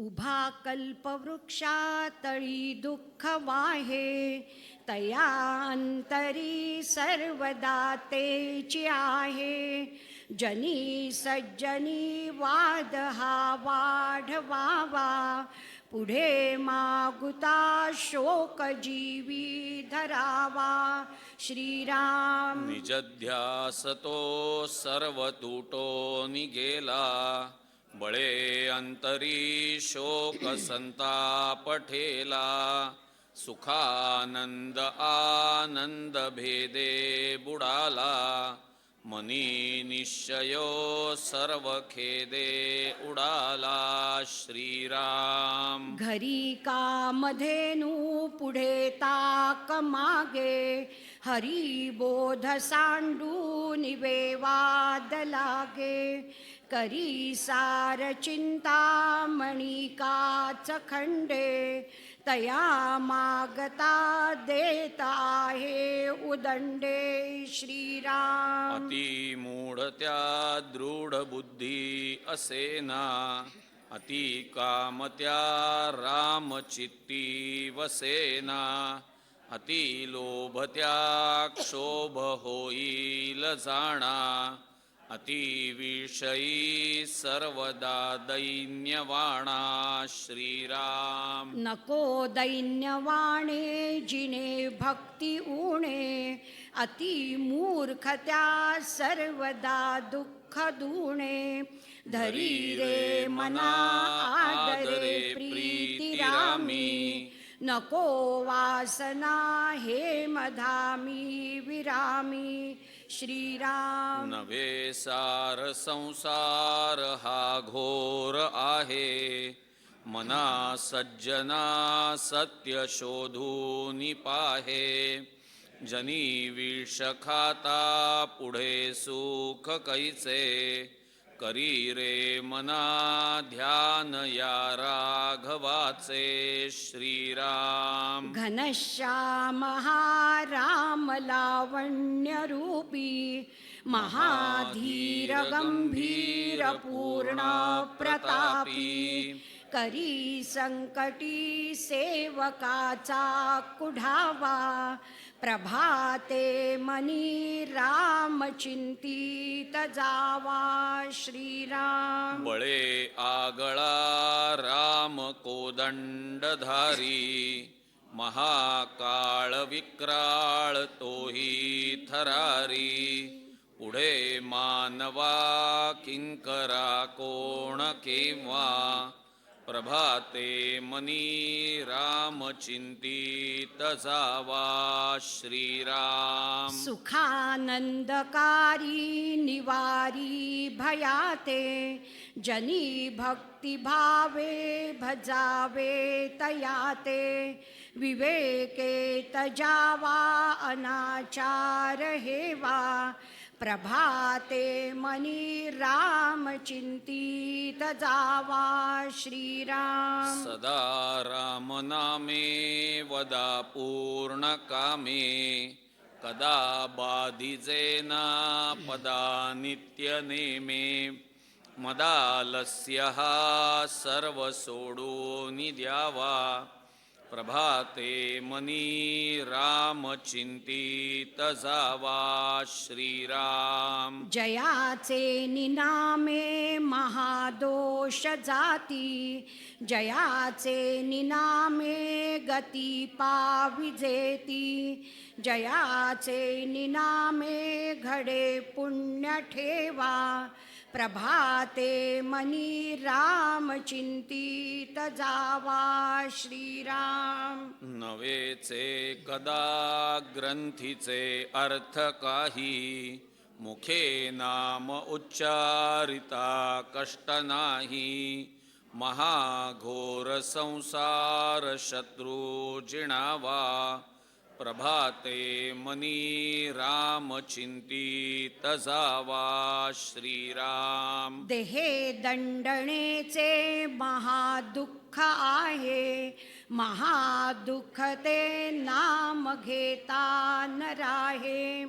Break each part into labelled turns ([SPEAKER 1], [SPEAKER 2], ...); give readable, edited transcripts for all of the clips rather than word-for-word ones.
[SPEAKER 1] उभा कल्पवृक्षातळी दुःख वाहे, तया अंतरी सर्वदा तेची आहे. जनी सज्जनी वाद हा वाढवावा, पुढे मागुता शोक जीवी धरावा. श्रीराम.
[SPEAKER 2] निजध्यासतो सर्व तुटो निगेला, बळे अंतरी शोक संताप ठेला. सुखानंद आनंद भेदे बुडाला, मनी निश्चयो सर्व खेदे उडाला. श्रीराम.
[SPEAKER 1] घरी कामधेनू पुढे ताक मागे, हरी बोध सांडून वेवाद लागे. करी सार चिंतामणी काच खंडे, तया मागता देत आहे उदंडे. श्रीराम.
[SPEAKER 2] अति मूढत्या दृढ बुद्धी असेना, अति कामत्या रामचित्ती वसेना. अति लोभत्या क्षोभ होईल जाणा, अति विषयी सर्वदा दैन्यवाणा. श्रीराम.
[SPEAKER 1] नको दैन्यवाणे जिने भक्ती उणे, अति मूर्खत्या सर्वदा दुःख दुणे. धरी रे मना आदरे प्रीतिरामी, नको वासना हे मधामी विरामी. श्रीराम.
[SPEAKER 2] नवे सार संसार हा घोर आहे, मना सज्जना सत्य शोधून पाहे. जनी विष खाता पुढे सुख कैचे, करी रे मना ध्यान या राघवाचे. श्रीराम.
[SPEAKER 1] घनश्याम हा राम लावण्य रूपी, महाधीर गंभीर पूर्ण प्रतापी. करी संकटी सेवकाचा कुढावा, प्रभाते मनी राम चिंतित जावा. श्रीराम.
[SPEAKER 2] बळे आगळा राम कोदंडधारी, महाकाळ विक्राळ तोही थरारी. पुढे मानवा किंकरा कोण केव्हा, प्रभाते मनी राम चिंतित जावा. श्रीराम.
[SPEAKER 1] सुखानंदकारी निवारी भयाते, जनी भक्ती भावे भजावे तयाते. विवेके तजावा अनाचार हेवा, प्रभाते मनी राम चिंतित जावा. श्रीराम.
[SPEAKER 2] सदा राम नामे वदा पूर्ण कामे, कदा बाधिजेना पदा नित्य नेमे. मदालस्य हा सर्व सोडून द्यावा, प्रभाते मनी राम चिंतित जावा. श्रीराम.
[SPEAKER 1] जयाचे निनामे महादोष जाती, जयाचे निनामे गती पाविजेती. जयाचे निनामे घडे पुण्य ठेवा, प्रभाते मनी राम चिंतित जावा. श्रीराम.
[SPEAKER 2] नवेचे कदा ग्रंथीचे अर्थ काही, मुखे नाम उच्चारिता कष्ट नाही. महाघोर संसार शत्रु जिणावा, प्रभाते मनी राम चिंतित जावा. श्रीराम.
[SPEAKER 1] देहे दंडणेचे महादुःख आहे, महादुःख ते नाम घेता न राहे.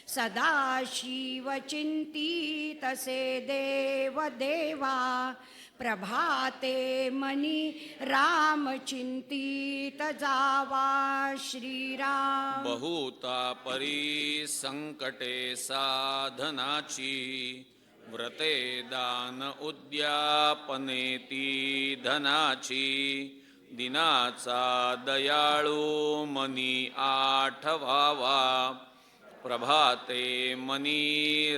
[SPEAKER 1] सदा शिव चिंतित से देव देवा, प्रभाते मनी राम चिंतित जावा श्रीराम.
[SPEAKER 2] बहुता परी संकटे साधनाची व्रते दान उद्यापनेती धनाची दिनाचा दयाळू मनी आठवावा प्रभाते मनी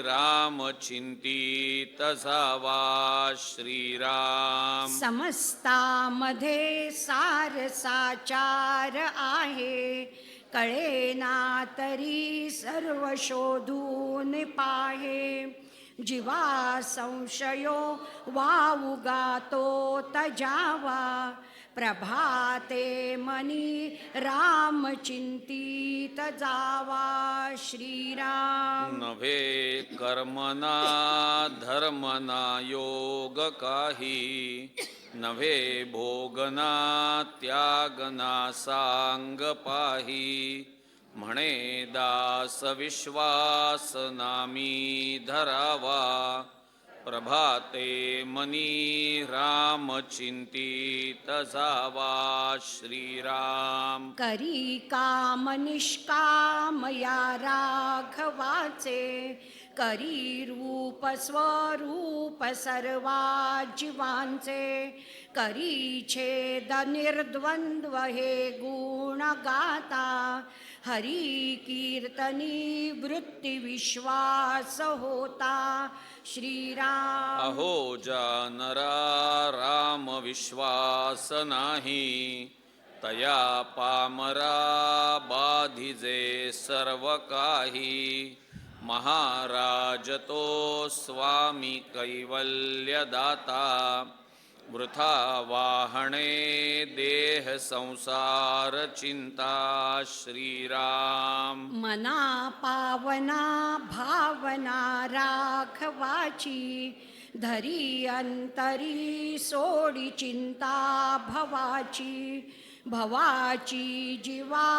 [SPEAKER 2] राम चिंतित जावा श्रीराम.
[SPEAKER 1] समस्तामध्ये सार साचार आहे कळेना तरी सर्व शोधून पाहे जीवा संशयो वावुगा तो तजावा प्रभाते मनी राम चिंतित जावा श्रीराम.
[SPEAKER 2] नव्हे कर्मना धर्मना योग काही नव्हे भोगना त्यागना सांग पाही म्हणे दास विश्वास नामी धरावा प्रभाते मनी राम चिंतित जावा श्रीराम.
[SPEAKER 1] करी काम निष्काम या राघवाचे करी रूप स्वरूप सर्वा जीवांचे करी छेद निर्द्वंद्व हे गुण गाता हरी कीर्तनी वृत्ती विश्वास होता श्रीराम.
[SPEAKER 2] अहो जानरा राम विश्वास नाही तया पामरा बाधिजे सर्व काही महाराज तो स्वामी कैवल्य दाता वृथा वाहणे देह संसार चिंता श्रीराम.
[SPEAKER 1] मना पावना भावना राघवाची धरी अंतरी सोडी चिंता भवाची भवाची जीवा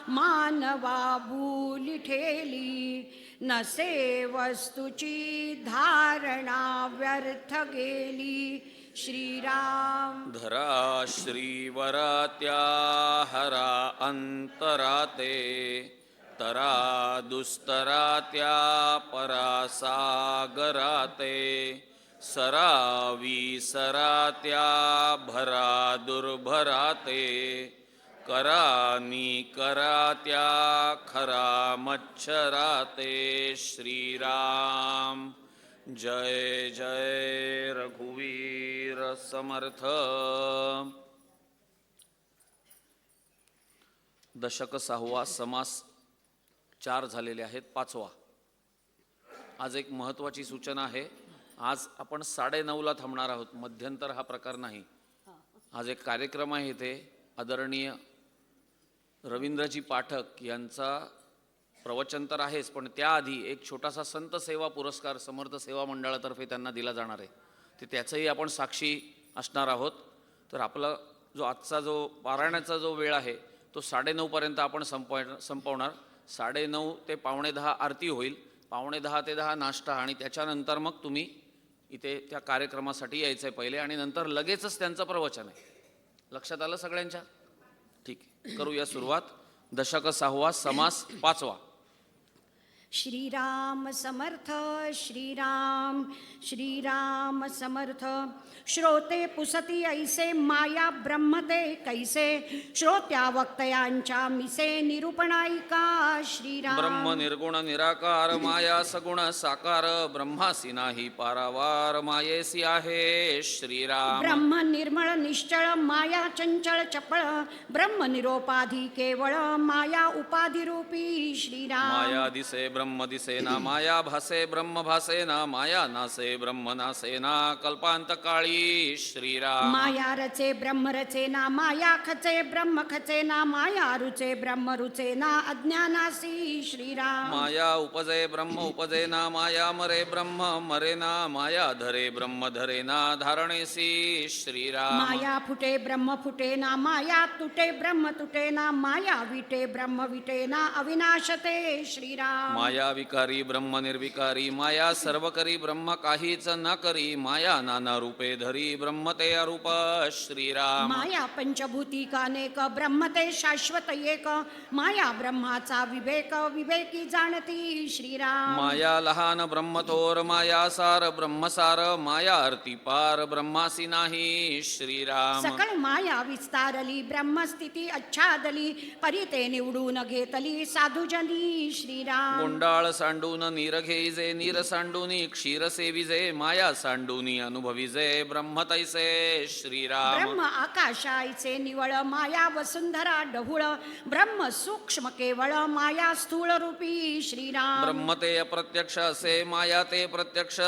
[SPEAKER 1] मानवा भूली ठेली नसे वस्तूची धारणा व्यर्थ गेली श्रीराम.
[SPEAKER 2] धरा श्रीवरा त्या हरा अंतराते तरा दुस्तरा त्या परा सागराते सरावी सरा त्या भरा दुर्भराते करानी करा त्या खरा मच्छराते श्रीराम. जय जय रघुवीर समर्थ. दशक 6वा समास 4 झालेले आहेत. 5वा आज एक महत्त्वाची सूचना आहे. आज आपण 9:30ला थांबणार आहोत. मध्यंतर हा प्रकार नाही. आज एक कार्यक्रम आहे इथे. आदरणीय रवींद्रजी पाठक यांचा प्रवचन तर आहेच, पण त्याआधी एक छोटासा संत सेवा पुरस्कार समर्थ सेवा मंडळातर्फे त्यांना दिला जाणार आहे. ते त्याचंही आपण साक्षी असणार आहोत. तर आपला आजचा जो पारायणाचा जो वेळ आहे तो 9:30 पर्यंत आपण संपवणार. 9:30 ते 9:45 आरती होईल. 9:45 ते 10 नाश्ता आणि त्याच्यानंतर मग तुम्ही इथे त्या कार्यक्रमासाठी यायचं आहे पहिले आणि नंतर लगेचच त्यांचं प्रवचन आहे. लक्षात आलं सगळ्यांच्या? ठीक आहे, करूया सुरुवात. दशक 6वा समास 5वा.
[SPEAKER 1] श्रीराम समर्थ श्रीराम श्रीराम समर्थ. श्रोते पुसती ऐसे माया ब्रह्मते कैसे श्रोत्या वक्तयांच्या मिसे निरूपणाईका श्रीराम.
[SPEAKER 2] ब्रह्म निर्गुण निराकार माया सगुण साकार ब्रह्मासी नाही पारावार मायेसी आहे श्रीराम.
[SPEAKER 1] ब्रह्म निर्मळ निश्चळ माया चंचळ चपळ ब्रह्म निरोपाधी केवळ माया उपाधी रूपी श्रीराम.
[SPEAKER 2] माया दिसे ब्रह्म दिसेना माया भासे ब्रह्म भासेना माया नासे ब्रह्म नासेना कल्पांत काळी श्रीराम.
[SPEAKER 1] माया रचे ब्रह्म रचेना माया खचे ब्रह्म खचेना माया रुचे ब्रह्म रुचेना अज्ञानासी श्रीराम.
[SPEAKER 2] माया उपजे ब्रह्म उपजेना माया मरे ब्रह्म मरेना माया धरे ब्रह्म धरेना धारणेसी श्रीराम.
[SPEAKER 1] माया फुटे ब्रह्म फुटेना माया तुटे ब्रह्म तुटेना माया विटे ब्रह्म विटेना अविनाशते श्रीराम.
[SPEAKER 2] माया माया विकारी ब्रह्म निर्विकारी, माया सर्व करी ब्रह्म काहीच न करी, माया नाना रूपे धरी ब्रह्म ते अरूप श्रीराम.
[SPEAKER 1] माया पंचभूती कानेक ब्रह्म ते शाश्वत एक, माया ब्रह्माचा विवेक विवेकी जाणती श्रीराम.
[SPEAKER 2] माया लहान ब्रह्मथोर, माया सार ब्रह्मसार, माया आरती पार ब्रह्मासी नाही श्रीराम.
[SPEAKER 1] सकळ माया विस्तारली ब्रह्मस्थिती अच्छादली, परिते निवडून घेतली साधुजनी श्रीराम.
[SPEAKER 2] गुंडाळ सांडून नीर घेईजे, नीर सांडूनी क्षीर सेविजे, माया सांडूनी अनुभविजे ब्रह्म तैसे श्रीराम.
[SPEAKER 1] ब्रह्म आकाशाईचे निवळ, माया वसुंधरा डहुळ, ब्रह्म सूक्ष्म केवळ, माया स्थूळ रूपी श्रीराम.
[SPEAKER 2] ब्रह्म ते अप्रत्यक्ष असे, माया ते प्रत्यक्ष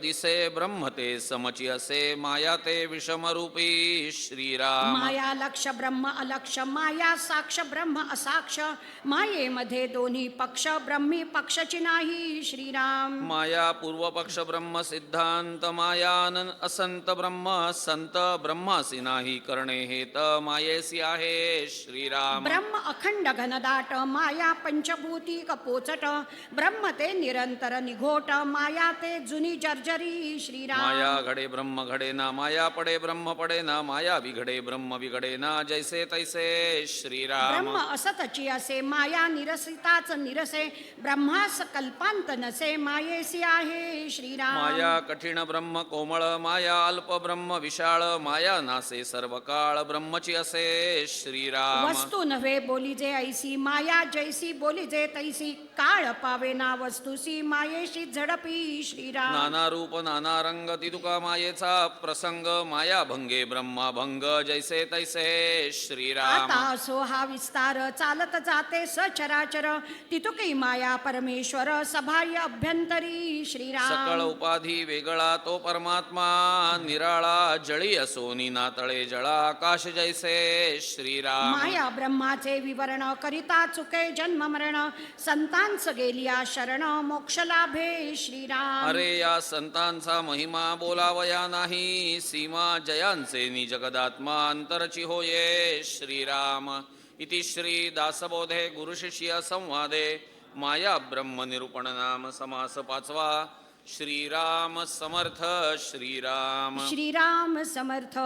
[SPEAKER 2] दिसे, ब्रह्म ते समची असे, माया ते विषमरूपी श्रीराम.
[SPEAKER 1] माया लक्ष ब्रह्म अलक्ष, माया साक्ष ब्रह्म असाक्ष, मायेमध्ये दोन्ही पक्ष, ब्रह्मी पक्षची नाही श्रीराम.
[SPEAKER 2] माया पूर्व पक्ष ब्रह्म सिद्धांत, मायान असंत ब्रह्म संत, ब्रह्मासी नाही करणे हेत, मायेसी आहे श्रीराम.
[SPEAKER 1] ब्रह्म अखंड घनदाट, माया पंचभूती कपोचट, ब्रह्म ते निरंतर निघोट, माया ते जुनी जर्जरी श्रीराम.
[SPEAKER 2] माया घडे ब्रह्म घडे ना, माया पडे ब्रह्म पडे ना, माया बिघडे ब्रह्म बिघडे ना, जैसे तैसे श्रीराम.
[SPEAKER 1] ब्रह्म असतची असे, माया निरसिताच निरसे, ब्रह्मास कल्पांत नसे, मायेसी आहे श्रीराम.
[SPEAKER 2] माया कठीण ब्रह्म कोमळ, माया अल्प ब्रह्म विशाळ, माया नासे सर्व काळ ब्रह्मची असे श्रीराम.
[SPEAKER 1] वस्तू नव्हे बोलीजे ऐसी, माया जैसी बोलीजे तैसी, काळ पावे ना वस्तुसी, मायेशी झडपी श्रीराम.
[SPEAKER 2] नाना रूप नाना रंग, ती तुका मायेचा प्रसंग, माया भंगे ब्रह्मा भंग, जैसे तैसे श्रीराम.
[SPEAKER 1] आता असो हा विस्तार, चालत जाते सचराचर, तितुकी माया परमेश्वर, सभाय अभ्यंतरी श्रीराम.
[SPEAKER 2] सकळ उपाधी वेगळा तो परमात्मा, निराळा जळी असो निना तळे जळा, आकाश जैसे श्रीराम.
[SPEAKER 1] माया ब्रह्माचे विवरण करिता चुके जन्म मरण, संतांच गेलिया शरण, मोक्ष लाभे श्रीराम.
[SPEAKER 2] अरे या संतांचा महिमा बोलावया नाही, सीमा जयांचे निजगदात्मा अंतरची होये श्रीराम. इति श्री दासबोधे गुरुशिष्य संवादे माया ब्रह्म निरूपण नाम समास पाचवा. श्रीराम समर्थ श्रीराम.
[SPEAKER 1] श्रीराम समर्थ.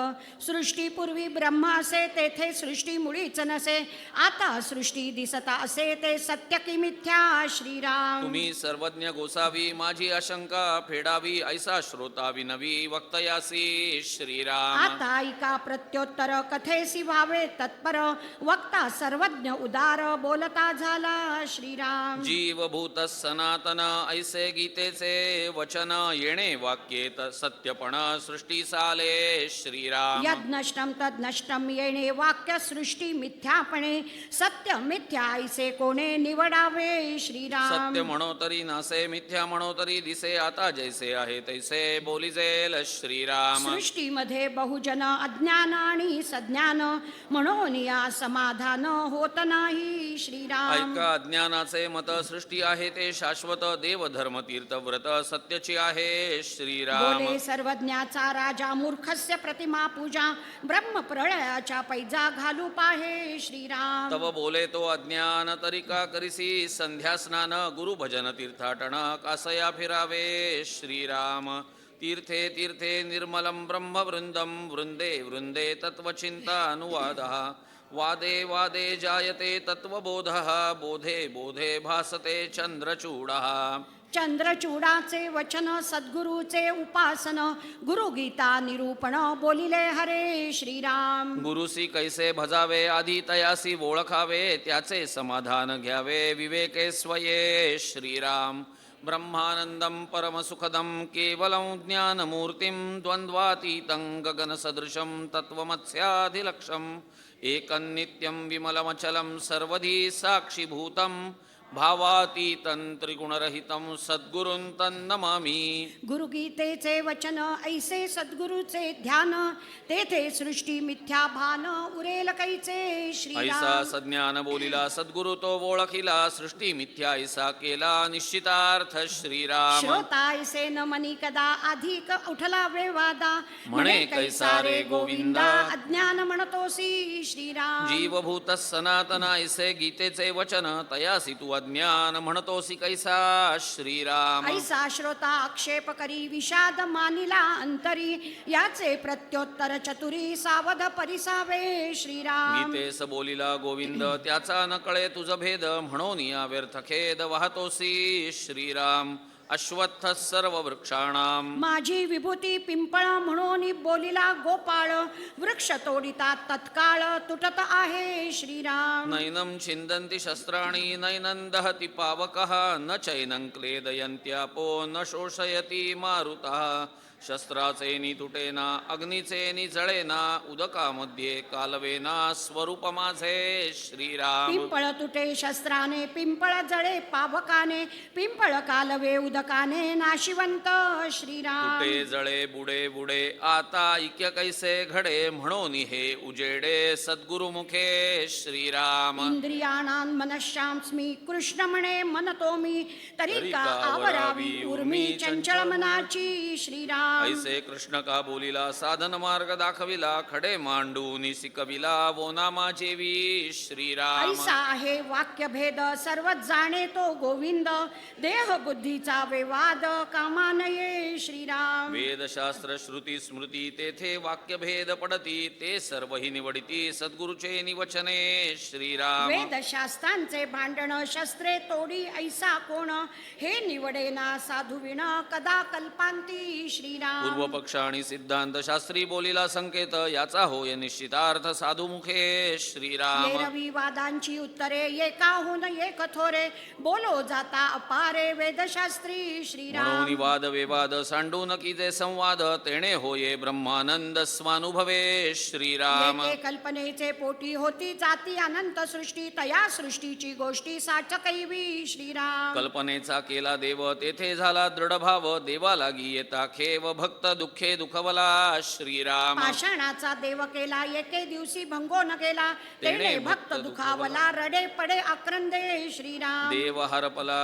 [SPEAKER 1] सृष्टीपूर्वी ब्रह्म असे, तेथे सृष्टी मुळीच नसे, आता सृष्टी दिसता असे, ते सत्य की मिथ्या श्रीराम.
[SPEAKER 2] तुम्ही सर्वज्ञ गोसावी, माझी आशंका फेडावी, ऐसा श्रोता विनवी वक्तयासी श्रीराम.
[SPEAKER 1] आता ऐका प्रत्योत्तर, कथेसी व्हावे तत्पर, वक्ता सर्वज्ञ उदार, बोलता झाला श्रीराम.
[SPEAKER 2] जीवभूत सनातन ऐसे गीतेचे वचन, येणे वाक्येत सत्यपण सृष्टी साले श्रीराम.
[SPEAKER 1] यज्ञष्टम तद्नष्टम, येणे वाक्य सृष्टी मिथ्यापणे, सत्य मिथ्या ऐसे कोणे निवडावे श्रीराम.
[SPEAKER 2] सत्य म्हणो तरी नासे, मिथ्या म्हणो तरी दिसे, आता जैसे आहे तैसे बोलिजेल श्रीराम.
[SPEAKER 1] सृष्टीमध्ये बहुजन अज्ञान आणि सज्ञान, म्हणून या समाधान होत नाही श्रीराम.
[SPEAKER 2] ऐका अज्ञानाचे मत, सृष्टी आहे ते शाश्वत, देव धर्म तीर्थ व्रत सत्यची आहे श्रीराम.
[SPEAKER 1] बोले सर्वज्ञाचा राजा, मूर्खस्य प्रतिमा पूजा, ब्रह्म प्रळयाच्या पैजा घालू पाहे श्रीराम.
[SPEAKER 2] तव बोले तो अज्ञान, तरी का करिसी संध्या स्नान, गुरु भजन तीर्थाटन कासया फिरावे श्रीराम. तीर्थे तीर्थे निर्मलम ब्रह्मवृंदम, वृंदे वृंदे तत्वचिंता अनुवादः, वादे वादे जायते तत्वबोधः, बोधे बोधे भासते चंद्रचूडः.
[SPEAKER 1] चंद्रचूडाचे वचन सद्गुरूचे उपासन, गुरुगीता निरूपण बोलिले हरे श्रीराम.
[SPEAKER 2] गुरुसी कैसे भजावे, आधी तयासी ओळखावे, त्याचे समाधान घ्यावे विवेके स्वये श्रीराम. ब्रह्मानंदं परमसुखदं केवलं ज्ञानमूर्तिं, द्वन्द्वातीतं गगनसदृशं तत्त्वमत्स्याधिलक्षम्, एकन्नित्यं विमलमचलं सर्वधी साक्षीभूतं, भावातीतं त्रिगुणरहितं सद्गुरुं तन्नमामि.
[SPEAKER 1] गुरुगीतेचे वचन ऐसे सद्गुरूचे ध्यान, तेथे सृष्टी मिथ्या भान, उरेल कैचे श्रीराम.
[SPEAKER 2] ऐसा सज्ञान बोलिला सद्गुरु तो ओळखिला, सृष्टी मिथ्या ऐसा केला निश्चितार्थ श्रीराम.
[SPEAKER 1] श्रोता ऐसे न मनी कदा, अधिक उठला वेवादा,
[SPEAKER 2] म्हणे कैसा रे गोविंदा,
[SPEAKER 1] अज्ञान म्हणतोसी श्रीराम.
[SPEAKER 2] जीवभूत सनातन ऐसे गीतेचे वचन, तयासी तू तत्वज्ञान म्हणतोसी कैसा श्रीराम.
[SPEAKER 1] ऐसा श्रोता आक्षेप करी विषाद मानिला अंतरी याचे प्रत्योत्तर चतुरी सावध परिसावे श्रीराम.
[SPEAKER 2] गीतेस बोलिला गोविंद त्याचा न कळे तुझ भेद म्हणून या व्यर्थ खेद वाहतोसी श्रीराम. अश्वत्थ सर्व वृक्षाणाम
[SPEAKER 1] माझी विभूती पिंपळ म्हणून बोलिला गोपाळ वृक्ष तोडिता तत्काळ तुटत आहे श्रीराम.
[SPEAKER 2] नैनं छिन्दन्ति शस्त्राणि नैनं दहति पावकः न चैनं क्लेदयन्त्यापो न शोषयति मारुतः. शस्त्राचेनी तुटेना अग्नीचेनी जळेना उदकामध्ये कालवेना स्वरूप माझे श्रीराम.
[SPEAKER 1] पिंपळ तुटे शस्त्राने पिंपळ जळे पावकाने पिंपळ कालवे उदकाने नाशिवंत श्रीराम.
[SPEAKER 2] तुटे जळे बुडे बुडे आता ऐक्य कैसे घडे म्हणून हे उजेडे सद्गुरुमुखे श्रीराम.
[SPEAKER 1] इंद्रियाणां मनश्शांस्मी कृष्ण म्हणे म्हणतो मी तरी का आवरावी उर्मी चंचल मनाची श्रीराम.
[SPEAKER 2] ऐसे कृष्ण का बोलिला साधन मार्ग दाखविला खडे मांडून शिकविला वो नामाचेवी श्रीराम.
[SPEAKER 1] ऐसा आहे वाक्य भेद सर्व जाणे तो गोविंद देह बुद्धीचा विवाद कामानये श्रीराम.
[SPEAKER 2] वेदशास्त्र श्रुती स्मृती तेथे वाक्य भेद पडती ते सर्व ही निवडिती सद्गुरुचे निवचने श्रीराम.
[SPEAKER 1] वेदशास्त्रांचे भांडण शस्त्रे तोडी ऐसा कोण हे निवडेना साधुविण कदा कल्पांती श्रीराम.
[SPEAKER 2] पूर्व पक्ष आणि सिद्धांत शास्त्री बोलिला संकेत याचा होय निश्चितार्थ साधुमुखे श्रीराम.
[SPEAKER 1] रवी वादांची उत्तरे एकाहून एक थोरे बोलो जाता अपारे वेदशास्त्री श्रीराम.
[SPEAKER 2] म्हणून वाद विवाद सांडून की जे संवाद तेणे होये ब्रह्मानंद स्वानुभवे श्रीराम.
[SPEAKER 1] एके कल्पनेचे पोटी होती जाती अनंत सृष्टी तया सृष्टीची गोष्टी साचकैवी श्रीराम.
[SPEAKER 2] कल्पनेचा केला देव तेथे झाला दृढ भाव देवा लागी येता खेव भक्त दुःखे दुखवला श्रीराम.
[SPEAKER 1] पाषाणाचा देव केला एके दिवशी भंगोन गेला तेणे भक्त दुखावला रडे पडे आक्रंदे श्रीराम.
[SPEAKER 2] देव हरपला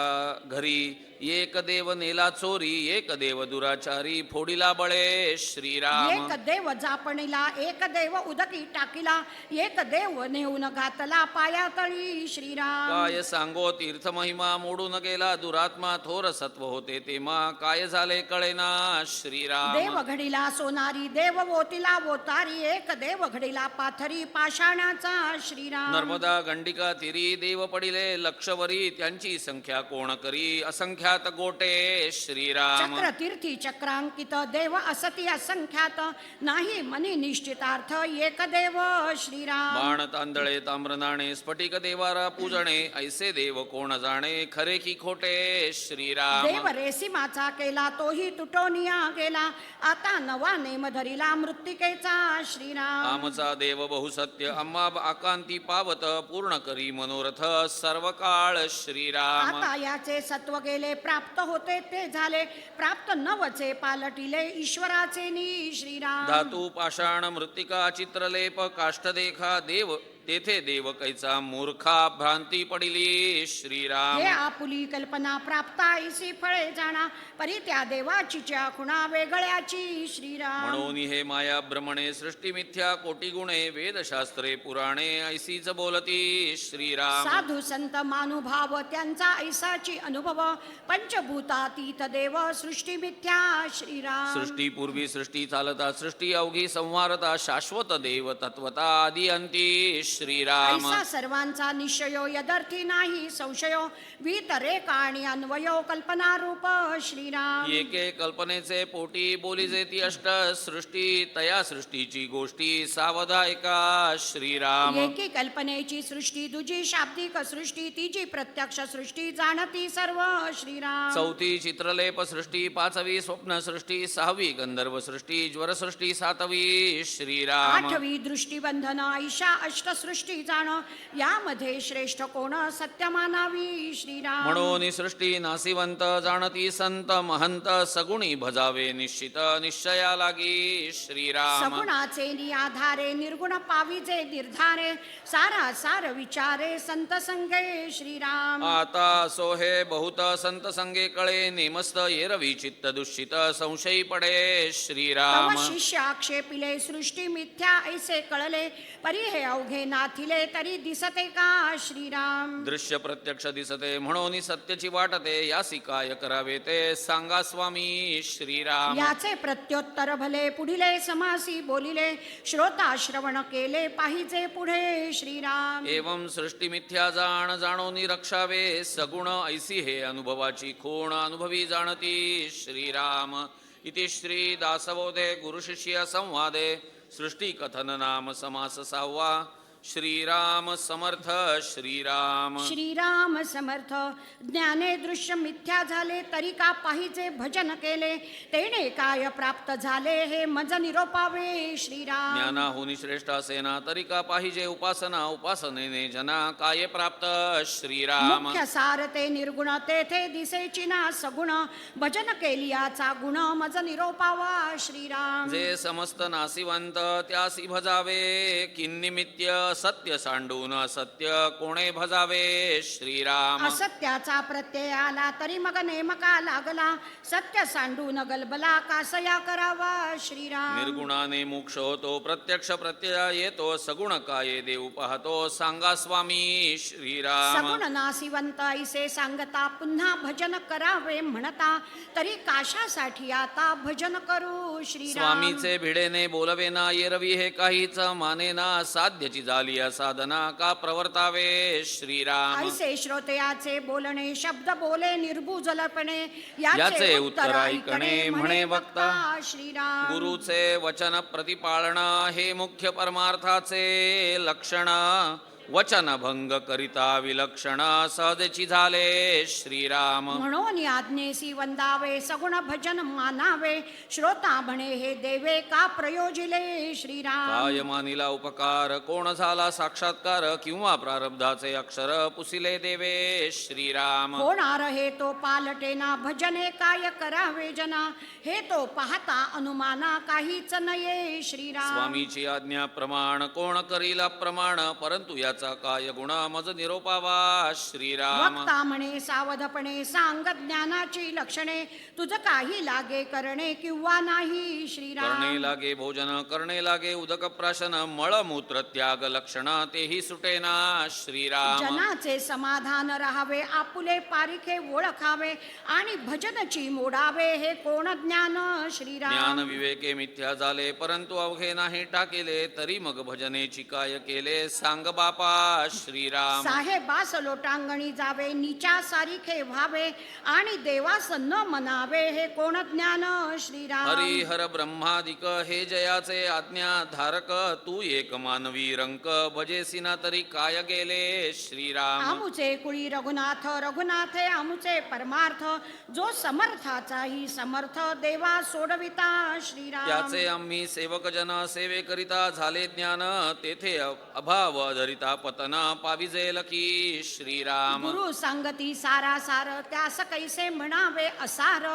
[SPEAKER 2] घरी एक देव नेला चोरी एक देव दुराचारी फोडिला बळे श्रीराम.
[SPEAKER 1] एक देव जापणीला एक देव उदकी टाकीला एक देव नेऊन घातला पायातळी श्रीराम.
[SPEAKER 2] काय सांगो तीर्थ महिमा मोडून गेला दुरात्मा थोर सत्व होते तेमा काय झाले कळेना श्रीराम.
[SPEAKER 1] देव घडीला सोनारी देव वोतीला वोतारी एक देव घडीला पाथरी पाषाणाचा श्रीराम.
[SPEAKER 2] नर्मदा गंडिका तिरी देव पडिले लक्षवरी त्यांची संख्या कोण करी असंख्यात गोटे श्रीराम.
[SPEAKER 1] चक्र तीर्थी चक्रांकित देव असती असंख्यात नाही मनी निश्चितार्थ एक देव श्रीराम.
[SPEAKER 2] बाण तांदळे ताम्रनाणे स्फटिक देवारा पूजणे ऐसे देव कोण जाणे खरे की खोटे श्रीराम.
[SPEAKER 1] देव रेसिमाचा केला तोही तुटोनिया गेला आता नवा नेम धरिला मृत्तिकेचा श्रीराम.
[SPEAKER 2] आमचा देव बहुसत्य आम्हा आकांती पावत पूर्ण करी मनोरथ सर्व काळ श्रीराम.
[SPEAKER 1] आता याचे सत्व गेले प्राप्त होते ते झाले प्राप्त नवचे पालटिले ईश्वराचे नी श्रीराम.
[SPEAKER 2] धातू पाषाण मृत्तिका चित्रलेप काष्ठ देखा देव तेथे देव कैचा मूर्खा भ्रांती पडिली श्रीराम.
[SPEAKER 1] हे आपुली कल्पना प्राप्त ऐसी फळे जाणा परी त्या देवाची च्या खुणा वेगळ्याची श्रीराम.
[SPEAKER 2] म्हणून हे माया भ्रमणे सृष्टी मिथ्या कोटी गुणे वेदशास्त्रे पुराणे ऐसीच बोलती श्रीराम.
[SPEAKER 1] साधू संत मानुभाव त्यांचा ऐसाची अनुभव पंचभूतातीत देव सृष्टी मिथ्या श्रीराम.
[SPEAKER 2] सृष्टी पूर्वी सृष्टी चालता सृष्टी अवघी संवारता शाश्वत देव तत्वता आदी अंती श्रीराम.
[SPEAKER 1] ऐसा सर्वांचा निश्चयो यदर्थी नाही संशयो वितरेक आणि अन्वयो कल्पना रूप श्रीराम.
[SPEAKER 2] एके कल्पनेचे पोटी बोलिजे ती अष्ट सृष्टी तया सृष्टीची गोष्टी सावधायका श्रीराम.
[SPEAKER 1] एकी कल्पनेची सृष्टी दुजी शाब्दिक सृष्टी तिची प्रत्यक्ष सृष्टी जाणती सर्व श्रीराम.
[SPEAKER 2] चौथी चित्रलेप सृष्टी पाचवी स्वप्न सृष्टी सहावी गंधर्व सृष्टी ज्वर सृष्टी सातवी श्रीराम.
[SPEAKER 1] आठवी दृष्टीबंधन ऐशा अष्ट सृष्टी जाण यामध्ये श्रेष्ठ कोण सत्य मानावी श्रीराम.
[SPEAKER 2] म्हणून सृष्टी नासिवंत जाणती संत महंत सगुणी भजावे निश्चित निश्चया लागी श्रीराम.
[SPEAKER 1] सगुणाचे आधारे निर्गुण पाविजे निर्धारे सारा सार विचारे संत संगे श्रीराम.
[SPEAKER 2] आता सोहे बहुत संत संगे कळे नेमस्त एरवी चित्त दुष्चित संशयी पडे श्रीराम.
[SPEAKER 1] तव शिष्य आक्षेपिले सृष्टी मिथ्या ऐसे कळले परी हे अवघे नाथिले तरी दिसते का श्रीराम.
[SPEAKER 2] दृश्य प्रत्यक्ष दिसते म्हणून सत्याची वाटते, यासी काय करावे ते सांगा स्वामी श्रीराम.
[SPEAKER 1] याचे प्रत्युत्तर भले पुढिले समासी बोलिले, श्रोता श्रवण केले पाहिजे पुढे श्रीराम.
[SPEAKER 2] एवं सृष्टी मिथ्या जाणून रक्षावे, सगुण ऐसी हे अनुभवाची खूण अनुभवी जाणती श्रीराम. इति श्री दासबोधे गुरुशिष्य संवादे सृष्टी कथन नाम समास 6वा. श्रीराम समर्थ. श्रीराम
[SPEAKER 1] श्रीराम समर्थ. ज्ञाने दृश्य मिथ्या झाले तरी का पाहिजे भजन केले, तेने काय प्राप्त झाले हे मज निरोपावे श्रीराम.
[SPEAKER 2] ज्ञानाहुनी श्रेष्ठ असेना तरी का पाहिजे उपासना, उपासनेने जना काय प्राप्त श्रीराम.
[SPEAKER 1] मुख्य सार ते निर्गुण तेथे दिसेची ना सगुण, भजन केलियाचा गुण मज निरोपावा श्रीराम.
[SPEAKER 2] जे समस्त नासिवंत त्यासी भजावे, किन्निमित्य सत्य सांडून असत्य कोणे भजावे श्रीराम.
[SPEAKER 1] असत्याचा प्रत्यय आला तरी मग नेमका लागला, सत्य सांडून गलबला कासया करावा श्रीराम.
[SPEAKER 2] निर्गुणाने मोक्ष होतो प्रत्यक्ष प्रत्यय येतो, सगुण काय देव पाहतो सांगा स्वामी श्रीराम.
[SPEAKER 1] सगुण नासिवंत ऐसे सांगता पुन्हा भजन करावे म्हणता, तरी काशासाठी आता भजन करू श्रीराम.
[SPEAKER 2] स्वामीचे भिडेने बोलवेना एरवी हे काहीच मानेना, साध्यची झाली साधना का प्रवर्तावे श्रीराम.
[SPEAKER 1] ऐसे श्रोतयाचे बोलणे शब्द बोले निर्भुजलपणे,
[SPEAKER 2] याचे उत्तर ऐकणे म्हणे वक्ता
[SPEAKER 1] श्रीराम.
[SPEAKER 2] गुरुचे वचन प्रतिपाळन हे मुख्य परमार्थाचे लक्षण, वचन भंग करिता विलक्षण सहजची झाले श्रीराम.
[SPEAKER 1] म्हणून आज्ञेसी वंदावे सगुण भजन मानावे, श्रोता म्हणे हे देवे का प्रयोजिले श्रीराम.
[SPEAKER 2] काय मानिला उपकार कोण झाला साक्षात्कार, किंवा प्रारब्धाचे अक्षर पुसिले देवे श्रीराम.
[SPEAKER 1] होणार हे तो पालटेना, भजने काय करावे जना, हे तो पाहता अनुमाना काहीच नये श्रीराम.
[SPEAKER 2] स्वामीची आज्ञा प्रमाण कोण करील प्रमाण, परंतु याचा काय गुण मज निरोपावा श्रीराम.
[SPEAKER 1] वक्ता म्हणे सावधपणे सांग ज्ञानाची लक्षणे, तुझ काही लागे करणे किंवा नाही श्रीराम.
[SPEAKER 2] करणे लागे भोजन करणे लागे उदक प्राशन, मळमूत्र त्याग लक्षण तेही सुटेना श्रीराम.
[SPEAKER 1] जनाचे समाधान राहावे आपुले पारिखे ओळखावे, आणि भजनची मोडावे हे कोण ज्ञान श्रीराम.
[SPEAKER 2] ज्ञान विवेके मिथ्या झाले परंतु अवघे नाही टाकेले, तरी मग भजनेची काय केले सांग बापा श्रीराम.
[SPEAKER 1] साहेबास लोटांगणी जावे नीचा सारिखे व्हावे, आणि देवास न मनावे हे कोण ज्ञान श्रीराम.
[SPEAKER 2] हरिहर ब्रह्मादिक हे जयाचे आज्ञा धारक, तू एक मानवी रंक भजेसी ना तरी काय गेले श्रीराम.
[SPEAKER 1] आमुचे कुळी रघुनाथ रघुनाथे आमुचे परमार्थ, जो समर्थाचाही समर्थ देवा सोडविता श्रीराम.
[SPEAKER 2] त्याचे आम्ही सेवक जन सेवे करिता झाले ज्ञान, तेथे अभाव धरिता पतन पाविजेल की श्रीराम.
[SPEAKER 1] गुरु सांगती सारा सार त्यास कैसे म्हणावे असार,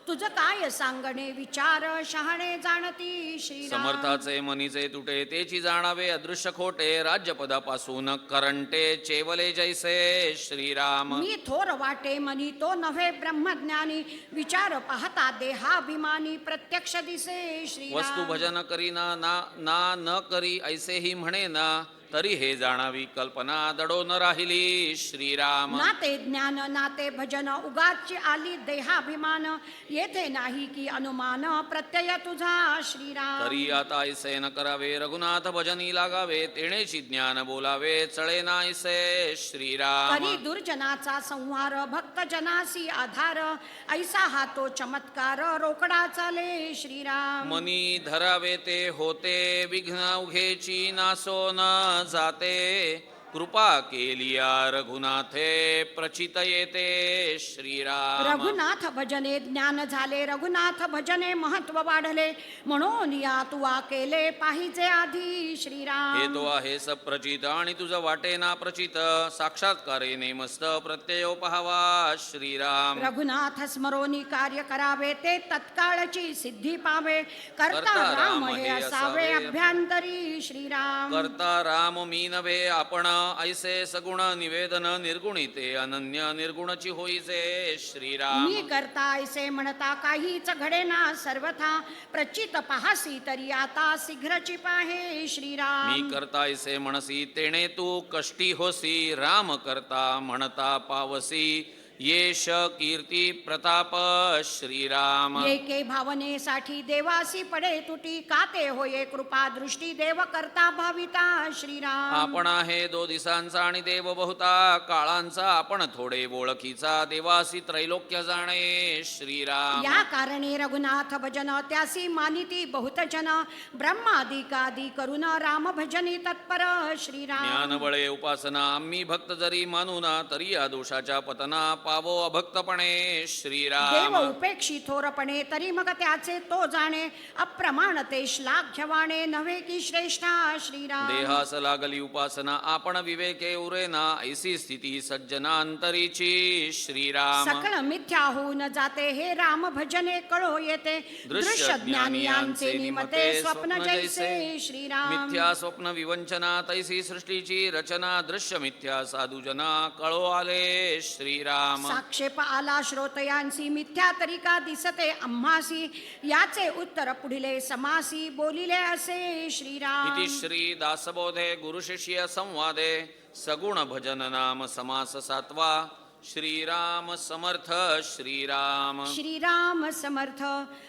[SPEAKER 1] तुझ काय सांगणे विचार शहाणे जाणती श्रीराम.
[SPEAKER 2] समर्थाचे मनीचे तुटे तेची जाणावे, अदृश्य खोटे राज्यपदापासून करंटे चेवले जैसे श्रीराम.
[SPEAKER 1] मी थोर वाटे मनी तो नव्हे ब्रह्मज्ञानी, विचार पाहता देहाभिमानी प्रत्यक्ष दिसे श्रीराम.
[SPEAKER 2] वस्तू भजन करीना ना न करी ऐसेही म्हणे ना, तरी हे जाणावी कल्पना दडो न राहिली श्रीराम.
[SPEAKER 1] नाते ज्ञान नाते भजन उगाची आली देहाभिमान, येथे नाही की अनुमान प्रत्यय तुझा श्रीराम.
[SPEAKER 2] तरी आता ऐसे न करावे रघुनाथ भजनी लागावे, तेणेची ज्ञान बोलावे चळे नाहीसे श्रीराम.
[SPEAKER 1] तरी दुर्जनाचा संहार भक्त जनासी आधार, ऐसा हा तो चमत्कार रोकडा चाले श्रीराम.
[SPEAKER 2] मनी धरावे ते होते विघ्न उघेची नासो न जाते, कृपा केलिया रघुनाथे प्रचित येते श्रीराम.
[SPEAKER 1] रघुनाथ भजने ज्ञान झाले रघुनाथ भजने महत्व वाढले, म्हणून या तुवा केले पाहिजे आधी श्रीराम.
[SPEAKER 2] हे तो आहे सप्रचित आणि तुझं वाटे ना प्रचित, साक्षात्कारेने मस्त प्रत्यय पहावा श्रीराम.
[SPEAKER 1] रघुनाथ स्मरोनी कार्य करावे ते तत्काळची सिद्धी पावे, करता राम हे असावे अभ्यंतरी श्रीराम.
[SPEAKER 2] करता राम मी नव्हे आपण ऐसे सगुण निवेदन निर्गुणिते अनन्य निर्गुणची होईचे श्रीराम.
[SPEAKER 1] मी करता ऐसे म्हणता काहीच घडेना सर्वथा प्रचित पाहासी तरी आता शीघ्रची पाहे श्रीराम.
[SPEAKER 2] मी करता ऐसे म्हणसी तेणे तू कष्टी होसी राम करता म्हणता पावसी येश कीर्ती प्रताप श्रीराम.
[SPEAKER 1] एके भावनेसाठी देवासी पडे तुटी काते होये कृपा दृष्टी देव करता भाविता श्रीराम.
[SPEAKER 2] आपण आहे 2 दिवसांचा आणि देव बहुता काळांचा आपण थोडे ओळखीचा देवासी त्रैलोक्य जाणे श्रीराम.
[SPEAKER 1] या कारणे रघुनाथ भजन त्यासी मानिती बहुत जन ब्रह्मादिकादी करून राम भजनी तत्पर श्रीराम.
[SPEAKER 2] ज्ञानबळे उपासना आम्ही भक्त जरी मानू ना तरी या दोषाच्या पतना पावो अभक्तपणे श्रीराम.
[SPEAKER 1] देव उपेक्षी थोरपणे तरी मग त्याचे तो जाणे अप्रमाण ते श्लाघ्यवाणे नव्हे की श्रेष्ठा श्रीराम.
[SPEAKER 2] देहास लागली उपासना आपण विवेके उरेना ऐसी स्थिती सज्जना अंतरीची श्रीराम.
[SPEAKER 1] सकळ मिथ्या होऊन जाते हे राम भजने कळो येते दृश्य ज्ञानियांचे निमते स्वप्न जैसे श्रीराम.
[SPEAKER 2] मिथ्या स्वप्न विवंचना तैसी सृष्टीची रचना दृश्य मिथ्या साधुजना कळो आले श्रीराम.
[SPEAKER 1] साक्षेप आला श्रोतयांसी मिथ्या तरिका दिसते आम्हासी याचे उत्तर पुढिले समासी बोलिले असे श्रीराम.
[SPEAKER 2] इति श्री दासबोधे गुरु शिष्य संवादे सगुण भजन नाम समास 7वा. श्रीराम समर्थ श्रीराम.
[SPEAKER 1] श्रीराम समर्थ.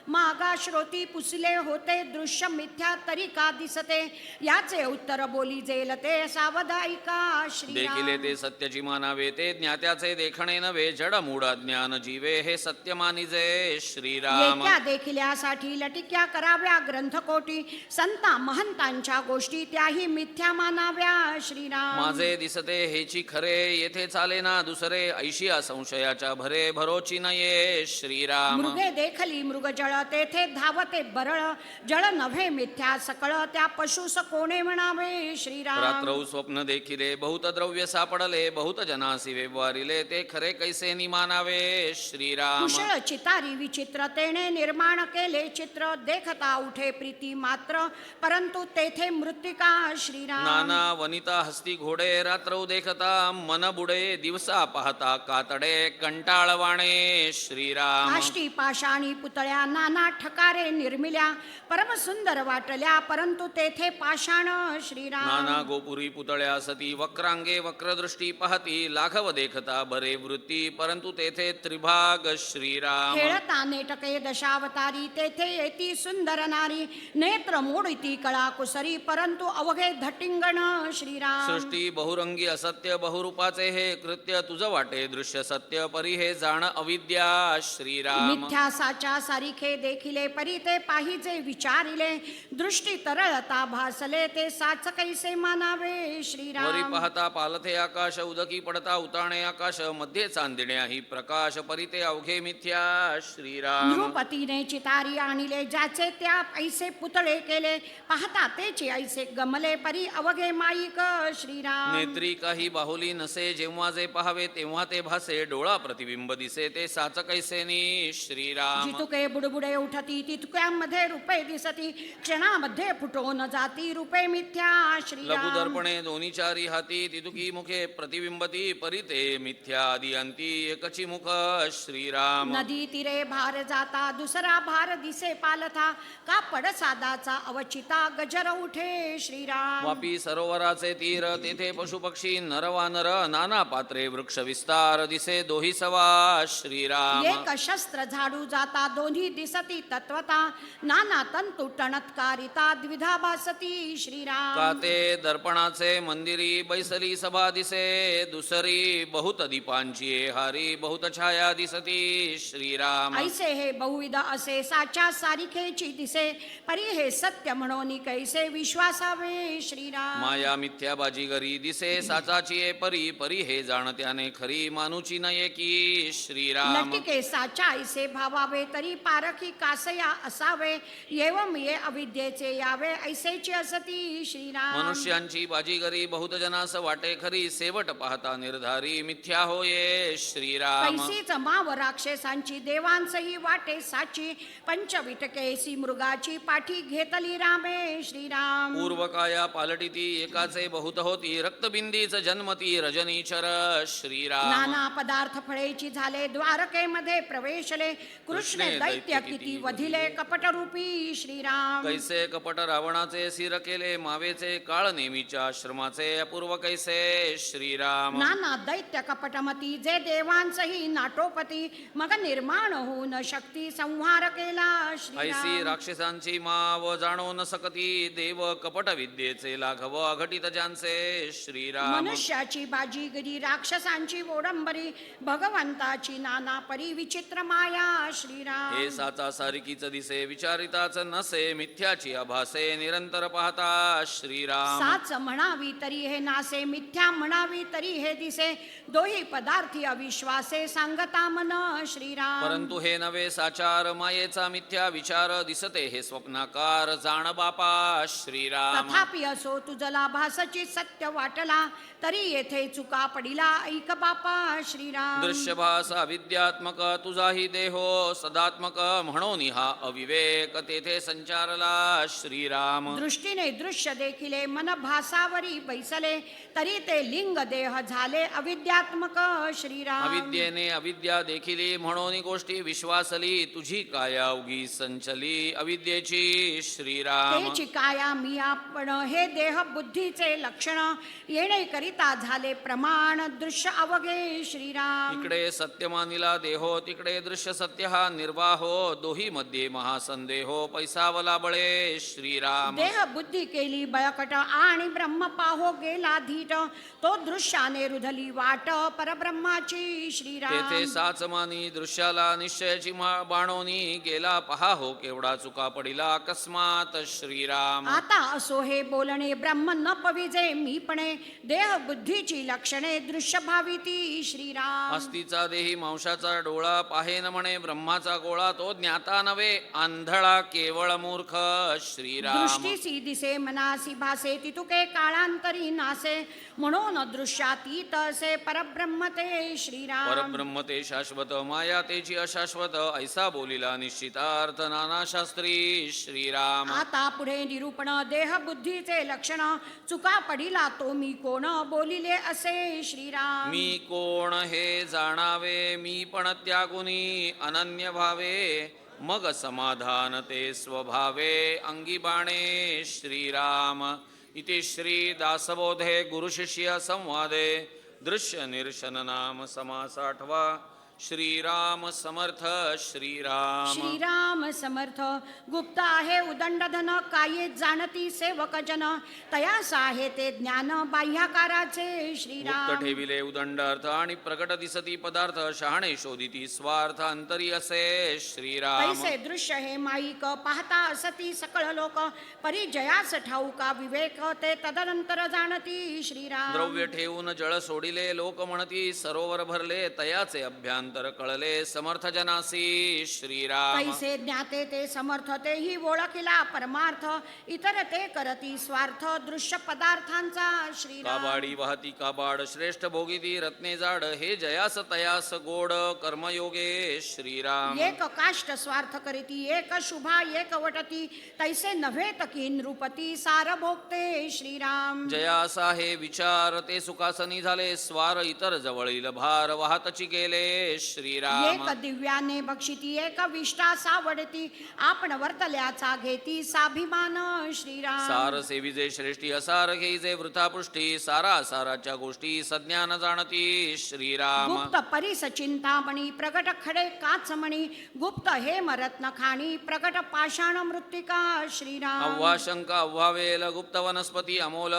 [SPEAKER 1] मागा श्रोती पुसले होते दृश्य मिथ्या तरिका दिसते याचे उत्तर बोली जेलते सावधायिका श्रीराम.
[SPEAKER 2] देखिले ते सत्यची मानावे ते ज्ञात्याचे देखणे नव्हे जड मूढ ज्ञान जीवे हे सत्य मानिजे श्रीराम.
[SPEAKER 1] एका देखिल्यासाठी लटिक्या कराव्या ग्रंथकोटी संता महंतांच्या गोष्टी त्याही मिथ्या मानाव्या श्रीराम.
[SPEAKER 2] माझे दिसते हेची खरे येथे चाले ना दुसरे ऐशिया संशयाच्या भरे भरोची नये श्रीराम.
[SPEAKER 1] मृगे देखली मृगजळ तेथे धावते बरळ जळ नव्हे मिथ्या सकळ त्या पशुस कोणे म्हणावे श्रीराम.
[SPEAKER 2] रात्रौ स्वप्न देखिले बहुत द्रव्य सापडले बहुत जनासी व्यवहारिले ते खरे कैसे निमानावे श्रीराम.
[SPEAKER 1] कुशळ चितारी विचित्रतेने निर्माण केले चित्र देखता उठे प्रीती मात्र परंतु तेथे मृत्तिका श्रीराम.
[SPEAKER 2] नाना वनिता हस्ती घोडे रात्रौ देखता मन बुडे दिवसा पाहता कातडे कंटाळवाणे श्रीराम.
[SPEAKER 1] आष्टी पाषाणी पुतळ्या नाना ठकारे निर्मिल्या परम सुंदर वाटल्या परंतु तेथे पाषाण श्रीराम.
[SPEAKER 2] नाना गोपुरी पुतळ्या सती वक्रांगे वक्रदृष्टी पाहती लाघव देखता बरे वृत्ती परंतु तेथे त्रिभाग श्रीराम.
[SPEAKER 1] खेळता नेटके दशावतारी तेथे येती सुंदर नारी नेत्र मोडिती कळा कुसरी परंतु अवघे धटिंगण श्रीराम.
[SPEAKER 2] सृष्टी बहुरंगी असत्य बहुरूपाचे हे कृत्य तुझ वाटे दृश्य सत्य परी हे जाण अविद्या श्रीराम.
[SPEAKER 1] मिथ्या साचा सारिखे देखिले परी ते पाहिजे विचारिले दृष्टी तरळता भासले ते साच कैसे मानावे
[SPEAKER 2] वरी
[SPEAKER 1] श्रीराम.
[SPEAKER 2] पाहता पालथे आकाश उदकी पडता उताणे आकाश मध्ये चांदण्या ही प्रकाश परी ते अवघे मिथ्या श्रीराम.
[SPEAKER 1] नृपतीने चितारी आणिले ज्याचे त्या ऐसे पुतळे केले पाहता तेचे ऐसे गमले परी अवघे माईक श्रीराम.
[SPEAKER 2] नेत्री काही बाहुली नसे जेव्हा जे पाहावे तेव्हा ते भासे डोळा प्रतिबिंब दिसे ते साच कैसेनी श्रीराम.
[SPEAKER 1] जितुके बुडबुडे उठती तितक्यामध्ये रूपे दिसती क्षणामध्ये फुटून जाती रूपे मिथ्या श्रीराम.
[SPEAKER 2] लघुदर्पणे दोन्ही चारी हाती तितुकी मुखे प्रतिबिंबती परिते मिथ्या आदी अंती एकची मुख श्रीराम.
[SPEAKER 1] नदी तीरे भार जाता दुसरा भार दिसे पालथा कापड सादाचा अवचिता गजर उठे श्रीराम.
[SPEAKER 2] वापी सरोवराचे तीर तेथे पशुपक्षी नरवानर नाना पात्रे वृक्ष विस्तार दिसे दोही सवा श्रीराम.
[SPEAKER 1] एक शस्त्र झाडू जाता दोन्ही दिसती तत्वता नाना तंतु टणत्कारिता द्विधा भासती श्रीराम.
[SPEAKER 2] काते दर्पणाचे मंदिरी बैसली सभा दिसे दुसरी बहुत दीपांची हारी बहुत छाया दिसती श्रीराम.
[SPEAKER 1] ऐसे हे बहुविध असे साच्या सारिखेची दिसे परी हे सत्य म्हणून कैसे विश्वासावे श्रीराम.
[SPEAKER 2] माया मिथ्या बाजीगरी दिसे साचाची परी परी हे जाण त्याने खरी मानुची नये की श्रीराम.
[SPEAKER 1] लटिके साचा ऐसे भावावे तरी पारखी कासया असावे येवम ये अविद्येचे यावे ऐसेची असती श्रीराम.
[SPEAKER 2] मनुष्यांची बाजीगरी बहुत जनास वाटे खरी सेवट पाहता निर्धारी मिथ्या होये श्रीराम.
[SPEAKER 1] कैसीच माव राक्षसांची देवांचही वाटे साची पंचविटकेसी मृगाची पाठी घेतली रामे श्रीराम.
[SPEAKER 2] पूर्वकाया पालटिती एकाचे बहुत होती रक्तबिंदीच जन्मती रजनीचर श्रीराम.
[SPEAKER 1] नाना पदार्थ फळेची झाले द्वारकेमध्ये प्रवेशले कृष्णे दैत्य किती वधिले कपटरूपी श्रीराम.
[SPEAKER 2] कैसे कपट रावणाचे सिर केले मावेचे काळ नेमीच्या आश्रमाचे अपूर्व कैसे श्रीराम.
[SPEAKER 1] नाना दैत्य कपटमती जे देवांचही नाटोपती मग निर्माण होऊन शक्ती संहार केला
[SPEAKER 2] ऐसी
[SPEAKER 1] श्रीराम.
[SPEAKER 2] राक्षसांची माव जाणो न सकती देव कपट विद्येचे लाघव अघटित ज्यांचे श्रीराम.
[SPEAKER 1] मनुष्याची बाजीगिरी राक्षसांची ओडंबरी भगवंताची नाना परी विचित्र माया श्रीराम.
[SPEAKER 2] हे साचा सारिकीच दिसे विचारिताच नसे मिथ्याची आभासे निरंतर पाहता श्रीराम.
[SPEAKER 1] साच म्हणावी तरी हे नासे मिथ्या म्हणावी तरी हे दिसे दोही पदार्थी अविश्वासे सांगता मन श्रीराम.
[SPEAKER 2] परंतु हे नवे साचार मायेचा मिथ्या विचार दिसते हे स्वप्नाकार जाण बापा श्रीराम.
[SPEAKER 1] तथापि असो तुझला भासची सत्य वाटला तरी येथे चुका पडिला ऐक बापा श्रीराम.
[SPEAKER 2] दृश्यभास अविद्यात्मक तुझाही देहो सदात्मक म्हणून हा अविवेक तेथे संचारला श्रीराम.
[SPEAKER 1] दृष्टीने दृश्य देखिले मन भासावरी बैसले तरी ते लिंग देह झाले अविद्यात्मक श्रीराम.
[SPEAKER 2] अविद्येने अविद्या देखिली म्हणून गोष्टी विश्वासली तुझी काया उगी संचली अविद्येची श्रीराम.
[SPEAKER 1] तेची काया मी आपण हे देह बुद्धीचे लक्षण येणे करिता झाले प्रमाण दृश्य अवघे श्रीराम.
[SPEAKER 2] इकडे सत्य मानिला देहो तिकडे दृश्य सत्य हा निर्वाहो दोही मध्ये महासंदेहो पैसावला बळे श्रीराम.
[SPEAKER 1] देह बुद्धी केली बळकट आणि ब्रह्म पाहो गेला धीट तो दृश्याने रुधली वाट परब्रह्माची श्रीराम.
[SPEAKER 2] तेथे साच मानी दृश्याला निश्चयाची बाणोनी गेला पहा हो केवढा चुका पडिला अकस्मात श्रीराम.
[SPEAKER 1] आता असो हे बोलणे ब्रह्म न पविजे मीपणे देह बुद्धीची लक्षणे दृश्य भाविती श्रीराम.
[SPEAKER 2] अस्तीचा देही मांसाचा डोळा पाहेन म्हणे ब्रह्माचा गोळा तो ज्ञाता नव्हे आंधळा केवळ मूर्ख श्रीराम.
[SPEAKER 1] दृष्टीसी दिसे मनासी भासे तितुके काळांतरी नासे म्हणून दृश्यातीत असे परब्रह्म ते श्रीराम.
[SPEAKER 2] परब्रह्म ते शाश्वत माया तेची अशाश्वत ऐसा बोलिला निश्चितार्थ नाना शास्त्री श्रीराम.
[SPEAKER 1] आता पुढे निरूपण देह बुद्धीचे लक्षण चुका पडिला तो मी कोण बोलिले असे श्रीराम.
[SPEAKER 2] मी कोण हे जाणावे मी पण त्यागुनी अनन्य भावे मग समाधान ते स्वभावे अंगी बाणे श्रीराम. इति श्री दासबोधे गुरुशिष्य संवादे दृश्य निरशन नाम समास 8वा. श्रीराम समर्थ श्रीराम.
[SPEAKER 1] श्रीराम समर्थ. गुप्त आहे उदंडधन काये जाणती सेवक जन तयास आहे ते ज्ञान बाह्याकाराचे श्रीराम.
[SPEAKER 2] गुप्त ठेविले उदंड अर्थ आणि प्रकट दिसती पदार्थ शहाणे शोधिती स्वार्थ अंतरी असे श्रीराम.
[SPEAKER 1] पैसे दृश्य हे माईक पाहता असती सकळ लोक परिजयास ठाऊका विवेक ते तदनंतर जाणती श्रीराम.
[SPEAKER 2] द्रव्य ठेवून जळ सोडिले लोक म्हणती सरोवर भरले तयाचे अभ्यान कळले समर्थ जनासी श्रीराम.
[SPEAKER 1] कैसे ज्ञाते ते समर्थ तेही ओळखिला परमार्थ इतर ते करती स्वार्थ दृश्य पदार्थांचा श्रीराम.
[SPEAKER 2] काबाडी वाहती काबाड श्रेष्ठ भोगिती रत्ने जाड हे जयास तयास गोड कर्मयोगे श्रीराम.
[SPEAKER 1] एक काष्ट स्वार्थ करीती एक शुभा एक वटती तैसे नव्हे तकी नृपती सार भोगते श्रीराम.
[SPEAKER 2] जयासा हे विचार ते सुखासनी झाले स्वार इतर जवळील भार वाहतची गेले श्रीराम.
[SPEAKER 1] एक दिव्याने बक्षिती एक विष्ठा सावडती आपण वर्तल्याचा घेती साभिमान श्रीराम.
[SPEAKER 2] सार सेविजे श्रेष्ठी असार घेईजे वृथापृष्टी सारा साराच्या गोष्टी सज्ञान जाणती श्रीराम.
[SPEAKER 1] गुप्त परिस चिंतामणी प्रगट खडे काचमणी गुप्त हे मरत्न खाणी प्रगट पाषाण मृत्तिका श्रीराम.
[SPEAKER 2] अव्वा शंका अव्वा वेल गुप्त वनस्पती अमोल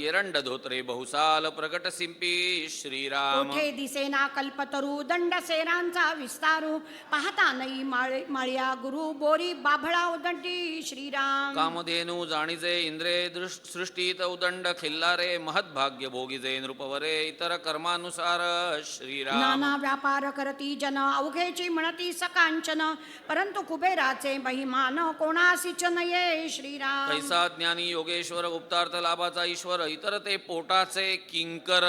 [SPEAKER 2] एरंड धोत्रे बहुसाल प्रगट सिंपी श्रीराम.
[SPEAKER 1] कोठे दिसेना कल्पतरू दंड सेरांचा विस्तारू पाहता नाही माळ्या गुरु बोरी बाभळा उदंडी श्रीराम.
[SPEAKER 2] कामधेनू जाणीजे इंद्रे सृष्टीत उदंड खिल्लारे महद्भाग्य भोगीजे नृपवरे इतर कर्मानुसार श्रीराम.
[SPEAKER 1] नाना व्यापार करती जन अवघेची म्हणती सकांचन परंतु कुबेराचे महिमान कोणासीच नये श्रीराम.
[SPEAKER 2] कैसा ज्ञानी योगेश्वर गुप्तार्थ लाभाचा ईश्वर इतर ते पोटाचे किंकर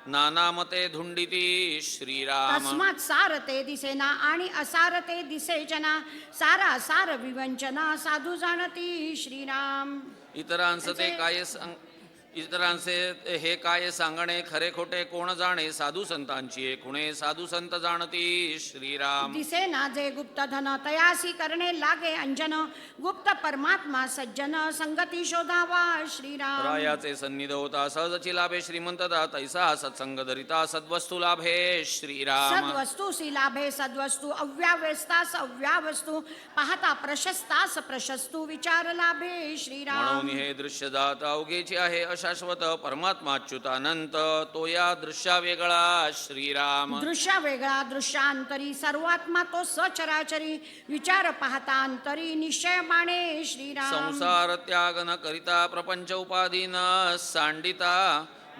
[SPEAKER 2] नाना मते धुंडिती श्रीराम.
[SPEAKER 1] तस्मात सारते दिसेना आणि असारते दिसेचना सारा सार विवंचना साधू जाणती श्रीराम.
[SPEAKER 2] इतरांचे हे काय सांगणे खरे खोटे कोण जाणे साधू संतांची खुणे साधू संत जाणती श्रीराम.
[SPEAKER 1] दिसेना जे गुप्त धन तयासी करणे लागे अंजन गुप्त परमात्मा सज्जन संगती शोधावा श्रीराम.
[SPEAKER 2] रायाचे सन्निध होता सहजची लाभे श्रीमंतता तैसा सत्संग धरिता सद्वस्तू लाभे श्रीराम.
[SPEAKER 1] सद्वस्तूसी लाभे सद्वस्तू अव्याव्यस्तास अव्यावस्तू पाहता प्रशस्तास प्रशस्तू विचार लाभे श्रीराम.
[SPEAKER 2] म्हणून हे दृश्य जात अवघेची आहे शाश्वत परमात्मा अच्युतानंत तो या दृश्या वेगळा श्रीराम.
[SPEAKER 1] दृश्य वेगळा दृश्यांतरी सर्वात्मा तो सचराचरी विचार पाहता अंतरी निश्चय माने श्रीराम.
[SPEAKER 2] संसार त्याग न करिता प्रपंच उपाधी न सांडिता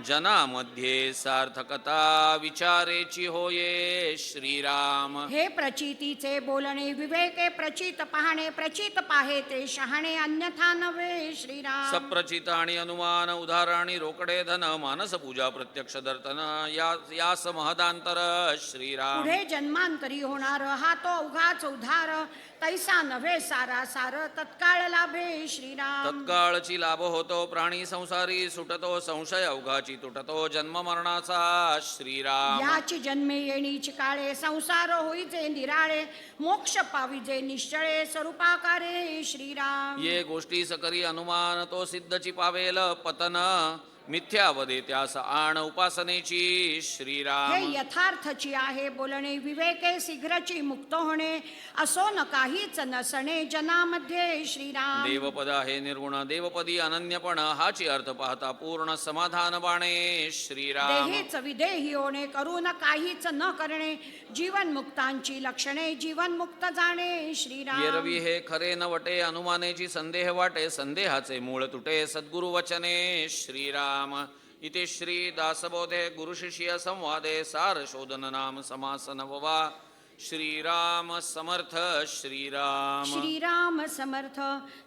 [SPEAKER 2] जनामध्ये सार्थकता विचारेची होये श्रीराम.
[SPEAKER 1] हे प्रचितीचे बोलणे विवेके प्रचित पाहणे प्रचित पाहे ते शहाणे अन्यथा नव्हे श्रीराम.
[SPEAKER 2] सप्रचित आणि अनुमान उदार आणि रोकडे धन मानस पूजा प्रत्यक्ष दर्शन यास महदांतर श्रीराम.
[SPEAKER 1] पुढे जन्मांतरी होणार हा तो अवघाच उधार तैसा नव्हे सारा सार तत्काळ लाभे श्रीराम.
[SPEAKER 2] तत्काळची लाभ होतो प्राणी संसारी सुटतो संशय अवघाची तुटतो जन्म मरणाचा श्रीराम.
[SPEAKER 1] याची जन्मे येणीची काळे संसार होईचे निराळे मोक्ष पाविजे निश्चळे स्वरूपाकारे श्रीराम.
[SPEAKER 2] ये गोष्टी सकरी अनुमान तो सिद्धची पावेल पतन मिथ्यावदे त्यास आण उपासनेची श्रीराम.
[SPEAKER 1] हे यथार्थची आहे बोलणे विवेके शीघ्रची मुक्त होणे असो न काहीच नसणे जनामध्ये श्रीराम.
[SPEAKER 2] देवपद आहे निर्गुण देवपदी अनन्यपण हाची अर्थ पाहता पूर्ण समाधान बाणे श्रीराम.
[SPEAKER 1] देहीच विदेही होणे करून काहीच न करणे जीवन मुक्तांची लक्षणे जीवन मुक्त जाणे श्रीराम.
[SPEAKER 2] येरवी हे खरे न वटे अनुमानेची संदेह वाटे संदेहाचे मूळ तुटे सद्गुरु वचने श्रीराम. इति श्री दासबोधे गुरुशिष्य संवादे सार शोधन नाम समासन ववा श्रीराम समर्थ श्रीराम.
[SPEAKER 1] श्रीराम समर्थ.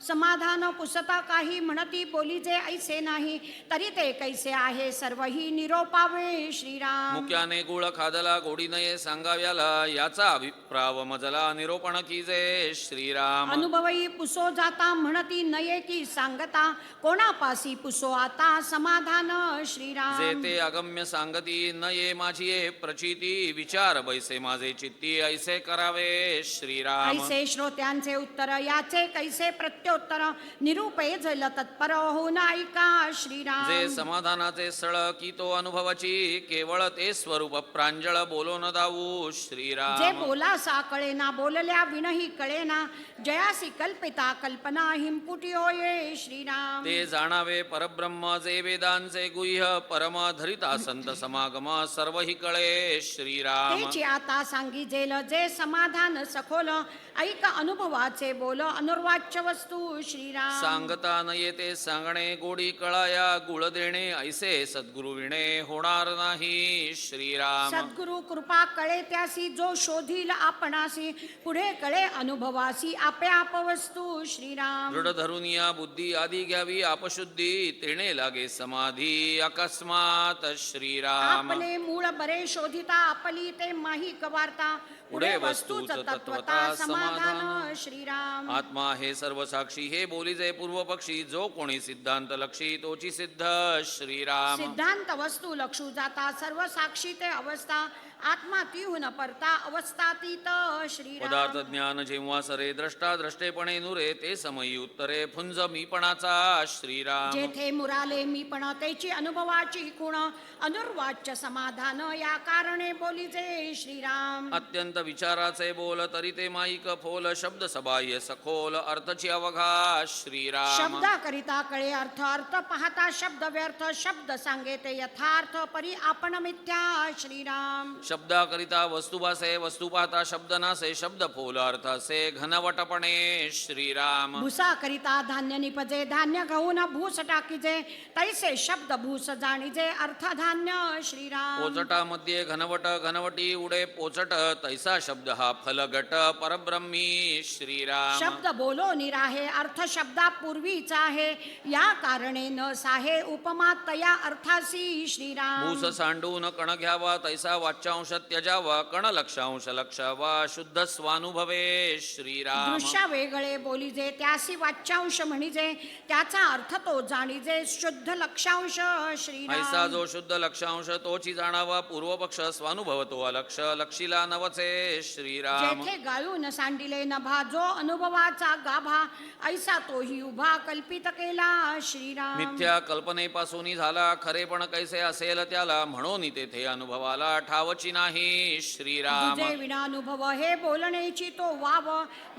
[SPEAKER 1] समाधान पुसता काही म्हणती बोली जे ऐसे नाही तरी ते कैसे आहे सर्वही निरोपावे श्रीराम.
[SPEAKER 2] मुक्याने गुळ खादला गोडी नये सांगाव्याला याचा अभिप्राव मजला निरोपण कीजे श्रीराम.
[SPEAKER 1] अनुभवही पुसो जाता म्हणती नये की सांगता कोणापासी पुसो आता समाधान श्रीराम.
[SPEAKER 2] जे ते अगम्य सांगती नये माझी प्रचिती विचार बैसे माझे चित्ती ऐसे करावे श्रीराम.
[SPEAKER 1] ऐसे श्रोत्यांचे उत्तर याचे कैसे प्रत्युत्तर निरूपे झल तत्पर होऊन ऐका श्रीराम.
[SPEAKER 2] जे समाधानाचे स्थळ की तो अनुभवाची केवळ ते स्वरूप प्रांजळ बोलो न दाऊ श्रीराम.
[SPEAKER 1] जे बोला सा कळेना बोलल्या विनही कळेना जयासी कल्पिता कल्पना हिमपुटी होये श्रीराम.
[SPEAKER 2] ते जाणावे परब्रह्म जे वेदांचे गुह्य परम धरिता संत समागम सर्व ही कळे श्रीराम.
[SPEAKER 1] तेची आता सांगिजेल जे समाधान सखोल ऐक अनुभवाचे बोल अनुर्वाच्य वस्तू श्रीराम.
[SPEAKER 2] सांगता न येते सांगणे गोडी कळाया गुळ देणे ऐसे सद्गुरु विणे होणार नाही श्रीराम.
[SPEAKER 1] सद्गुरु कृपा कळे त्यासी जो शोधील आपणासी पुढे कळे अनुभवासी आपे आप वस्तू श्रीराम.
[SPEAKER 2] दृढ धरून या बुद्धी आधी घ्यावी आपशुद्धी तेणे लागे समाधी अकस्मात श्रीराम.
[SPEAKER 1] आपले मूळ बरे शोधिता आपली ते माही कवारता पुढे वस्तूच तत्वता समाधान श्रीराम.
[SPEAKER 2] आत्मा हे सर्व साक्षी हे बोलीजे पूर्व पक्षी जो कोणी सिद्धांत लक्षी तोची सिद्ध श्रीराम.
[SPEAKER 1] सिद्धांत वस्तू लक्षू जाता सर्व साक्षी ते अवस्था आत्मा तीहून परता अवस्थातीत श्रीराम.
[SPEAKER 2] पदार्थ ज्ञान जेव्हा सरे द्रष्टा द्रष्टेपणे नुरे ते समयी उत्तरे फुंज मीपणाचा श्रीराम.
[SPEAKER 1] जेथे मुराले मी पण त्याची अनुभवाची खुण अनुर्वाच्य समाधान या कारणे बोलीजे श्रीराम.
[SPEAKER 2] अत्यंत विचाराचे बोल तरी ते माईक फोल शब्द सबाह्य सखोल अर्थची अवघा श्रीराम.
[SPEAKER 1] शब्दा करिता कळे अर्थ अर्थ पाहता शब्द व्यर्थ शब्द सांगे ते यथार्थ परी आपण मिथ्या श्रीराम.
[SPEAKER 2] शब्दाकरिता वस्तुभासे वस्तू पाहता शब्द नासे शब्द फोल अर्थ असे घनवटपणे श्रीराम.
[SPEAKER 1] भुसाकरिता धान्य निपजे धान्य गहून भूस टाकीजे तैसे शब्द भूस जाणीजे अर्थ धान्य श्रीराम.
[SPEAKER 2] पोचटामध्ये घनवट घनवटी उडे पोचट तैसा शब्द हा फलगट परब्रह्मी श्रीराम.
[SPEAKER 1] शब्द बोलो निराहे अर्थ शब्दा पूर्वीचा आहे या कारणे न साहे उपमा तया अर्थासी श्रीराम.
[SPEAKER 2] भूस सांडून कण घ्यावा तैसा वाच्यांश त्यजावा कण लक्षांश लक्षावा शुद्ध स्वानुभवे श्रीराम.
[SPEAKER 1] दृश्य वेगळे बोलीजे त्यासी वाच्यांश म्हणीजे त्याचा अर्थ तो जाणीजे शुद्ध लक्षांश श्रीराम.
[SPEAKER 2] ऐसा जो शुद्ध लक्षांश तोची जाणावा पूर्वपक्ष स्वानुभवतो अलक्ष लक्षिला नवचे श्रीराम.
[SPEAKER 1] जेथे गाळून सांडिले नभा जो अनुभवाचा गाभा ऐसा तोही उभा कल्पित केला श्रीराम.
[SPEAKER 2] मिथ्या कल्पनेपासून झाला खरेपण कैसे असेल त्याला म्हणून तेथे अनुभवाला ठावची नाही श्रीराम.
[SPEAKER 1] तुझे विनानुभव हे बोलण्याची तो वाव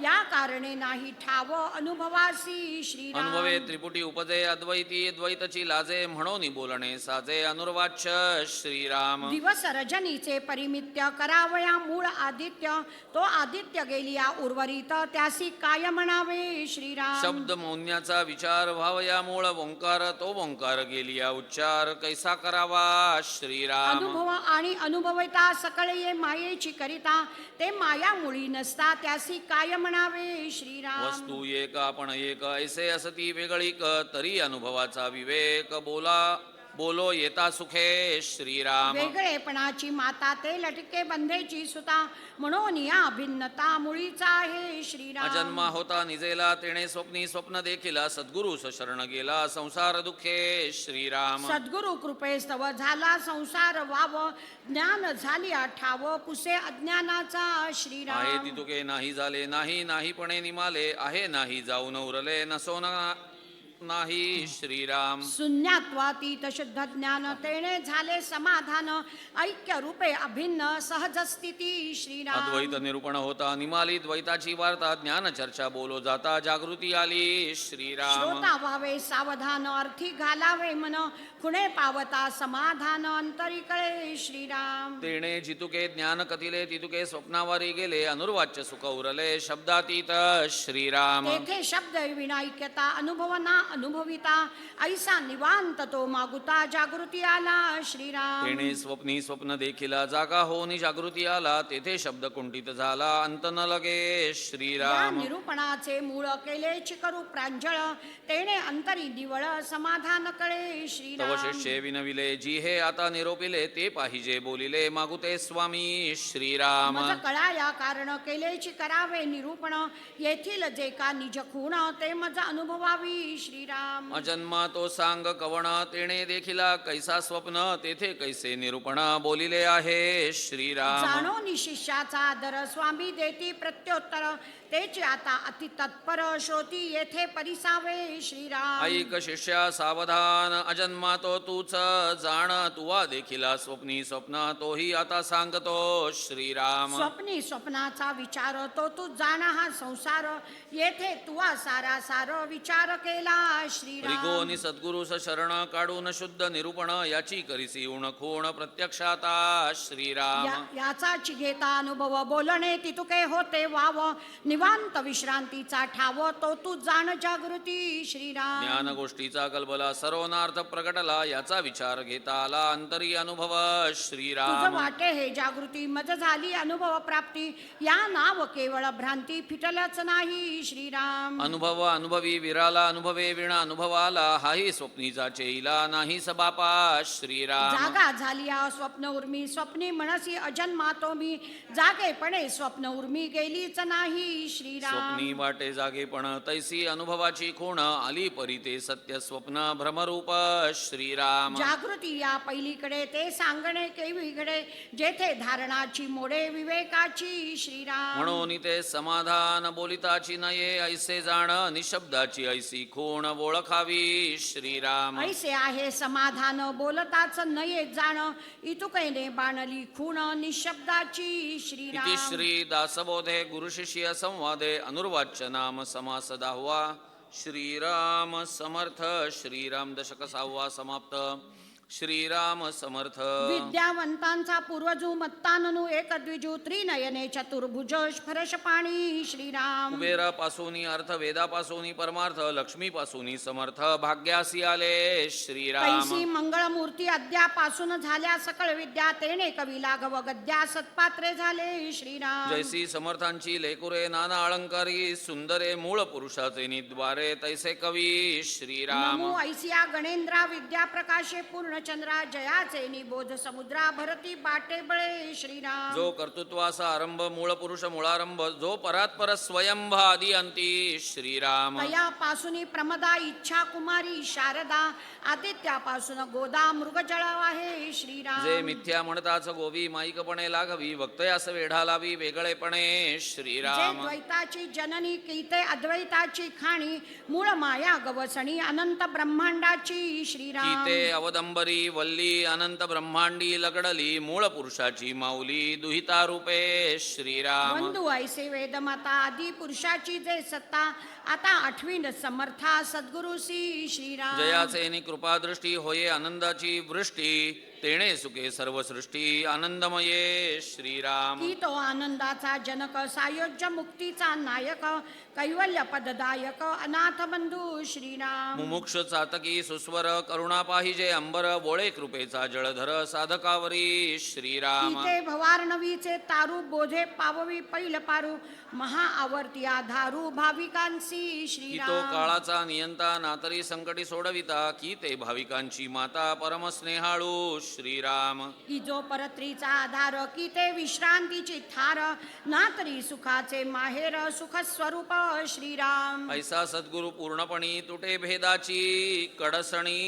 [SPEAKER 1] या कारणे नाही ठाव अनुभवासी श्रीराम.
[SPEAKER 2] अनुभवे त्रिपुटी उपजे अद्वैती द्वैतची लाजे म्हणून बोलणे साजे अनुर्वाच्य श्रीराम.
[SPEAKER 1] दिवस रजनीचे परिमित्य करावया मूळ आदित्य तो आदित्य गेलिया उर्वरित त्यासी काय म्हणावे श्रीराम.
[SPEAKER 2] शब्द मौन्याचा विचार व्हावया मूळ ओंकार तो ओंकार गेलिया उच्चार कैसा करावा श्रीराम.
[SPEAKER 1] अनुभव आणि अनुभविता सकळे ये मायेची करिता ते माया मुळी नसता त्यासी काय म्हणावे श्रीराम.
[SPEAKER 2] वस्तू एक आपण एक ऐसे असती वेगळीक तरी अनुभवाचा विवेक बोलो येता सुखे श्रीराम.
[SPEAKER 1] वेगळेपणाची माता ते लटके बंधेची सुता म्हणून या भिन्नता मुळीचा आहे श्रीराम.
[SPEAKER 2] अजन्मा होता निजेला तेणे स्वप्नी स्वप्न देखिला सद्गुरु शरण गेला संसार दुःखे श्रीराम.
[SPEAKER 1] सद्गुरु कृपेस्तव झाला संसार वाव ज्ञान झाली ठाव पुसे अज्ञानाचा
[SPEAKER 2] आहे
[SPEAKER 1] श्रीराम.
[SPEAKER 2] तितुके नाही झाले नाही नाहीपणे निमाले आहे नाही जाऊन उरले नसो नाही श्रीराम.
[SPEAKER 1] शून्यात्वातीत शुद्ध ज्ञान तेणे झाले समाधान ऐक्य रूपे अभिन्न सहज स्थिती श्रीराम.
[SPEAKER 2] अद्वैत निरूपण होता निमाली द्वैताची वार्ता ज्ञान चर्चा बोलो जाता जागृती आली श्रीराम.
[SPEAKER 1] श्रोता व्हावे सावधान अर्थी घालावे मन खुणे पावता समाधान अंतरी कळे श्रीराम.
[SPEAKER 2] तेणे जितुके ज्ञान कथिले तितुके स्वप्नावारी गेले अनुर्वाच्य सुख उरले शब्दातीत श्रीराम.
[SPEAKER 1] तेथे शब्द विनायक्यता अनुभवना अनुभविता ऐसा निवांत तो मागुता जागृती आला श्रीराम.
[SPEAKER 2] तेणे स्वप्नी स्वप्न देखिला जागा होऊन जागृती आला तेथे शब्द कुंठित झाला अंत न लगे
[SPEAKER 1] या
[SPEAKER 2] श्रीराम.
[SPEAKER 1] निरूपणाचे मूळ केले चिकरू प्रांजळ तेणे अंतरी दिवळ समाधान कळे
[SPEAKER 2] तव
[SPEAKER 1] श्रीराम.
[SPEAKER 2] शिष्ये विनविले जी हे आता निरोपिले ते पाहिजे बोलिले मागुते स्वामी श्रीराम.
[SPEAKER 1] मज कळा या कारण केलेची करावे निरूपण येथील जे का निज खूण ते मज अनुभवावी श्रीराम.
[SPEAKER 2] अजन्मा तो सांग कवण तेणे देखिला कैसा स्वप्न तेथे कैसे निरूपण बोलिले आहे श्रीराम.
[SPEAKER 1] जाणो निशिष्याचा आदर स्वामी देती प्रत्योत्तर तेचे आता अति तत्पर श्रोती येथे परिसावे श्रीराम.
[SPEAKER 2] ऐक शिष्या सावधान अजन्मा तो तूच जाण तुवा देखिला स्वप्नी स्वप्न तोही आता सांगतो श्रीराम.
[SPEAKER 1] स्वप्नी स्वप्नाचा विचार तो तू जाण हा संसार येथे तुवा सारा सार विचार केला श्रीराम.
[SPEAKER 2] रिगोनी सद्गुरुस शरण काढून शुद्ध निरूपण याची करिसी उण खूण प्रत्यक्षाता श्रीराम.
[SPEAKER 1] याचाची घेता अनुभव बोलणे तितुके होते वाव निवांत विश्रांतीचा ठाव तो तू जाण जागृती श्रीराम.
[SPEAKER 2] ज्ञान गोष्टीचा कल्पला सर्वनार्थ प्रगटला याचा विचार घेता आला अंतरी अनुभव
[SPEAKER 1] तुझ
[SPEAKER 2] श्रीराम.
[SPEAKER 1] वाटे हे जागृती मज झाली अनुभव प्राप्ती या नाव केवळ भ्रांती फिटलच नाही श्रीराम.
[SPEAKER 2] अनुभव अनुभवी विराला अनुभवे विणा अनुभवाला हाही स्वप्नीचा चेईला नाही सबापा श्रीराम.
[SPEAKER 1] जागा झाली या स्वप्न उर्मी स्वप्नी मनसी अजन्मा तो मी जागेपणे स्वप्न उर्मी गेलीच नाही श्रीराम.
[SPEAKER 2] स्वप्नी वाटे जागेपण तैसी अनुभवाची खूण आली परी ते सत्य स्वप्न भ्रमरूप श्रीराम.
[SPEAKER 1] जागृती या पहिलीकडे ते सांगणे केवीकडे जेथे धारणाची मोडे विवेकाची श्रीराम.
[SPEAKER 2] म्हणून ते समाधान बोलिताची नये ऐसे जाण निशब्दाची ऐसी खूण ओळखावी श्रीराम.
[SPEAKER 1] ऐसे आहे समाधान बोलताच नये जाण इतुकैने बाणली खूण निशब्दाची
[SPEAKER 2] इति
[SPEAKER 1] श्रीराम.
[SPEAKER 2] श्री दासबोधे गुरुशिष्य संवादे अनुर्वाच्य नाम समास 10वा. श्रीराम समर्थ. श्रीराम दशक 6वा समाप्त. श्रीराम समर्थ.
[SPEAKER 1] विद्यावंतांचा पूर्वजू मत्ताननु एक द्विजू त्रिनयने चतुर्भुज स्फरशपाणी श्रीराम.
[SPEAKER 2] कुबेरापासून अर्थ, वेदापासून परमार्थ, लक्ष्मीपासून समर्थ, भाग्यासी आले श्रीराम.
[SPEAKER 1] कैसी मंगळमूर्ती अद्यापासून झाल्या सकळ विद्या तेने कवी लाघव गद्या सत्पात्रे झाले श्रीराम.
[SPEAKER 2] जैसी समर्थांची लेकुरे नाना अलंकारी, सुंदरे मूळ पुरुषाचे निद्वारे तैसे कवी श्रीराम.
[SPEAKER 1] नमो ऐसिया गणेंद्रा विद्या प्रकाशे पूर्णचंद्रा जयाचे निबोध समुद्रा भरती बाटे बळे श्रीराम.
[SPEAKER 2] जो कर्तृत्वाचा आरंभ, मूळ पुरुष मुळारंभ, जो परात्पर स्वयंभ आदी अंती श्रीराम.
[SPEAKER 1] तयापासून प्रमदा इच्छा कुमारी शारदा आदित्यापासून गोदा मृगजळ आहे श्रीराम.
[SPEAKER 2] जे मिथ्या म्हणताच गोवी माईकपणे लाघवी, वक्तयास वेढा लावी वेगळेपणे
[SPEAKER 1] जे
[SPEAKER 2] श्रीराम.
[SPEAKER 1] द्वैताची जननी कीते अद्वैताची खाणी मूळ माया गवसणी अनंत ब्रह्मांडाची श्रीराम.
[SPEAKER 2] कीते अवदंबरी वल्ली अनंत ब्रह्मांडी लगडली, मूळ पुरुषाची माऊली दुहिता रूपे श्रीराम.
[SPEAKER 1] बंधू ऐसे वेदमाता आदी पुरुषाची जे सत्ता आता आठवीन समर्था सद्गुरुसी श्रीराम.
[SPEAKER 2] जयाचे नि कृपा दृष्टी होये आनंदाची वृष्टी, तेणे सुखे सर्व सृष्टी आनंदमये श्रीराम.
[SPEAKER 1] की तो आनंदाचा जनक सायोज्य मुक्तीचा नायक कैवल्य पददायक अनाथ बंधू श्रीराम.
[SPEAKER 2] मुमुक्ष चातकी सुस्वर करुणा पाहिजे अंबर, बोळे कृपेचा जळधर साधकावरी श्रीराम.
[SPEAKER 1] तिथे भवार्णवीचे तारू बोधे पाववी पैल पारू महा आवर्ती आधारू भाविकांसी
[SPEAKER 2] की तो
[SPEAKER 1] श्रीराम.
[SPEAKER 2] काळाचा नियंता नातरी संकटी सोडविता, की ते भाविकांची माता परमस्नेहाळू श्रीराम.
[SPEAKER 1] की जो परत्रीचा आधार की ते विश्रांतीची थार ना तरी सुखाचे माहेर सुख स्वरूप श्रीराम.
[SPEAKER 2] ऐसा सद्गुरु पूर्णपणी तुटे भेदाची कडसणी,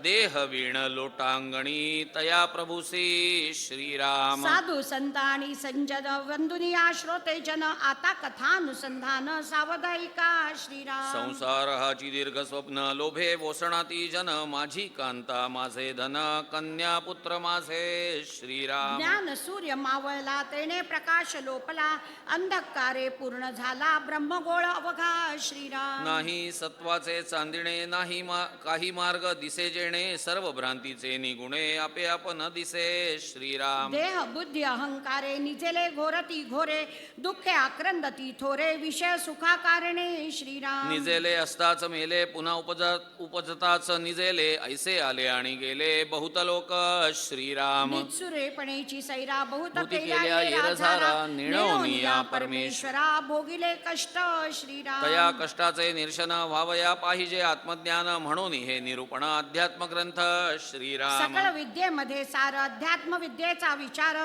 [SPEAKER 2] देह वीण लोटांगणी तया प्रभुसी श्रीराम.
[SPEAKER 1] साधू संतानी संजन वंदुनी श्रोते जन आता कथानुसंधान सावधायिका श्रीराम.
[SPEAKER 2] संसाराची दीर्घ स्वप्न लोभे वोसणाती जन, माझी कांता माझे धन कन्या पुत्र माझे श्रीराम.
[SPEAKER 1] ज्ञान सूर्य मावळला तेने प्रकाश लोपला अंधकारे पूर्ण झाला ब्रह्मगोळ अवघा श्रीराम.
[SPEAKER 2] नाही सत्वाचे चांदिणे नाही काही मार्ग दिसे जेणे, सर्व भ्रांतीचे निगुणे आपे आप न दिसे श्रीराम.
[SPEAKER 1] देह बुद्धी अहंकारे निजेले घोरती घोरे दुःखे आक्रंदती थोरे विषय सुखा कारणे श्रीराम.
[SPEAKER 2] निजेले असताच मेले पुन्हा उपजताच निजेले, ऐसे आले आणि गेले बहुत लोक श्रीराम.
[SPEAKER 1] नित्सुरेपणेची सैरा बहुत
[SPEAKER 2] भूती
[SPEAKER 1] केल्या
[SPEAKER 2] केल्या येरझारा,
[SPEAKER 1] निळवनिया परमेश्वरा भोगिले कष्ट श्रीराम.
[SPEAKER 2] तया कष्टाचे निरशन व्हावया पाहिजे आत्मज्ञान, म्हणून हे निरूपण अध्यात्म ग्रंथ श्रीराम.
[SPEAKER 1] सकळ विद्येमध्ये सार अध्यात्म विद्येचा विचार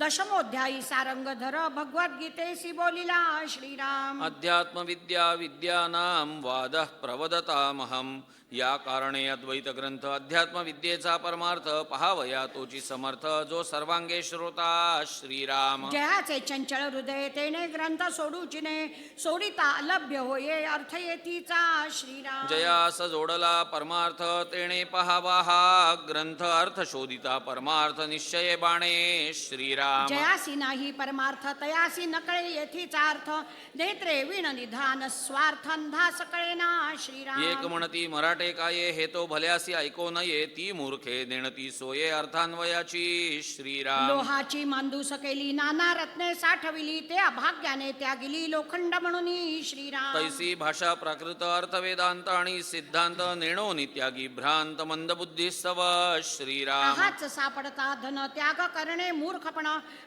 [SPEAKER 1] दशमोध्यायी सारंगधर भगवद्गीतेसी बोलिला श्रीराम.
[SPEAKER 2] अध्यात्म विद्या विद्यानाम वाद प्रवदतामहम, या कारणे अद्वैत ग्रंथ अध्यात्म विद्येचा परमार्थ पहावया तोची समर्थ, जो सर्वांगे श्रोता श्रीराम.
[SPEAKER 1] जयाचे चंचल हृदय तेने ग्रंथ सोडूचिने सोडिता अलभ्य होये अर्थ येतीचा श्रीराम.
[SPEAKER 2] जयास जोडला परमार्थ तेणे पहावा हा ग्रंथ, अर्थ शोधिता परमार्थ निश्चय बाणे श्रीराम.
[SPEAKER 1] जयासी नाही परमार्थ तयासी नकळे येथीचा अर्थ, नेत्रे विण निधान स्वार्थ अंधा सकळेना श्रीराम.
[SPEAKER 2] एक म्हणती मराठे काये, हे तो भल्यासी ऐको नये, ती मूर्खे देणती सोये अर्थान्वयाची श्रीराम.
[SPEAKER 1] लोहाची मांदूस केली नाना रत्ने साठविली, ते अभाग्याने त्यागिली लोखंड म्हणून श्रीराम.
[SPEAKER 2] तैसी भाषा प्राकृत अर्थ वेदांत आणि सिद्धांत, नेणो नित्यागी भ्रांत मंदबुद्धी सव श्रीराम.
[SPEAKER 1] हाच सापडता धन त्याग करणे मूर्खपण,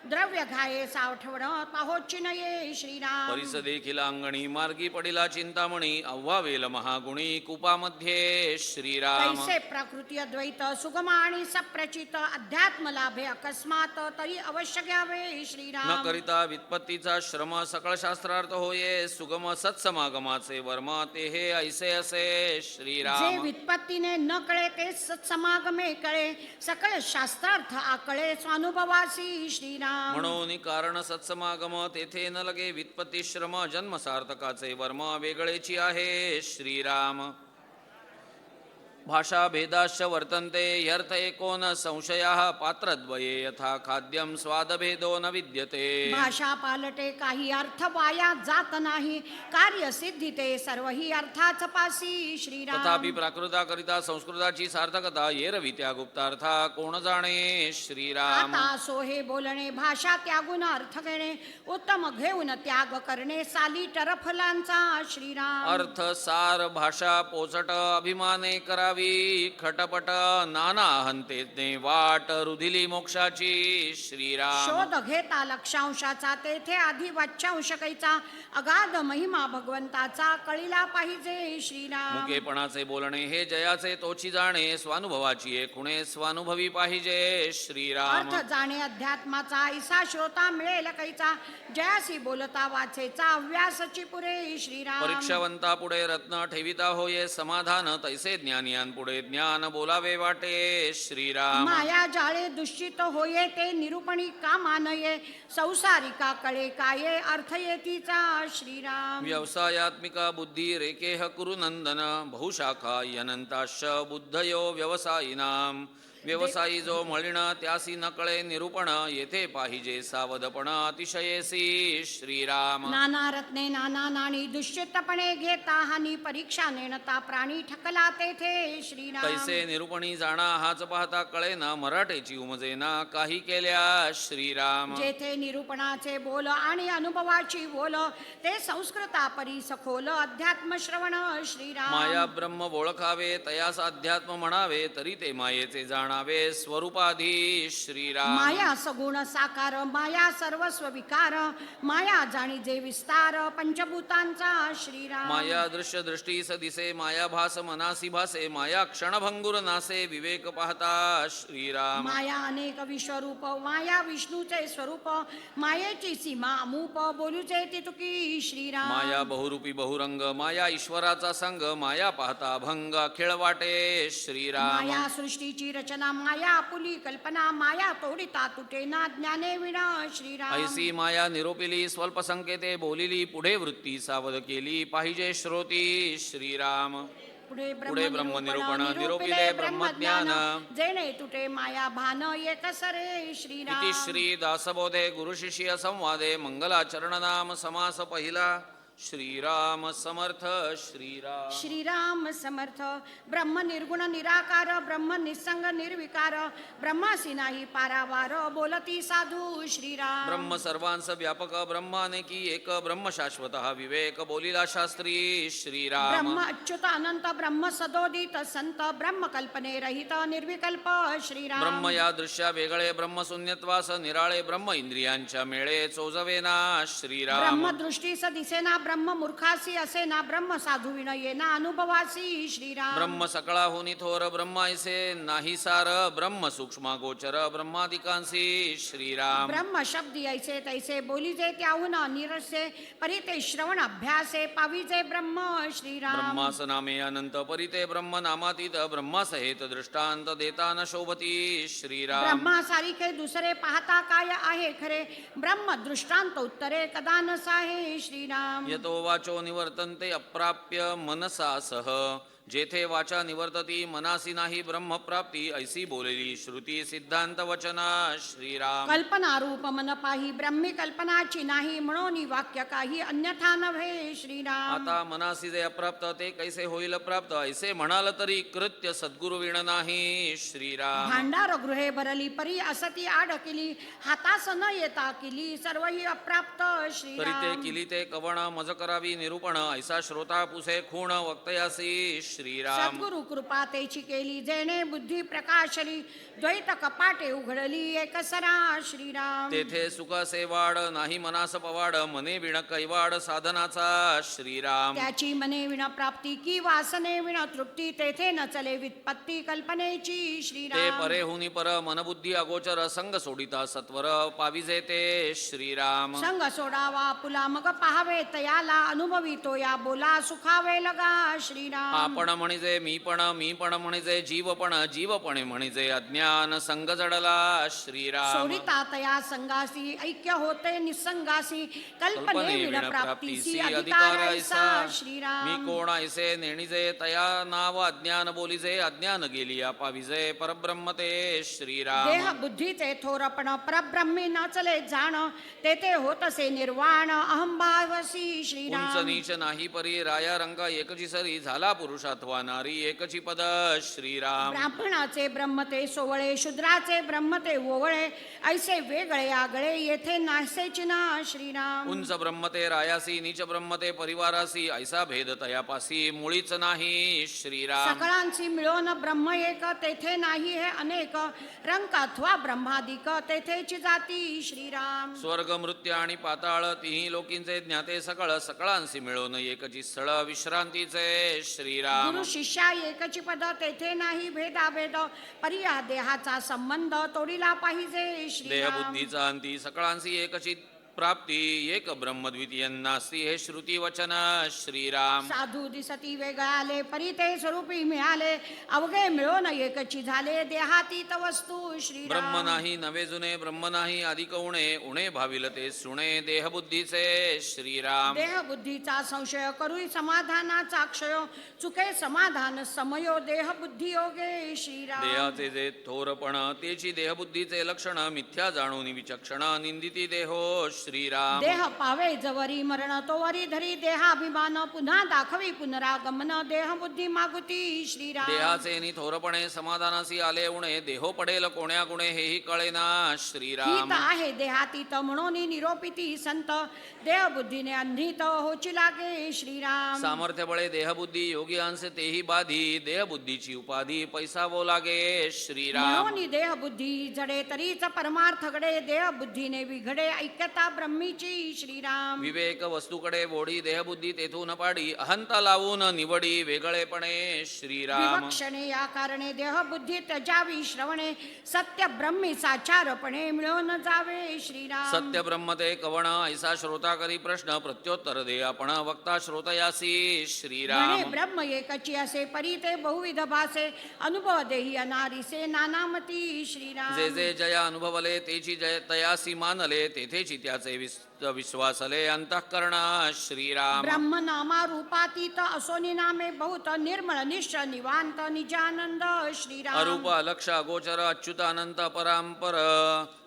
[SPEAKER 1] द्रव्य घाये सावठवण पाहोची नये श्रीराम.
[SPEAKER 2] परिस देखील अंगणी मार्गी पडिला चिंतामणी, अव्वावेल महागुणी कुपामध्ये श्रीराम.
[SPEAKER 1] कैसे प्रकृती अद्वैत सुगम आणि सप्रचित अध्यात्म लाभे अकस्मात तरी अवश्य घ्यावे श्रीराम.
[SPEAKER 2] न करिता वित्पत्तीचा श्रम सकळ शास्त्रार्थ होये, सुगम सत्समागमाचे वर्म ते हे ऐसे असे श्रीराम.
[SPEAKER 1] जे वित्पत्तीने न कळे ते सत्समागमे कळे, सकळ शास्त्रार्थ आकळे स्वानुभवासी श्रीराम.
[SPEAKER 2] म्हणून कारण सत्समागम तेथे न लगे, वित्पत्ती श्रम जन्म सार्थकाचे वर्म वेगळेची आहे श्रीराम. भाषाभेदाश्च वर्तन्ते ह्यर्थ एको न संशयाः पात्रद्वये यथा खाद्यं स्वादभेदो न विद्यते.
[SPEAKER 1] भाषा पालटे काही अर्थ वाया जात नाही, कार्य सिद्धी ते सर्व ही अर्थाच पासी. श्रीराम.
[SPEAKER 2] तथापि प्राकृताकरिता संस्कृताची सार्थकता येरवित्या गुप्तार्था कोण जाणे. श्रीराम.
[SPEAKER 1] आता सोहे बोलणे, भाषा त्यागून अर्थ घेणे, उत्तम घेऊन त्याग करणे, साली टरफलांचा. श्रीराम.
[SPEAKER 2] अर्थ सार भाषा पोचट अभिमाने करावी, खटपट नाना हंतेने वाट रुधिली मोक्षाची. श्रीराम.
[SPEAKER 1] शोध घेता लक्षांशाचा, तेथे आधी वाच्यांश कैचा, अगाध महिमा भगवंताचा कळीला पाहिजे. श्रीराम.
[SPEAKER 2] मुकेपणाचे बोलणे हे जयाचे तोची जाणे, स्वानुभवाची खुणे स्वानुभवी पाहिजे. श्रीराम.
[SPEAKER 1] अर्थ जाणे अध्यात्माचा, ऐसा श्रोता मिळेल कैचा, जयासी बोलता वाचेचा अव्यासची पुरे. श्रीराम.
[SPEAKER 2] परीक्षावंता पुढे रत्न ठेविता होये समाधान, तैसे ज्ञानियां पुढे ज्ञान बोलावे वाटे. श्रीराम.
[SPEAKER 1] माया जाळे दुश्चित होये, ते निरूपणी कामा नये, संसारिका कळे काये अर्थ येतीचा. श्रीराम.
[SPEAKER 2] व्यवसायात्मिका बुद्धी रेकेह कुरु नंदन, बहुशाखा यनंताश बुद्धयो व्यवसायिनाम. व्यवसायी जो मळिण त्यासी न कळे निरूपण, येथे पाहिजे सावधपण अतिशयेसी. श्रीराम.
[SPEAKER 1] नाना रत्ने नाना नाणी, दुश्चितपणे घेता हानी, परीक्षा नेणता प्राणी ठकला तेथे. श्रीराम.
[SPEAKER 2] तैसे निरूपणी जाणा हाच पाहता कळे ना, मराठेची उमजेना काही केल्या. श्रीराम.
[SPEAKER 1] जेथे निरूपणाचे बोल आणि अनुभवाची बोल, ते संस्कृता परी सखोल अध्यात्म श्रवण. श्रीराम.
[SPEAKER 2] माया ब्रह्म ओळखावे तयास अध्यात्म म्हणावे, तरी ते मायेचे जाणावे स्वरूपाधी. श्रीराम.
[SPEAKER 1] माया सगुण साकार, माया सर्वस्व विकार, माया जाणी जे विस्तार पंचभूतांचा. श्रीराम.
[SPEAKER 2] माया दृश्य दृष्टीस दिसे, माया भास मनासी भासे, माया क्षणभंगुर नासे विवेक पाहता. श्रीराम.
[SPEAKER 1] माया अनेक विश्वरूप, माया विष्णूचे स्वरूप, मायेची सीमा अमूप, बोलूचे तितुकी. श्रीराम.
[SPEAKER 2] माया बहुरूपी बहुरंग, माया ईश्वराचा संग, माया पाहता भंग खेळ वाटे. श्रीराम.
[SPEAKER 1] माया सृष्टीची रचना, माया आपुली कल्पना, माया तोडिता तुटेना ज्ञाने विना. श्रीराम.
[SPEAKER 2] ऐसी माया निरोपिली स्वल्प संकेते बोलिली, पुढे वृत्ती सावध केली पाहिजे श्रोती. श्रीराम.
[SPEAKER 1] पुढे
[SPEAKER 2] ब्रह्म निरूपण निरोपिले ब्रह्मज्ञान,
[SPEAKER 1] जेणे तुटे माया भान एकसरे. श्रीराम.
[SPEAKER 2] इति श्री दासबोधे गुरुशिष्य संवादे मंगलाचरण नाम समास पहिला. श्रीराम समर्थ. श्रीराम.
[SPEAKER 1] श्रीराम समर्थ. ब्रह्म निर्गुण निराकार, ब्रह्म निसंग निर्विकार, ब्रह्मासी नाही पारावार, बोलती साधू. श्रीराम.
[SPEAKER 2] ब्रह्म सर्वांस व्यापक, ब्रह्मानेकी एक, ब्रह्म शाश्वत विवेक बोलिला शास्त्री. श्रीराम.
[SPEAKER 1] ब्रह्म अच्युत अनंत, ब्रह्म सदोदित संत, ब्रह्म कल्पने रहित निर्विकल्प. श्रीराम.
[SPEAKER 2] ब्रह्म या दृश्या वेगळे, ब्रह्म शून्यत्वास निराळे, ब्रह्म इंद्रियांच्या मेळे चोजवेना. श्रीराम.
[SPEAKER 1] ब्रह्म दृष्टीस दिसेना, ब्रह्म मूर्खासी असेना, ब्रह्म साधू विण येना अनुभवासी. श्रीराम.
[SPEAKER 2] ब्रह्म सकळा होनी थोर, ब्रह्म ऐसे नाही सार, ब्रह्म सूक्ष्म गोचर ब्रह्मादिकांसी. श्रीराम.
[SPEAKER 1] ब्रह्म शब्दी ऐसे तैसे, बोलीजे त्याहून निरसे, परी ते श्रवण अभ्यासे, पाविजे ब्रह्म. श्रीराम.
[SPEAKER 2] ब्रह्मास नामे अनंत, परी ते ब्रह्म नामातीत, ब्रह्मासहित दृष्टांत देता न शोभती. श्रीराम.
[SPEAKER 1] ब्रह्मासारिखे दुसरे पाहता काय आहे खरे, ब्रह्म दृष्टांत उत्तरे कदा नसाहे. श्रीराम.
[SPEAKER 2] यतो वाचो निवर्तन्ते अप्राप्य मनसा सह, जेथे वाचा निवर्तती मनासी नाही ब्रह्मप्राप्ती, ऐसी बोलेली श्रुती सिद्धांत वचना. श्रीराम.
[SPEAKER 1] कल्पना रूप मन पाही, ब्रह्मी कल्पनाची नाही, म्हणून वाक्य काही अन्यथा नव्हे. श्रीराम.
[SPEAKER 2] आता मनासी जे अप्राप्त, ते कैसे होईल प्राप्त, ऐसे म्हणाल तरी कृत्य सद्गुरु विण नाही. श्रीराम.
[SPEAKER 1] भांडार गृहे भरली, परी असती आडकिली, हातास न येता किली, सर्वही अप्राप्त.
[SPEAKER 2] तरी ते
[SPEAKER 1] श्रीराम.
[SPEAKER 2] किली ते कवण, मज करावी निरूपण, ऐसा श्रोता पुसे खूण वक्तयासी. श्रीराम.
[SPEAKER 1] सद्गुरु कृपा तेची केली, जेणे बुद्धी प्रकाशली, द्वैत कपाटे उघडली एकसरा. श्रीराम.
[SPEAKER 2] तेथे सुख सेवाड, नाही मनास पवाड, मने विण कैवाड साधनाचा. श्रीराम.
[SPEAKER 1] त्याची मने विण प्राप्ती, की वासने विण तृप्ती, तेथे न चले वित्पत्ती कल्पनेची.
[SPEAKER 2] ते
[SPEAKER 1] श्रीराम.
[SPEAKER 2] परे हुनी पर, मनबुद्धी अगोचर, संग सोडिता सत्वर पाविजे ते. श्रीराम.
[SPEAKER 1] संग सोडावा पुला, मग पाहावे तयाला, अनुभवी तो या बोला, सुखावे लगा. श्रीराम.
[SPEAKER 2] आपण पण म्हणिजे मी पण म्हणिजे जीवपणे म्हणिजे अज्ञान संग जडला श्रीराम.
[SPEAKER 1] सोडिता तया संगासी ऐक्य होते निसंगासी कल्पने विण प्राप्तीसी अधिकार ऐसा
[SPEAKER 2] मी
[SPEAKER 1] श्रीराम.
[SPEAKER 2] कोण ऐसे नेणिजे तया नाव अज्ञान बोलिजे अज्ञान गेली पाविजे परब्रह्म ते श्रीराम.
[SPEAKER 1] देह बुद्धीचे थोरपण परब्रह्मी न चले जाण तेथे होतसे निर्वाण अहंभावसी
[SPEAKER 2] उंच
[SPEAKER 1] श्रीराम.
[SPEAKER 2] नीच नाही परी राया रंग एकची सरी झाला पुरुष अथवा नारी एकची पद श्रीराम.
[SPEAKER 1] ब्राह्मणाचे ब्रह्म ते सोवळे शूद्राचे ब्रह्म ते ओवळे ऐसे वेगळे आगळे येथे नासेच ना श्रीराम.
[SPEAKER 2] उंच ब्रह्म ते रायासी नीच ब्रह्म ते परिवारासी ऐसा भेद तयापासी मुळीच नाही श्रीराम.
[SPEAKER 1] सकळांची मिळून ब्रह्म एक तेथे नाही हे अनेक रंग अथवा ब्रह्मादिक तेथेच जाती श्रीराम.
[SPEAKER 2] स्वर्ग मृत्यू आणि पाताळ तिही लोकींचे ज्ञाते सकळांशी मिळून एकची स्थळ विश्रांतीचे श्रीराम.
[SPEAKER 1] गुरु शिष्या एकची पद तेथे नाही भेदाभेद पर्या देहाचा संबंध तोडीला पाहिजे श्रीराम.
[SPEAKER 2] देहबुद्धीचा अंती सकळांशी एकची प्राप्ती एक ब्रह्मद्वितीय नास्ती हे श्रुती वचन श्रीराम.
[SPEAKER 1] साधू दिसती वेगळाले परी ते स्वरूपी मिळाले अवघे मिळून एकची झाले देहातीत वस्तू श्रीराम.
[SPEAKER 2] ब्रह्म नाही नवे जुने ब्रह्म नाही अधिक उणे भाविल ते सुणे देहबुद्धीचे श्रीराम.
[SPEAKER 1] देह बुद्धीचा संशय करू समाधानाचा क्षय चुके समाधान समयो देह बुद्धी योगे श्रीराम.
[SPEAKER 2] देहाचे जे थोरपण तेची देहबुद्धीचे लक्षण मिथ्या जाणून विचक्षण निंदिती देहो श्रीराम.
[SPEAKER 1] देह पावे जवरी मरण तोवरी धरी देहाभिमान पुन्हा दाखवी पुनरागमन देह बुद्धी मागुती श्रीराम.
[SPEAKER 2] देहाचे नि थोरपणे समाधानासी आले उणे देहो पडेल कोण्या गुणे हेही कळेना श्रीराम.
[SPEAKER 1] हित आहे देहातीत म्हणून निरोपिती संत देह बुद्धीने अंधित होची लागे श्रीराम.
[SPEAKER 2] सामर्थ्य बळे देहबुद्धी योगी अंश तेही बाधी देहबुद्धीची उपाधी पैसावो लागे श्रीराम.
[SPEAKER 1] म्हणून देह बुद्धी जडे तरीच परमार्थ घडे देह बुद्धीने विघडे ऐक्यता ब्रह्मीची श्रीराम.
[SPEAKER 2] विवेक वस्तूकडे वोढी देहबुद्धी तेथून पाडी अहंता लावून निवडी वेगळेपणे श्रीराम.
[SPEAKER 1] विवक्षणे या कारणे देह बुद्धी त्याजावी श्रवणे सत्य ब्रह्मी साचारपणे मिळून जावे श्रीराम.
[SPEAKER 2] सत्य ब्रह्म ते कवण ऐसा श्रोता करी प्रश्न प्रत्योत्तर दे आपण वक्ता श्रोतयासी
[SPEAKER 1] म्हणे
[SPEAKER 2] श्रीराम.
[SPEAKER 1] ब्रह्म एकची असे परी ते बहुविध भासे अनुभव देही अनारिसे नानामती श्रीराम.
[SPEAKER 2] जे जे जया अनुभवले तेची जय तयासी मानले तेथेची त्याचे विश्वासले अंतःकरण श्रीराम.
[SPEAKER 1] ब्रह्म नामा रूपातीत असोनी नामे बहुत निर्मळ निश्चय निवांत निजानंद श्रीराम.
[SPEAKER 2] अरूप अलक्ष अगोचर अच्युत अनंत परांपर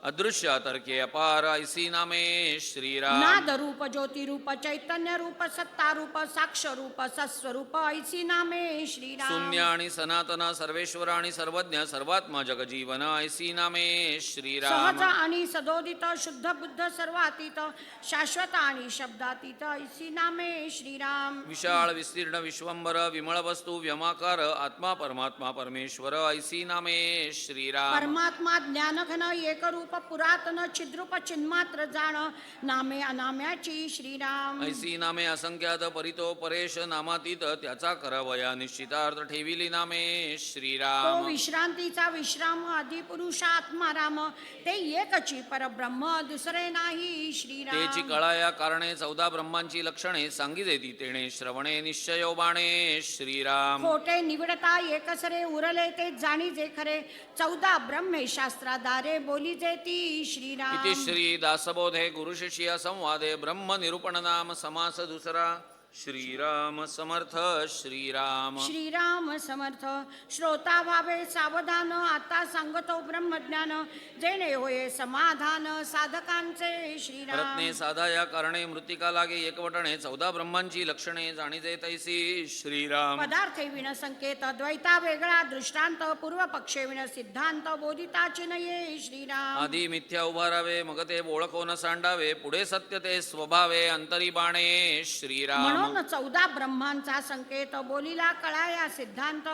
[SPEAKER 2] अदृश्य तर्के अपार ऐसी नामे श्रीराम.
[SPEAKER 1] नाद रूप ज्योती रूप चैतन्य रूप सत्ता रूप साक्ष रूप सस्वरूप ऐसी नामे श्रीराम.
[SPEAKER 2] शून्य आणि सनातन सर्वेश्वर आणि सर्वज्ञ सर्वात्मा जगजीवन ऐसी नामे श्रीराम.
[SPEAKER 1] सहज आणि सदोदित शुद्ध बुद्ध सर्वातीत शाश्वत आणि शब्दातीत ऐसी नामे श्रीराम.
[SPEAKER 2] विशाळ विस्तीर्ण विश्वंभर विमळ वस्तू व्यमाकार आत्मा परमात्मा परमेश्वर ऐसी नामे श्रीराम.
[SPEAKER 1] परमात्मा ज्ञानघन एकरूप पुरातन छिद्रूप चिन्मात्र जाण नामे अनाम्याची श्रीराम.
[SPEAKER 2] ऐसी नामे असंख्यात परितो परेश नामातीत त्याचा करवया निश्चितार्थ ठेविली नामे
[SPEAKER 1] तो
[SPEAKER 2] श्रीराम.
[SPEAKER 1] विश्रांतीचा विश्राम आदि पुरुषात्मा राम ते एकची परब्रह्म दुसरे नाही श्रीराम.
[SPEAKER 2] तेची कळा या कारणे 14 ब्रह्मांची लक्षणे सांगिजे ती तेणे श्रवणे निश्चयो बाणे श्रीराम.
[SPEAKER 1] खोटे निवडता एकसरे उरले ते जाणी जे खरे 14 ब्रह्मे शास्त्रादारे बोली जे ती श्रीराम.
[SPEAKER 2] इति श्री दासबोधे गुरु शिष्य संवादे ब्रह्म निरूपण नाम समास दुसरा श्रीराम समर्थ श्रीराम.
[SPEAKER 1] श्रीराम समर्थ. श्रोता व्हावे सावधान आता सांगतो ब्रह्मज्ञान जेणे होये समाधान साधकांचे श्रीराम.
[SPEAKER 2] रत्ने साधा या कारणे मृतिका लागे एकवटणे 14 ब्रह्मांची लक्षणे जाणीजे तैसी श्रीराम.
[SPEAKER 1] पदार्थे विण संकेत द्वैता वेगळा दृष्टांत पूर्व पक्षे विण सिद्धांत बोधिताचे नये श्रीराम.
[SPEAKER 2] आधी मिथ्या उभारावे मग ते ओळखोन सांडावे पुढे सत्य ते स्वभावे अंतरी बाणे श्रीराम.
[SPEAKER 1] म्हणून 14 ब्रह्मांचा संकेत बोलीला कळाया सिद्धांत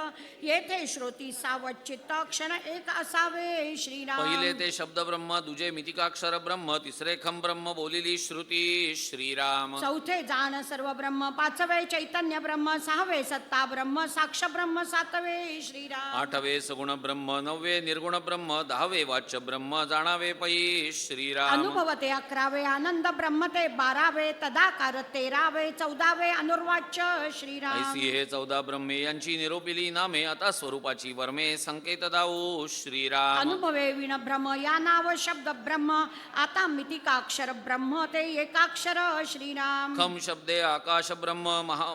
[SPEAKER 1] येथे श्रोती सावध चित्त क्षण एक असावे श्रीराम.
[SPEAKER 2] पहिले ते शब्द ब्रह्म दुजे मितिकाक्षर ब्रह्म तिसरे खम ब्रह्म बोलिली श्रुती श्रीराम.
[SPEAKER 1] चौथे जाण सर्व ब्रह्म पाचवे चैतन्य ब्रह्म सहावे सत्ता ब्रह्म साक्ष ब्रह्म सातवे श्रीराम.
[SPEAKER 2] आठवे सगुण ब्रह्म नववे निर्गुण ब्रह्म 10वे वाच्य ब्रह्म जाणावे पै श्रीराम.
[SPEAKER 1] अनुभवते 11वे आनंद ब्रह्म ते 12वे तदाकार 13वे 14 बोलावे अनुर्वाच्य श्रीराम.
[SPEAKER 2] ऐसी हे 14 ब्रह्मे यांची निरोपिली नामे आता स्वरूपाची वर्मे संकेत दाऊ श्रीराम.
[SPEAKER 1] अनुभवे विण ब्रह्म या नाव शब्द ब्रह्म आता मितिकाक्षर ब्रह्म ते एकाक्षर श्रीराम.
[SPEAKER 2] खम शब्दे आकाश ब्रह्म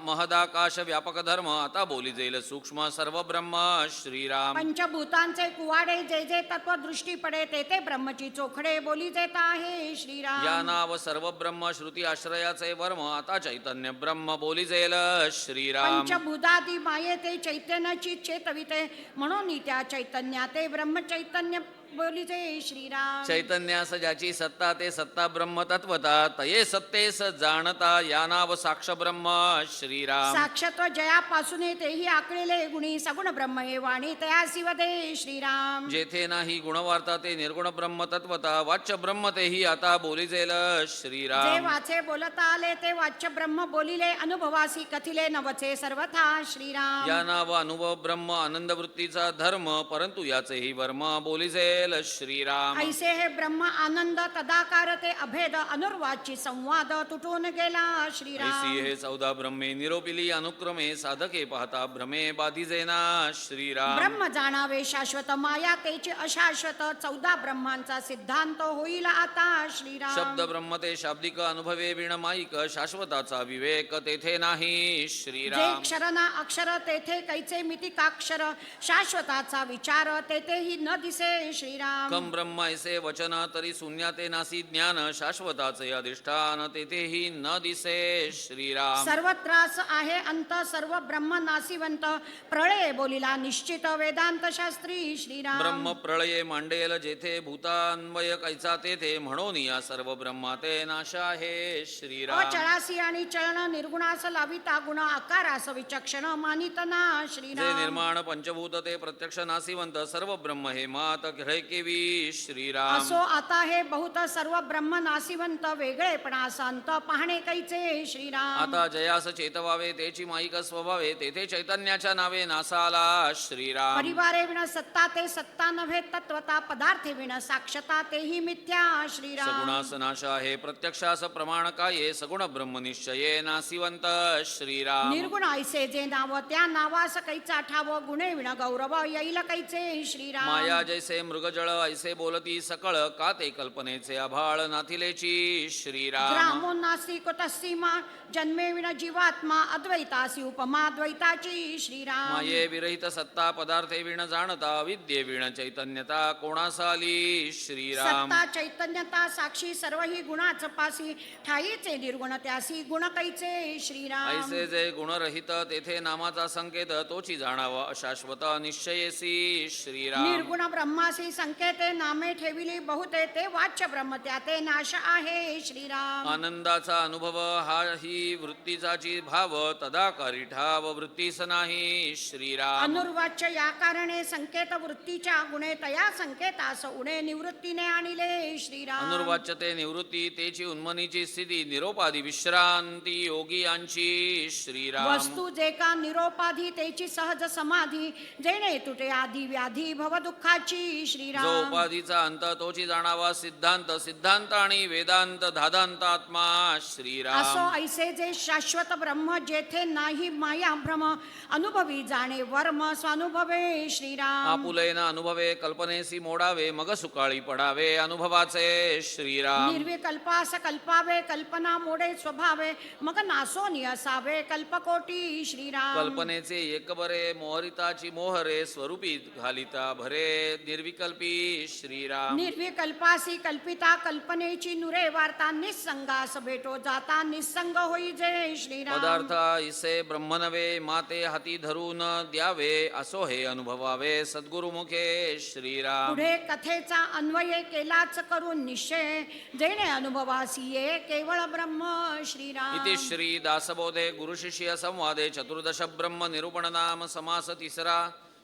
[SPEAKER 2] महदाकाश व्यापक धर्म आता बोली जाईल सूक्ष्म सर्व ब्रह्म श्रीराम.
[SPEAKER 1] पंचभूतांचे कुवाडे जे जे तत्व दृष्टी पडे ते ते ब्रह्मची चोखडे बोली देत आहे श्रीराम.
[SPEAKER 2] या नाव सर्व ब्रह्म श्रुती आश्रयाचे वर्म आता चैतन्य ब्रह्म बोली जाईल श्रीराम.
[SPEAKER 1] पंचभूतादी माये ते चैतन्याची चेतविते म्हणून त्या चैतन्या ते ब्रह्म चैतन्य बोलीचे श्रीराम.
[SPEAKER 2] चैतन्यास ज्याची सत्ता ते सत्ता ब्रह्म तत्वता तये सत्तेस जाणता या नाव साक्ष ब्रह्म श्रीराम.
[SPEAKER 1] साक्षत्व जयापासून तेही आकळेले गुणी सगुण ब्रह्म हे वाणी तयासी वदे श्रीराम.
[SPEAKER 2] जेथे नाही गुणवार्ता ते निर्गुण ब्रह्म तत्वता वाच्य ब्रह्म तेही आता बोली जाईल
[SPEAKER 1] जे
[SPEAKER 2] श्रीराम.
[SPEAKER 1] वाचे बोलता आले ते वाच्य ब्रह्म बोलिले अनुभवासी कथिले नवचे सर्वथा श्रीराम.
[SPEAKER 2] या नाव अनुभव ब्रह्म आनंद वृत्तीचा धर्म परंतु याचेही वर्म बोली जाईल श्रीराम.
[SPEAKER 1] ऐसे हे ब्रह्म आनंद तदाकार ते अभेद अनुर्वाची संवाद तुटून गेला श्रीराम.
[SPEAKER 2] ऐसी हे 14 ब्रह्मे निरोपिली अनुक्रमे साधके पाहता भ्रमे बाधिजेना श्रीराम.
[SPEAKER 1] ब्रह्म जाणावे शाश्वत माया तेची अशाश्वत 14 ब्रह्मांचा सिद्धांत होईल आता श्रीराम.
[SPEAKER 2] शब्द ब्रह्म ते शाब्दिक अनुभवे विणमाईक शाश्वताचा विवेक तेथे नाही
[SPEAKER 1] जे
[SPEAKER 2] श्रीराम.
[SPEAKER 1] क्षर ना अक्षर तेथे कैचे मितिकाक्षर शाश्वताचा विचार तेथेही न दिसे श्रीराम.
[SPEAKER 2] कम ब्रह्म ऐसे वचन तरी शून्याते नासी ज्ञान शाश्वताचे अधिष्ठान तेथेही न दिसे श्रीराम.
[SPEAKER 1] सर्वत्रास आहे अंत सर्व ब्रह्म नासिवंत प्रळय बोलिला निश्चित वेदांत शास्त्री श्रीराम.
[SPEAKER 2] ब्रह्म प्रळये मांडेल जेथे भूतान्वय कैचा तेथे म्हणून या सर्व ब्रह्माते नाश आहे श्रीराम.
[SPEAKER 1] अचळासी आणि चलन निर्गुणास लाविता गुण आकारास विचक्षण मानित ना
[SPEAKER 2] जे
[SPEAKER 1] श्रीराम.
[SPEAKER 2] निर्माण पंचभूत ते प्रत्यक्ष नासिवंत सर्व ब्रह्म हे मात घडे केवी श्रीराम.
[SPEAKER 1] असो आता हे बहुत सर्व ब्रह्म नासिवंत वेगळेपणा संत पाहणे कैचे श्रीराम.
[SPEAKER 2] आता जयास चेतवावे तेची माईक स्वभावे तेथे चैतन्याच्या नावे नासाला श्रीराम.
[SPEAKER 1] परिवारे विण सत्ता ते सत्ता नव्हे तत्वता पदार्थे विण साक्षता तेही मिथ्या श्रीराम.
[SPEAKER 2] सगुणास नाश आहे प्रत्यक्षास प्रमाण काये सगुण ब्रह्म निश्चये नासिवंत श्रीराम.
[SPEAKER 1] निर्गुण ऐसे जे नाव त्या नावास कैचा ठाव गुणे विण गौरव येईल कैचे श्रीराम.
[SPEAKER 2] माया जैसे मृगजळ ऐसे बोलती सकळ का ते कल्पनेचे आभाळ नाथिलेची श्रीराम.
[SPEAKER 1] ग्रामोन्नासी कुतसीमा जन्मे विण जीवात्मा अद्वैतासी उपमा द्वैताची श्रीराम.
[SPEAKER 2] माये विरहित सत्ता पदार्थे विण जाणता विद्ये विण चैतन्यता कोणासाली श्रीराम.
[SPEAKER 1] सत्ता चैतन्यता साक्षी सर्व ही गुणाच पासी ठाईचे निर्गुण त्यासी गुण कैचे श्रीराम.
[SPEAKER 2] ऐसे जे गुणरहित तेथे नामाचा संकेत तोची जाणावा अशाश्वत निश्चयेसी श्रीराम.
[SPEAKER 1] निर्गुण ब्रह्मासी संकेते नामे ठेविली बहुते ते वाच्य ब्रह्म त्याते नाश आहे श्रीराम.
[SPEAKER 2] आनंदाचा अनुभव हा ही वृत्तीचाची भाव तदाकारी ठाव वृत्तीस नाही श्रीराम.
[SPEAKER 1] अनुर्वाच्य या कारणे संकेत वृत्तीच्या गुणे तया संकेतास उणे निवृत्तीने आणिले श्रीराम.
[SPEAKER 2] अनुर्वाच्यते निवृत्ती तेची उन्मनीची स्थिती निरोपादी विश्रांती योगी यांची श्रीराम.
[SPEAKER 1] वस्तू जे का निरोपाधी तेची सहज समाधी जेणे तुटे आधी व्याधी भव दुःखाची श्रीराम.
[SPEAKER 2] जो उपाधीचा अंत तोची जाणावा सिद्धांत सिद्धांत आणि वेदांत धादांत आत्मा श्रीराम.
[SPEAKER 1] असो ऐसे जे शाश्वत ब्रह्म जेथे नाही माया भ्रम अनुभवी जाणे वर्म स्वानुभवे श्रीराम.
[SPEAKER 2] आपुलेन अनुभवे कल्पनेसी मोडावे मग सुकाळी पडावे अनुभवाचे श्रीराम.
[SPEAKER 1] निर्विकल्पास कल्पावे कल्पना मोडे स्वभावे मग नासोनी असावे कल्पकोटी श्रीराम.
[SPEAKER 2] कल्पनेचे एक बरे मोहरिताची मोहरे स्वरूपी घालिता भरे निर्विकल्पी श्रीराम.
[SPEAKER 1] निर्विकल्पासी कल्पिता कल्पनेची नुरे वार्ता निसंगास भेटो जाता निसंग होई जय श्रीराम.
[SPEAKER 2] पदार्थ इसे ब्रह्मनवे माते हाती धरून द्यावे असो हे अनुभवावे सद्गुरुमुखे श्रीराम.
[SPEAKER 1] पुढे कथेचा अन्वय केलाच करून निश्चय जेणे अनुभवासी ये केवळ ब्रह्म श्रीराम.
[SPEAKER 2] इति श्री दासबोधे गुरुशिष्य संवादे चतुर्दश ब्रह्म निरूपण नाम समास तिसरा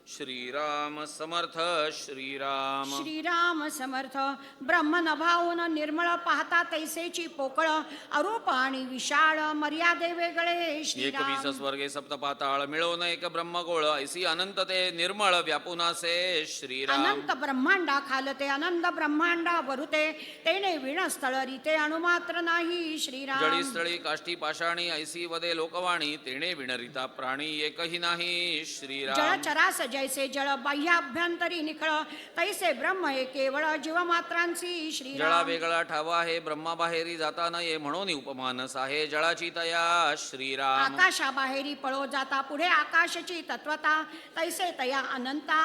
[SPEAKER 2] श्रीराम समर्थ श्रीराम.
[SPEAKER 1] श्रीराम समर्थ. ब्रह्म नभावून निर्मळ पाहता तैसेची पोकळ, अरूप आणि विशाळ मर्यादे वेगळे
[SPEAKER 2] एकवीस
[SPEAKER 1] श्रीराम.
[SPEAKER 2] स्वर्गे सप्तपाताळ मिळवून एक ब्रह्मगोळ, ऐसी अनंत ते निर्मळ व्यापुनासे श्रीराम.
[SPEAKER 1] अनंत ब्रह्मांडा खालते अनंत ब्रह्मांडा वरुते, तेने विणस्थळ रीते अणुमात्र नाही श्रीराम.
[SPEAKER 2] जळी स्थळी काष्टी पाषाणी ऐसी वदे लोकवाणी, तेणे विणरिता प्राणी एकही नाही श्रीराम.
[SPEAKER 1] जळचरास जैसे जळ बाह्याभ्यंतरी निखळ, तैसे ब्रह्म हे केवळ जीवमात्रांची श्रीराम.
[SPEAKER 2] जळा वेगळा ठावा आहे ब्रह्मा बाहेरी जाता नये, म्हणून उपमानस आहे जळाची तया श्रीराम.
[SPEAKER 1] आकाशाबाहेरी पळो जाता पुढे आकाशाची तत्वता, तैसे तया अनंता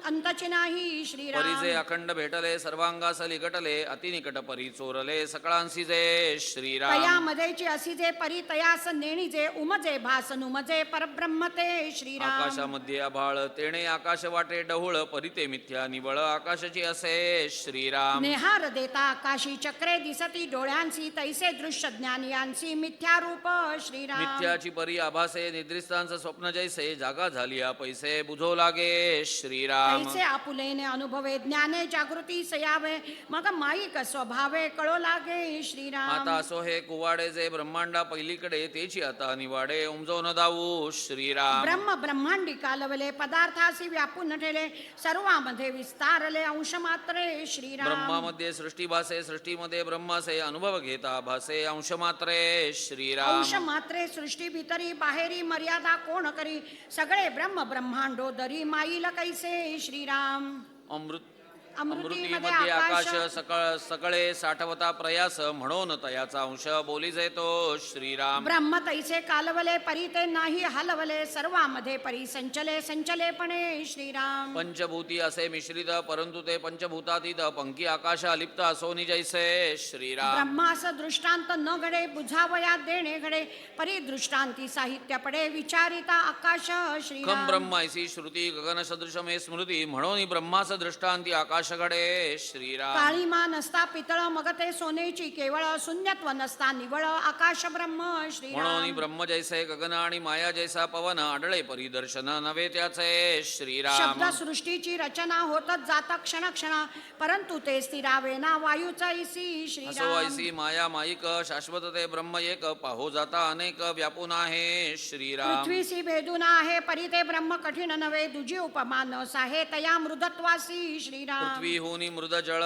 [SPEAKER 1] अंतची नाही श्रीराम.
[SPEAKER 2] परिजे अखंड भेटले सर्वांगास लिगटले, अतिनिकट परी चोरले सकळांसी जे श्रीराम.
[SPEAKER 1] तयामध्येची असी जे परी तयास नेणी जे, उमजे भास नुमजे परब्रह्म ते श्रीराम.
[SPEAKER 2] आकाशामध्ये आभाळ तेणे आकाश वाटे डहुळ, परिते मिथ्या निवळ आकाशाची असे श्रीराम.
[SPEAKER 1] नेहार देता आकाशी चक्रे दिसती डोळ्यांची, तैसे दृश्य ज्ञानियांची मिथ्या रूप श्रीराम.
[SPEAKER 2] मिथ्याची परी आभासे निद्रिस्तांचं स्वप्न जैसे, जागा झाली पैसे बुझो लागे श्रीराम.
[SPEAKER 1] तैसे आपुलेने अनुभवे ज्ञाने जागृती सयावे, मग माईक स्वभावे कळो लागे श्रीराम.
[SPEAKER 2] आता असो हे कुवाडे जे ब्रह्मांडा पहिलीकडे, तेची आता निवाडे उमजो न दाऊ श्रीराम.
[SPEAKER 1] ब्रह्म ब्रह्मांडी कालवले पदार्थासी व्यापून ठेले, सर्वांमध्ये विस्तारले अंश मात्रे श्रीराम.
[SPEAKER 2] ब्रह्मामध्ये सृष्टी भासे सृष्टीमध्ये ब्रह्मासे, अनुभव घेता भासे अंश मात्रे श्रीराम.
[SPEAKER 1] अंश मात्रे सृष्टी भीतरी बाहेरी मर्यादा कोण करी, सगळे ब्रह्म ब्रह्मांडो दरी माईल कैसे श्रीराम.
[SPEAKER 2] अमृत
[SPEAKER 1] अमृतीमध्ये
[SPEAKER 2] अमृतीमध्ये आकाश
[SPEAKER 1] आकाश
[SPEAKER 2] सकळे साठवता प्रयास, म्हणून तयाचा अंश बोली जेतो श्रीराम.
[SPEAKER 1] ब्रह्म तैसे कालवले परी ते नाही हलवले, सर्वांमध्ये परी संचले संचलेपणे श्रीराम.
[SPEAKER 2] पंचभूती असे मिश्रित, परंतु ते पंचभूतातीत, पंकी आकाश अलिप्त असोनी जैसे श्रीराम.
[SPEAKER 1] ब्रह्मास दृष्टांत न घडे, बुझावया देणे घडे, परी दृष्टांती साहित्य पडे, विचारिता आकाश श्रीराम.
[SPEAKER 2] खम ब्रह्म ऐसी श्रुती गगन सदृश मे स्मृती, म्हणून ब्रह्मास दृष्टांती आकाश घडे श्रीराम.
[SPEAKER 1] काळीमा नसता पितळ मग ते सोनेची केवळ, शून्यत्व नसता निवळ आकाश ब्रह्म
[SPEAKER 2] म्हणून
[SPEAKER 1] श्रीराम.
[SPEAKER 2] ब्रह्म जैसे गगन आणि माया जैसा पवन, आढळे परिदर्शन नवे त्याचे श्रीराम.
[SPEAKER 1] शब्द सृष्टीची रचना होतच जाता क्षण क्षण, परंतु ते स्थिरावे ना वायूचा ऐसी
[SPEAKER 2] असो
[SPEAKER 1] श्रीराम.
[SPEAKER 2] ऐसी माया माईक, शाश्वत ते ब्रह्म एक, पाहो जाता अनेक व्यापून आहे श्रीराम.
[SPEAKER 1] पृथ्वीसी भेदून आहे परी ते ब्रह्म कठीण नव्हे, दुजी उपमा न साहे तया मृदत्वासी श्रीराम.
[SPEAKER 2] पृथ्वीहुनी मृद जळ,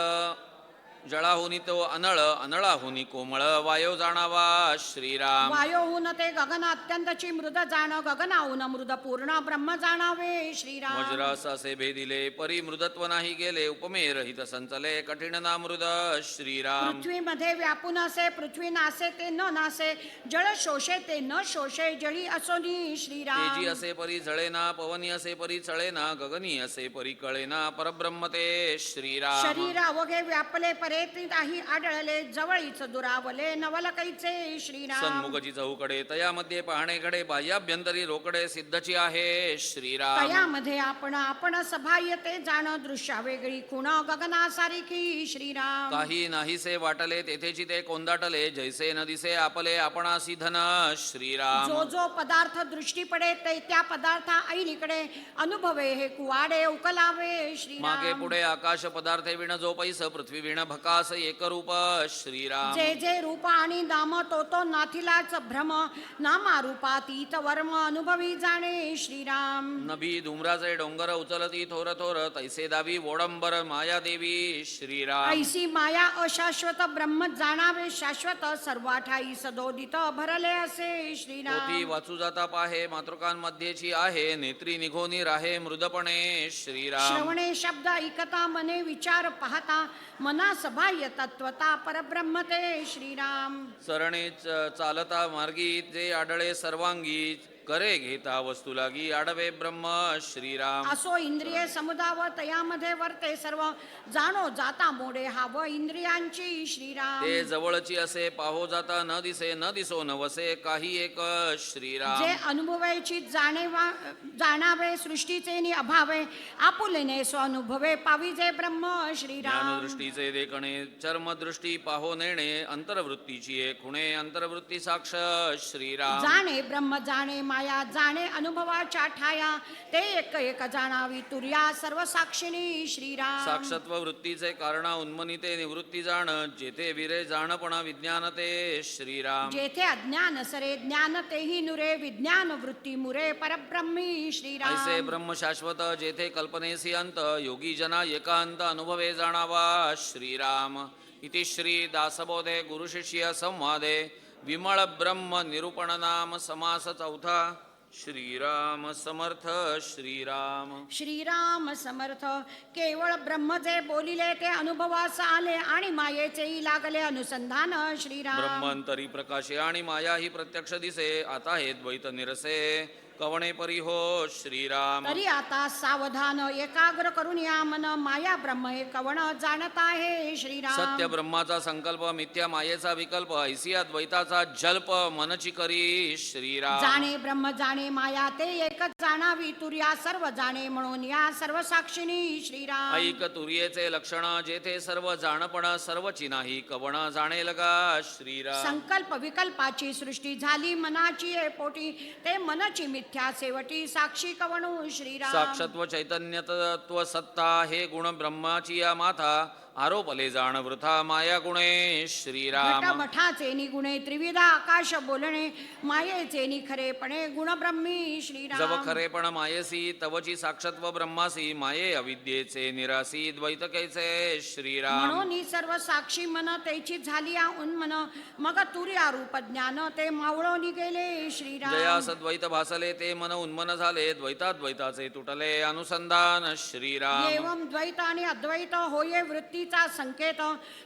[SPEAKER 2] जळाहुनी तो अनळ, अनळाहुनी कोमळ, वायो जाणावा श्रीराम.
[SPEAKER 1] वायोहून ते गगन अत्यंतची मृद जाण, गगनाहून मृद पूर्ण ब्रह्म जाणावे श्रीराम.
[SPEAKER 2] वज्रास असे भेदिले परी मृदत्व नाही गेले, उपमे रहित संचले कठीण ना मृद श्रीराम.
[SPEAKER 1] पृथ्वीमध्ये व्यापून असे पृथ्वी नासे ते न नासे, जळ शोषे ते न शोषे जळी असोनी श्रीराम.
[SPEAKER 2] तेजी असे परी जळेना, पवनी असे परी चळेना, गगनी असे परी कळेना, परब्रह्म ते श्रीराम.
[SPEAKER 1] शरीर अवघे व्यापले परेती आढळले, जवळीच दुरावले नवल कैचे श्रीराम.
[SPEAKER 2] सन्मुखची चौकडे तयामध्ये पाहणे घडे, बाह्याभ्यंतरी रोकडे सिद्धची आहे श्रीराम.
[SPEAKER 1] तयामध्ये आपण सभाय ते जाण, दृश्या वेगळी खुण गगनासारिखी श्रीराम.
[SPEAKER 2] काही नाहीसे वाटले तेथेची ते कोंदाटले, जैसे न दिसे आपले आपणासी धन श्रीराम.
[SPEAKER 1] जो जो पदार्थ दृष्टी पडे ते त्या पदार्था ऐनिकडे, अनुभवे हे कुवाडे उकलावे श्रीराम.
[SPEAKER 2] मागे पुढे आकाश पदार्थे विण जो पैस, पृथ्वी विण भकास एकरूप श्रीराम.
[SPEAKER 1] जे जे रूप आणि नाम तो तो नाथिलाच भ्रम, नामारूपातीत वर्म अनुभवी जाणे श्रीराम.
[SPEAKER 2] नभी धुम्राचे डोंगर उचलती थोर थोर, तैसे दावी वोडंबर माया देवी श्रीराम.
[SPEAKER 1] ऐसी माया अशाश्वत ब्रह्म जाणावे शाश्वत, सर्वाठाई सदोदित भरले असे
[SPEAKER 2] पोथी
[SPEAKER 1] श्रीराम.
[SPEAKER 2] वाचू जाता पाहे, मातृकांमध्येची आहे, नेत्री निघोनी राहे मृदपणे श्रीराम.
[SPEAKER 1] श्रवणे शब्द ऐकता मने विचार पाहता, मना सभाय तत्वता परब्रह्म ते श्रीराम.
[SPEAKER 2] सरणे चालता मार्गी, जे आढळे सर्वांगी, करे घेता वस्तू लागी, आडवे ब्रह्म श्रीराम.
[SPEAKER 1] असो इंद्रिये समुदाव तयामध्ये वर्ते सर्व, जाणो जाता मोडे हाव इंद्रियांची श्रीराम.
[SPEAKER 2] ते जवळची असे पाहो जाता न दिसे, न दिसो न वसे काही एक श्रीराम.
[SPEAKER 1] जे अनुभवायची जाणावे सृष्टीचे नि अभावे, आपुलेने स्वानुभवे पाविजे ब्रह्म श्रीराम.
[SPEAKER 2] ज्ञानदृष्टीचे देखणे, चर्मदृष्टी पाहो नेणे, अंतर्वृत्तीची खुणे अंतर्वृत्ती साक्ष श्रीराम.
[SPEAKER 1] जाणे ब्रह्म जाणे ठाया जाणे अनुभवाच्या ठाया ते एक एक जाणावी तुर्या सर्व साक्षिणी श्रीराम.
[SPEAKER 2] साक्षत्व वृत्तीचे कारण उन्मनिते निवृत्ती जाण जेथे विरे जाणपणा विज्ञान ते श्रीराम.
[SPEAKER 1] जेथे अज्ञान सरे ज्ञान तेही नुरे विज्ञान वृत्ती मुरे परब्रह्मी श्रीराम.
[SPEAKER 2] ऐसे ब्रह्म शाश्वत जेथे कल्पनेसी अंत योगी जना एकांत अनुभवे जाणावा श्रीराम. इति श्री दासबोधे गुरुशिष्य संवादे विमळ ब्रह्म निरूपण नाम समास चौथा. श्रीराम समर्थ श्रीराम.
[SPEAKER 1] श्रीराम समर्थ. केवळ ब्रह्म जे बोलिले ते अनुभवास आले आणि मायेचेही लागले अनुसंधान श्रीराम.
[SPEAKER 2] ब्रह्मांतरी प्रकाशे आणि माया ही प्रत्यक्ष दिसे आता हे द्वैत निरसे कवणे परी हो श्रीराम.
[SPEAKER 1] तरी आता सावधान एकाग्र करून या मन माया ब्रह्म हे कवण जाणत आहे श्रीराम.
[SPEAKER 2] सत्य ब्रह्माचा संकल्प मिथ्या मायेचा विकल्प ऐसी द्वैताचा जल्प मनची करी श्रीराम.
[SPEAKER 1] जाणे ब्रह्म जाणे माया ते एकच जाणावी तुर्या सर्व जाणे म्हणून या सर्व साक्षिणी श्रीराम.
[SPEAKER 2] ऐक तुर्येचे लक्षण जेथे सर्व जाणपण सर्वची नाही कवण जाणे लगा श्रीराम.
[SPEAKER 1] संकल्प विकल्पाची सृष्टी झाली मनाची ये पोटी ते मनची मिथ्या सेवटी साक्षी कवणू श्रीराम.
[SPEAKER 2] साक्षत्व चैतन्य तत्व सत्ता हे गुण ब्रह्माची या माथा आरोपले जाण वृथा माया गुणे श्रीराम.
[SPEAKER 1] घटमठाचे निगुणे त्रिविधा आकाश बोलणे मायेचे निखरेपणे गुणब्रह्मी श्रीराम.
[SPEAKER 2] जव खरेपण मायेसी तवची साक्षत्व ब्रह्मासी माये अविद्येचे निरासी द्वैत कैसे श्रीराम.
[SPEAKER 1] म्हणून ही सर्व साक्षी मन त्याची झाली या उन्मन मग तुर्या रूप ज्ञान ते मावळोनी गेले श्रीराम.
[SPEAKER 2] जयास द्वैत भासले ते मन उन्मन झाले द्वैताद्वैताचे तुटले अनुसंधान श्रीराम.
[SPEAKER 1] एवं द्वैत आणि अद्वैत होये वृत्तीचा संकेत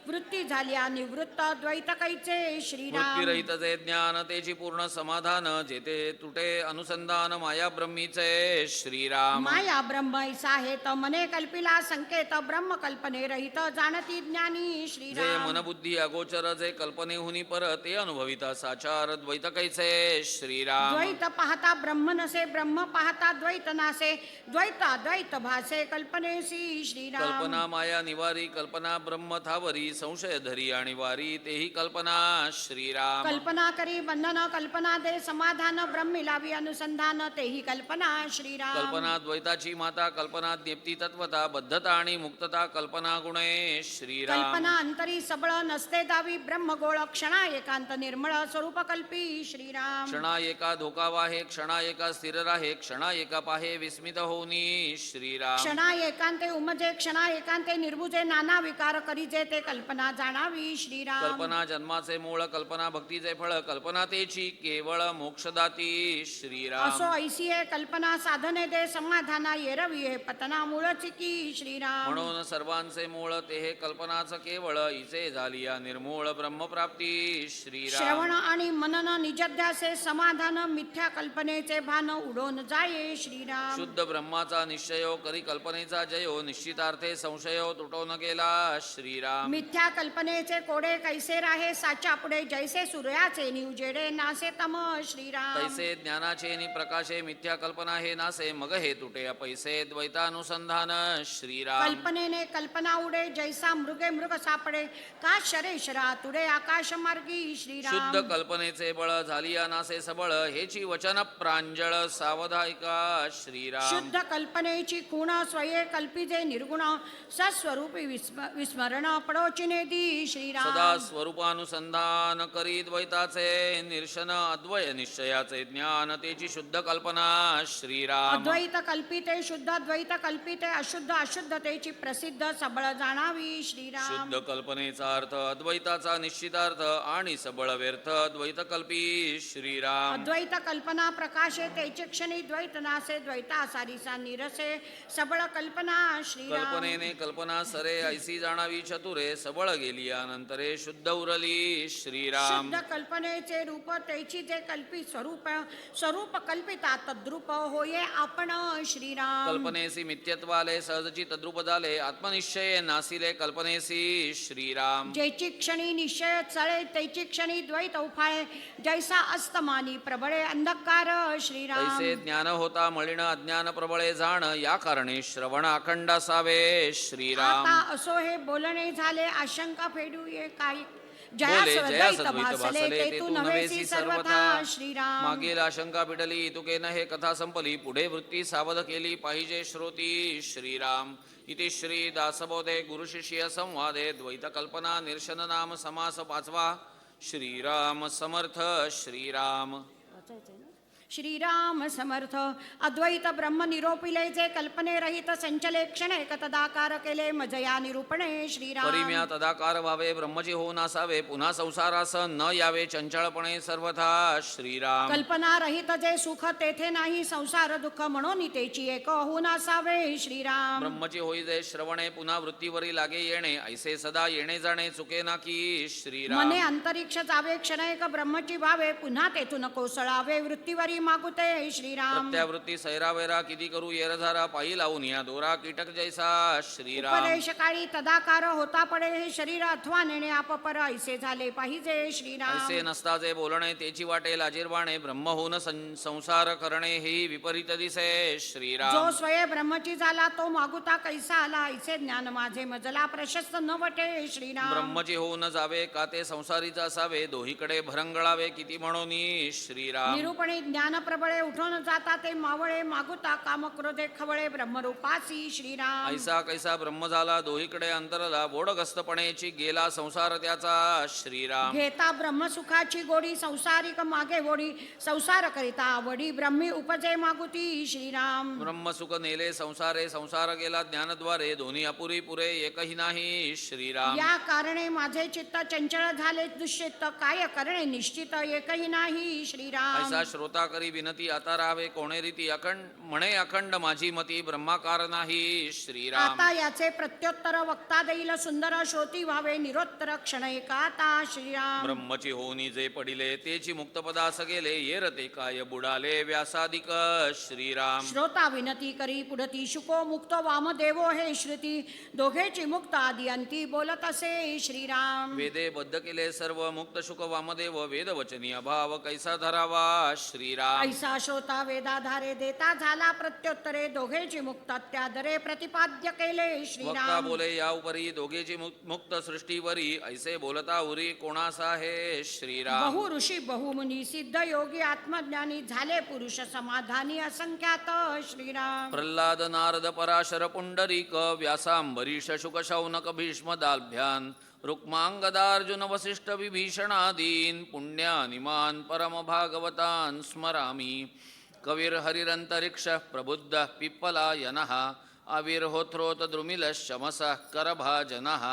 [SPEAKER 1] वृत्ती झाली निवृत्त द्वैत कैचे श्रीराम.
[SPEAKER 2] वृत्तीरहित जे ज्ञान तेची पूर्ण समाधान जेथे तुटे अनुसंधान माया ब्रह्मीचे श्रीराम.
[SPEAKER 1] माया ब्रह्म ऐसा हे त मने कल्पिला संकेत ब्रह्म कल्पने रहित जाणती ज्ञानी
[SPEAKER 2] जे
[SPEAKER 1] श्रीराम.
[SPEAKER 2] मनबुद्धी अगोचर जे कल्पनेहुनी पर ते अनुभविता साचार द्वैत कैसे श्रीराम.
[SPEAKER 1] द्वैत पाहता ब्रह्म नसे ब्रह्म पाहता द्वैत नासे द्वैत अद्वैत भासे कल्पनेसी श्रीराम.
[SPEAKER 2] कल्पना माया निवारी कल्पना ब्रह्म थावरी संशय धरी आणि वारी तेही कल्पना श्रीराम.
[SPEAKER 1] कल्पना करी बंधन कल्पना दे समाधान ब्रह्मी लावी अनुसंधान तेही कल्पना श्रीराम.
[SPEAKER 2] कल्पना द्वैताची माता कल्पना ज्ञप्ती तत्वता बद्धता आणि मुक्तता कल्पना गुणे श्रीराम.
[SPEAKER 1] कल्पना अंतरी सबळ नसते दावी ब्रह्मगोळ क्षणा एकांत निर्मळ स्वरूप कल्पी श्रीराम.
[SPEAKER 2] क्षणा एका धोका वाहे क्षणा एका स्थिर राहे क्षणा एका पाहे विस्मित होऊनी श्रीराम.
[SPEAKER 1] क्षणा एकांते उमजे क्षणा एकांते निर्भुजे नाना विकार करीजे ते कल्पना जाणावी श्रीराम.
[SPEAKER 2] कल्पना जन्माचे मूळ कल्पना भक्तीचे फळ कल्पना तेची केवळ मोक्षदाती श्रीराम.
[SPEAKER 1] असो ऐसी आहे कल्पना साधने दे समाधाना येरवी हे पतना मूळची की श्रीराम.
[SPEAKER 2] म्हणून सर्वांचे मूळ ते हे कल्पनाच केवळ इचे झाली या निर्मूळ ब्रह्मप्राप्ती श्रीराम.
[SPEAKER 1] श्रवण आणि मनन निजध्यासे समाधान मिथ्या कल्पनेचे भान उडून जाये श्रीराम.
[SPEAKER 2] शुद्ध ब्रह्माचा निश्चयो करी कल्पनेचा जयो निश्चितार्थे संशयो तुटून गेला श्रीराम.
[SPEAKER 1] मिथ्या कल्पनेचे कोडे कैसे राहे साच्या पुढे जैसे सूर्याचे निउजेडे नासे तम श्रीराम.
[SPEAKER 2] तैसे ज्ञानाचे नि प्रकाशे मिथ्या कल्पना हे नासे मग हे तुटे पैसे द्वैतानुसंधान श्रीराम.
[SPEAKER 1] कल्पनेने कल्पना उडे जैसा मृगे मृग सापडे का शरे शरा तुडे आकाश मार्गी श्रीराम.
[SPEAKER 2] शुद्ध कल्पनेचे बळ झाली या नासे सबळ हेची वचन प्रांजळ सावधायिका श्रीराम.
[SPEAKER 1] शुद्ध कल्पनेची खूण स्वये कल्पिजे निर्गुण सस्वरूपी विस्मरण पडोचिने दी श्रीराम.
[SPEAKER 2] सदा स्वरूपानुसंधान करी द्वैताचे निर्शन अद्वय निश्चयाचे ज्ञान तेची शुद्ध कल्पना श्रीराम.
[SPEAKER 1] अद्वैत कल्पिते शुद्ध द्वैत कल्पिते अशुद्ध अशुद्धतेची प्रसिद्ध सबळ जाणावी श्रीराम.
[SPEAKER 2] शुद्ध कल्पनेचा अर्थ अद्वैताचा निश्चितार्थ आणि सबळ व्यर्थ द्वैत कल्पी श्रीराम.
[SPEAKER 1] अद्वैत कल्पना प्रकाशे तेचे क्षणी द्वैत नासे द्वैता सारिसा निरसे सबळ कल्पना श्रीराम.
[SPEAKER 2] कल्पनेने कल्पना सरे ऐसी जाणावी चतुरे सबळ गेली अनंतरे शुद्ध उरली श्रीराम.
[SPEAKER 1] शुद्ध कल्पनेचे रूप तेची जे कल्पी स्वरूप स्वरूप कल्पिता तद्रूप होये आपण श्रीराम.
[SPEAKER 2] कल्पनेसी मिथ्यत्वाले सहजची तद्रूप झाले आत्मनिश्चय नासिले कल्पनेसी श्रीराम.
[SPEAKER 1] जेची क्षणी निश्चय चळे तेची क्षणी द्वैत उफाळे जैसा अस्तमानी प्रबळे अंधकार श्रीराम.
[SPEAKER 2] तैसे ज्ञान होता मलिन अज्ञान प्रबळे जाण या कारणे श्रवण अखंड असावे श्रीराम.
[SPEAKER 1] आता असो हे बोलणे झाले आशंका फेडू ये काही जयास
[SPEAKER 2] बोले
[SPEAKER 1] द्वैत
[SPEAKER 2] जयास द्वैत
[SPEAKER 1] भासले
[SPEAKER 2] भासले
[SPEAKER 1] ते तू नव्हेसी सर्वथा श्रीराम.
[SPEAKER 2] मागील आशंका पिटली तुके न हे कथा संपली पुढे वृत्ती सावध केली पाहिजे श्रोती श्रीराम. इति श्री दासबोधे गुरुशिष्य संवादे द्वैत कल्पना निरसन नाम समास पाचवा. श्रीराम समर्थ श्रीराम.
[SPEAKER 1] श्रीराम समर्थ. अद्वैत ब्रह्म निरोपिले जे कल्पने रहित संचले क्षणे तदाकार केले मजया निरूपणे श्रीराम.
[SPEAKER 2] परिम्या तदाकार व्हावे ब्रह्मजी होऊन असावे पुन्हा संसारास न यावे चंचळपणे सर्वथा श्रीराम.
[SPEAKER 1] कल्पना रहित जे सुख तेथे नाही संसार दुःख म्हणून तेची एक होऊन असावे श्रीराम.
[SPEAKER 2] ब्रह्मची होई जे श्रवणे पुन्हा वृत्तीवरी लागे येणे ऐसे सदा येणे जाणे चुके ना की श्रीराम.
[SPEAKER 1] मने अंतरिक्ष जावे क्षणैक ब्रह्मची भावे पुन्हा तेथून कोसळावे वृत्तीवरी मागुते श्रीराम.
[SPEAKER 2] प्रत्यावृत्ती सैरावैरा किती करू येरझारा पायी लावून या दोरा कीटक जैसा श्रीराम.
[SPEAKER 1] उपदेश काळी तदाकार होता पडे हे शरीर अथवा नेणे आपपर ऐसे झाले पाहिजे श्रीराम.
[SPEAKER 2] ऐसे नसता जे बोलणे तेची वाटे लाजीरवाणे ब्रह्म होऊन संसार करणे ही विपरीत दिसे श्रीराम.
[SPEAKER 1] जो स्वये ब्रह्मची झाला तो मागुता कैसा आला ऐसे ज्ञान माझे मजला प्रशस्त न वटे श्रीराम.
[SPEAKER 2] ब्रह्मची होऊन जावे का ते संसारीच असावे दोहीकडे भरंगळावे किती म्हणून श्रीराम.
[SPEAKER 1] निरूपणे ज्ञान प्रबळे उठून जाता ते मावळे मागुता काम क्रोधे खवळे ब्रह्मरूपासी श्रीराम.
[SPEAKER 2] ऐसा कैसा ब्रह्म झाला दोहीकडे अंतरला बोडगस्तपणेची गेला संसार त्याचा श्रीराम.
[SPEAKER 1] घेता ब्रह्मसुखाची गोडी संसारिक मागे गोडी संसार करिता आवडी ब्रह्मी उपजे मागुती श्रीराम.
[SPEAKER 2] ब्रह्मसुख नेले संसारे संसार गेला ज्ञानद्वारे दोन्ही अपुरी पुरे एकही नाही श्रीराम.
[SPEAKER 1] या कारणे माझे चित्त चंचल झाले दुश्चित्त काय करणे निश्चित एकही नाही श्रीराम.
[SPEAKER 2] ऐसा श्रोता करी विनती आता राहावे कोणे रीती अखंड म्हणे अखंड माझी मती ब्रह्माकार नाही श्रीराम.
[SPEAKER 1] आता याचे प्रत्युत्तर वक्ता देईल सुंदर श्रोती व्हावे निरोत्तर क्षण एकाता श्रीराम.
[SPEAKER 2] ब्रह्मची होनी जे पडिले तेची मुक्तपदास गेले येरते काय बुडाले व्यासादिक श्रीराम.
[SPEAKER 1] श्रोता विनती करी पुढती शुको मुक्तो वामदेवो हे श्रुती दोघेची मुक्त आदी अंती बोलत असे श्रीराम.
[SPEAKER 2] वेदे बद्ध केले सर्व मुक्त शुक वामदेव वेद वचनी अभाव कैसा धरावा श्रीराम.
[SPEAKER 1] ऐसा श्रोता वेदाधारे देता झाला प्रत्युत्तरे दोघेची मुक्त त्यादरे प्रतिपाद्य केले
[SPEAKER 2] वक्ता
[SPEAKER 1] श्रीराम.
[SPEAKER 2] बोले या उपरी दोघेची मुक्त सृष्टीवरी ऐसे बोलता उरी कोणासा हे श्रीराम.
[SPEAKER 1] बहु ऋषी बहुमुनी सिद्ध योगी आत्मज्ञानी झाले पुरुष समाधानी असंख्यात श्रीराम.
[SPEAKER 2] प्रल्हाद नारद पराशर पुंडरीक व्यासांबरीश शुक शौनक भीष्म दाल्भ्यान रुक्मांगदार्जुन वसिष्ठ विभीषणादीन पुण्यानिमान परम भागवतान स्मरामि. कविर हरिरंतरिक्ष प्रबुद्ध पिप्पलायनः आविर्होत्रोत द्रुमिलशमसः करभाजनः.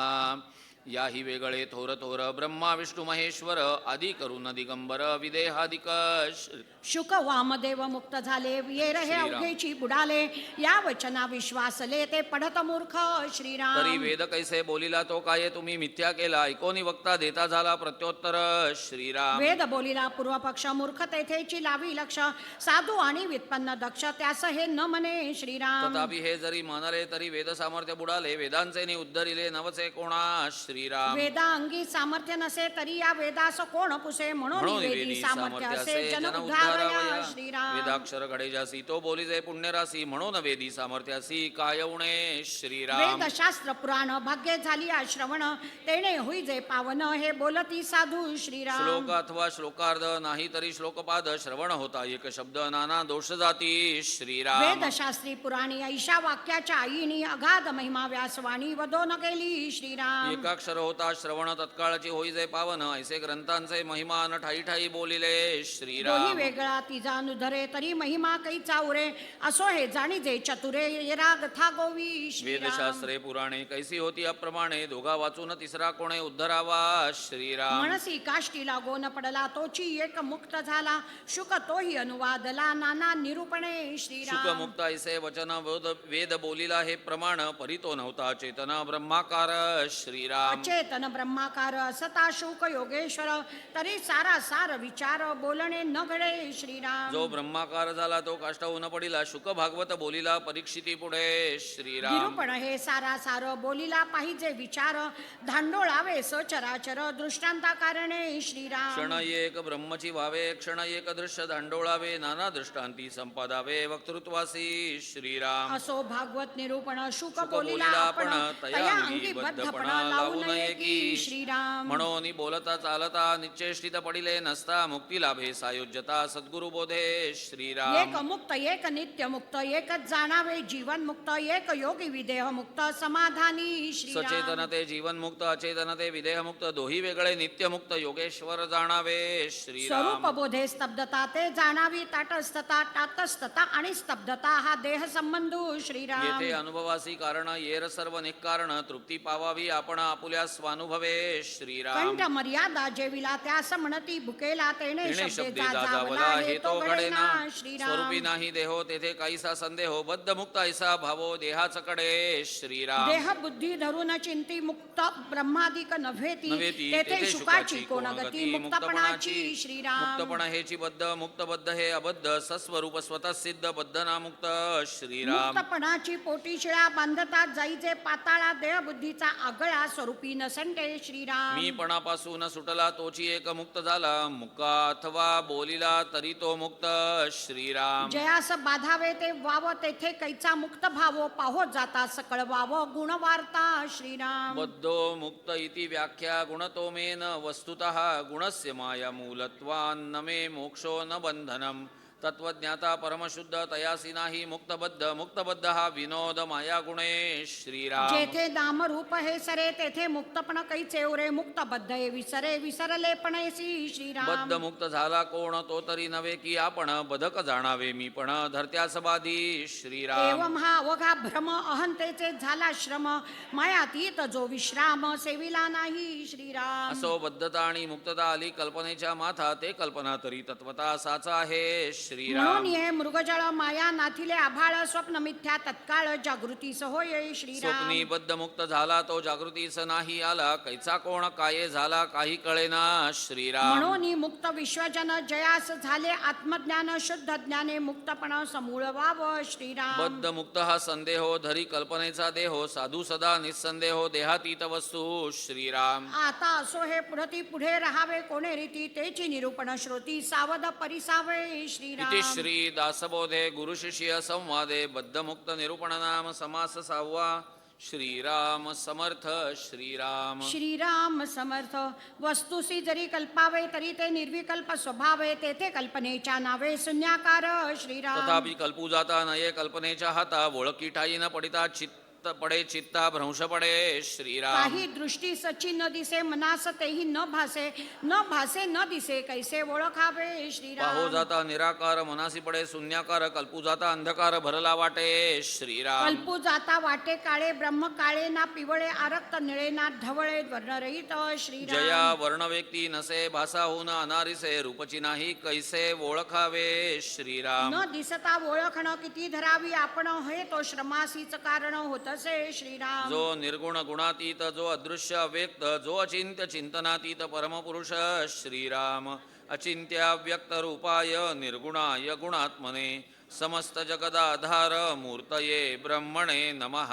[SPEAKER 2] याही वेगळे थोर थोर ब्रह्मा विष्णू महेश्वर आदी करून दिगंबर विदेहादिक
[SPEAKER 1] शुक वामदेव मुक्त झाले येर हे
[SPEAKER 2] श्रीराम.
[SPEAKER 1] अवघेची बुडाले या वचना विश्वासले ते पढत मूर्ख
[SPEAKER 2] तरी
[SPEAKER 1] श्रीराम.
[SPEAKER 2] वेद कैसे बोलिला तो काय तुम्ही मिथ्या केला ऐकोनी वक्ता देता झाला प्रत्योत्तर श्रीराम.
[SPEAKER 1] वेद बोलिला पूर्व पक्ष मूर्ख तेथेची लावी लक्ष साधू आणि व्युत्पन्न दक्ष त्यास हे न म्हणे श्रीराम.
[SPEAKER 2] तथापि हे जरी मानले तरी वेद सामर्थ्य बुडाले वेदांचे नि उद्धरिले नवचे कोणा श्रीराम.
[SPEAKER 1] वेदा अंगी सामर्थ्य नसे तरी या वेदास कोण पुसे म्हणून वेदी सामर्थ्य असे जन उद्धारया श्रीराम.
[SPEAKER 2] वेदाक्षर घडे जासी तो बोलिजे पुण्यरासी म्हणून वेदी सामर्थ्यासी काय उणे श्रीराम.
[SPEAKER 1] वेद शास्त्र पुराण भाग्य झाली श्रवण तेने होई जे पावन हे बोलती साधू श्रीराम.
[SPEAKER 2] श्लोक अथवा श्लोकार्ध नाही तरी श्लोकपाद श्रवण होता एक शब्द नाना दोष जाती श्रीराम.
[SPEAKER 1] वेदशास्त्री पुराणी ऐशा वाक्याच्या आईनी अगाध महिमा व्यासवाणी वदोन केली श्रीराम.
[SPEAKER 2] एकाक्षर होता श्रवण तत्काळची होई जे पावन ऐसे ग्रंथांचे महिमान ठाई ठाई बोलिले
[SPEAKER 1] दोही
[SPEAKER 2] श्रीराम.
[SPEAKER 1] वेगळा तिजा नुधरे तरी महिमा कैचा उरे असो हे जाणी जे चतुरे राग था गोवी श्रीराम.
[SPEAKER 2] वेदशास्त्रे पुराणे कैसी होती अप्रमाणे दोघा वाचून तिसरा कोणे उद्धरावा श्रीराम.
[SPEAKER 1] म्हणसी काष्टी लागोन पडला तोची एक मुक्त झाला शुक तोही अनुवादला नाना निरूपणे श्रीराम.
[SPEAKER 2] शुकमुक्त ऐसे वचन वेद बोलिला हे प्रमाण परितो नव्हता चेतन ब्रह्माकार श्रीराम.
[SPEAKER 1] अचेतन ब्रह्माकार असता शुक योगेश्वर तरी सारा सार विचार बोलणे न घडे श्रीराम.
[SPEAKER 2] जो ब्रह्माकार झाला तो काष्टाहून न पडिला शुक भागवत बोलिला परीक्षिती पुढे श्रीराम.
[SPEAKER 1] निरूपण हे सारा सार बोलिला पाहिजे विचार धांडोळावे सचराचर दृष्टांता कारणे श्रीराम.
[SPEAKER 2] क्षण एक ब्रह्मची व्हावे क्षण एक दृश्य धांडोळावे नाना दृष्टांती संपादावे वक्तृत्वासी श्रीराम.
[SPEAKER 1] असो भागवत निरूपण शुक
[SPEAKER 2] शुक
[SPEAKER 1] बोलिला आपण तया अंगी बद्धपणा लावून
[SPEAKER 2] नये की
[SPEAKER 1] श्रीराम
[SPEAKER 2] म्हणून बोलता चालता निश्चेष्टित पडिले नसता मुक्ती लाभे सायोज्यता सद्गुरु बोधे श्रीराम
[SPEAKER 1] एक मुक्त एक नित्य मुक्त एकच जाणावे जीवन मुक्त एक योगी विदेह मुक्त समाधानी श्रीराम
[SPEAKER 2] सचेतन ते जीवन मुक्त अचेतन ते विदेह मुक्त दोही वेगळे नित्य मुक्त योगेश्वर जाणावे श्रीराम
[SPEAKER 1] स्वरूप बोधे स्तब्धता ते जाणावी ताटस्थता ताटस्थता आणि स्तब्धता हा देह संबंधू श्रीराम
[SPEAKER 2] येथे अनुभवासी कारण येर सर्व निकारण तृप्ती पावावी आपण आपुल्या स्वानुभवे श्रीराम
[SPEAKER 1] कंठ मर्यादा जेविला त्यास म्हणती भुकेला तेने
[SPEAKER 2] तिने
[SPEAKER 1] शब्दे
[SPEAKER 2] शब्दे
[SPEAKER 1] जाजावला
[SPEAKER 2] जाजावला
[SPEAKER 1] हे तो घडेना
[SPEAKER 2] स्वरूपी
[SPEAKER 1] श्रीराम
[SPEAKER 2] नाही देहो तेथे काहीसा संदेहो बद्ध मुक्त ऐसा भावो देहाच कडे श्रीराम
[SPEAKER 1] देह बुद्धी धरून चिंती मुक्त ब्रह्मादिक नव्हेती
[SPEAKER 2] नव्हेती,
[SPEAKER 1] तेथे
[SPEAKER 2] तेथे
[SPEAKER 1] शुकाची कोण गती मुक्तपणाची श्रीराम
[SPEAKER 2] मुक्तपणा हेची बद्ध मुक्तबद्ध हे अबद्ध सस्वरूप स्वतः सिद्ध बद्ध ना मुक्त श्रीराम
[SPEAKER 1] मुक्तपणाची पोटी शिळा बांधतात जाईचे पाताळा देह बुद्धीचा आगळा स्वरूपी नसंटे श्रीराम
[SPEAKER 2] मी पणापासून सुटला तोची एक मुक्त झाला मुका अथवा बोलिला तरी तो मुक्त श्रीराम
[SPEAKER 1] जयास बाधावे ते वाव तेथे कैचा मुक्त भावो पाहो जाता सकळ वाव गुण वार्ता श्रीराम
[SPEAKER 2] बद्धो मुक्त इति व्याख्या गुणतोमेन वस्तुतः गुणस्य माया मूलत्वान्न मे मोक्षो न बंधनम तत्वज्ञाता परमशुद्ध तयासी नाही मुक्तबद्ध हा विनोद माया गुणे श्रीराम
[SPEAKER 1] जेथे नाम रूप हे सरे तेथे मुक्तपण कैचे उरे मुक्तबद्ध हे विसरे विसरले पण ऐसी श्रीराम
[SPEAKER 2] बद्ध मुक्त झाला कोण तो तरी नव्हे की आपण बदक जाणावे मी पण धरत्यास बाधी श्रीराम
[SPEAKER 1] एवम हा अवघा भ्रम अहंतेचे झाला श्रम मायातीत जो विश्राम सेविला नाही श्रीराम
[SPEAKER 2] असो बद्धता आणि मुक्तता आली कल्पनेच्या माथा ते कल्पना तरी तत्वता साचा आहे श्रीराम
[SPEAKER 1] म्हणून ये मृगजळ माया नाथिले आभाळ स्वप्न मिथ्या तत्काळ जागृतीस होय श्रीराम
[SPEAKER 2] स्वप्नी बद्ध मुक्त झाला तो जागृतीस नाही आला कैचा कोण काय झाला काही कळेना श्रीराम
[SPEAKER 1] म्हणून मुक्त विश्वजन जयास झाले आत्मज्ञान शुद्ध ज्ञाने मुक्तपण समूळ वाव श्रीराम
[SPEAKER 2] बद्ध मुक्त हा संदेहो धरी कल्पनेचा देहो साधू सदा निसंदेहो देहातीत वस्तू श्रीराम
[SPEAKER 1] आता असो हे पुढती पुढे राहावे कोणे रीती तेची निरूपण श्रोती सावध परिसावे श्रीराम
[SPEAKER 2] इति श्री दासबोधे गुरु शिष्य संवादे बद्ध मुक्त निरूपण नाम समास 6वा श्रीराम समर्थ श्रीराम
[SPEAKER 1] श्रीराम समर्थ वस्तुसी जरी कल्पावे तरी ते निर्विकल्प स्वभावे तेथे कल्पनेच्या नावे शून्याकार श्रीराम
[SPEAKER 2] तथापि कल्पू जाता नये कल्पनेच्या हाता ओळखी ठाई न पडिता चित्त पडे चित्ता भ्रंश पडे श्रीराम
[SPEAKER 1] काही दृष्टी सची न दिसे मनास तेही न भासे न दिसे कैसे ओळखावे
[SPEAKER 2] पाहो
[SPEAKER 1] श्रीराम
[SPEAKER 2] जाता निराकार मनासी पडे शून्याकार कल्पू जाता अंधकार भरला वाटे श्रीराम
[SPEAKER 1] कल्पू जाता वाटे काळे ब्रह्म काळे ना पिवळे आरक्त निळे ना ढवळे वर्णरहित श्रीराम
[SPEAKER 2] जया वर्ण व्यक्ती नसे भासा होऊन अनारिसे रूपची नाही कैसे ओळखावे श्रीराम
[SPEAKER 1] न दिसता ओळखणं किती धरावी आपण हे तो श्रमासीच कारण होतसे श्रीराम
[SPEAKER 2] जो निर्गुण गुणातीत जो अदृश्य अव्यक्त जो अचिंत्य चिंतनातीत परमपुरुष श्रीराम अचिंत्य व्यक्त रूपाय निर्गुणाय गुणात्मने समस्त जगदाधार मूर्तये ब्रह्मणे नमः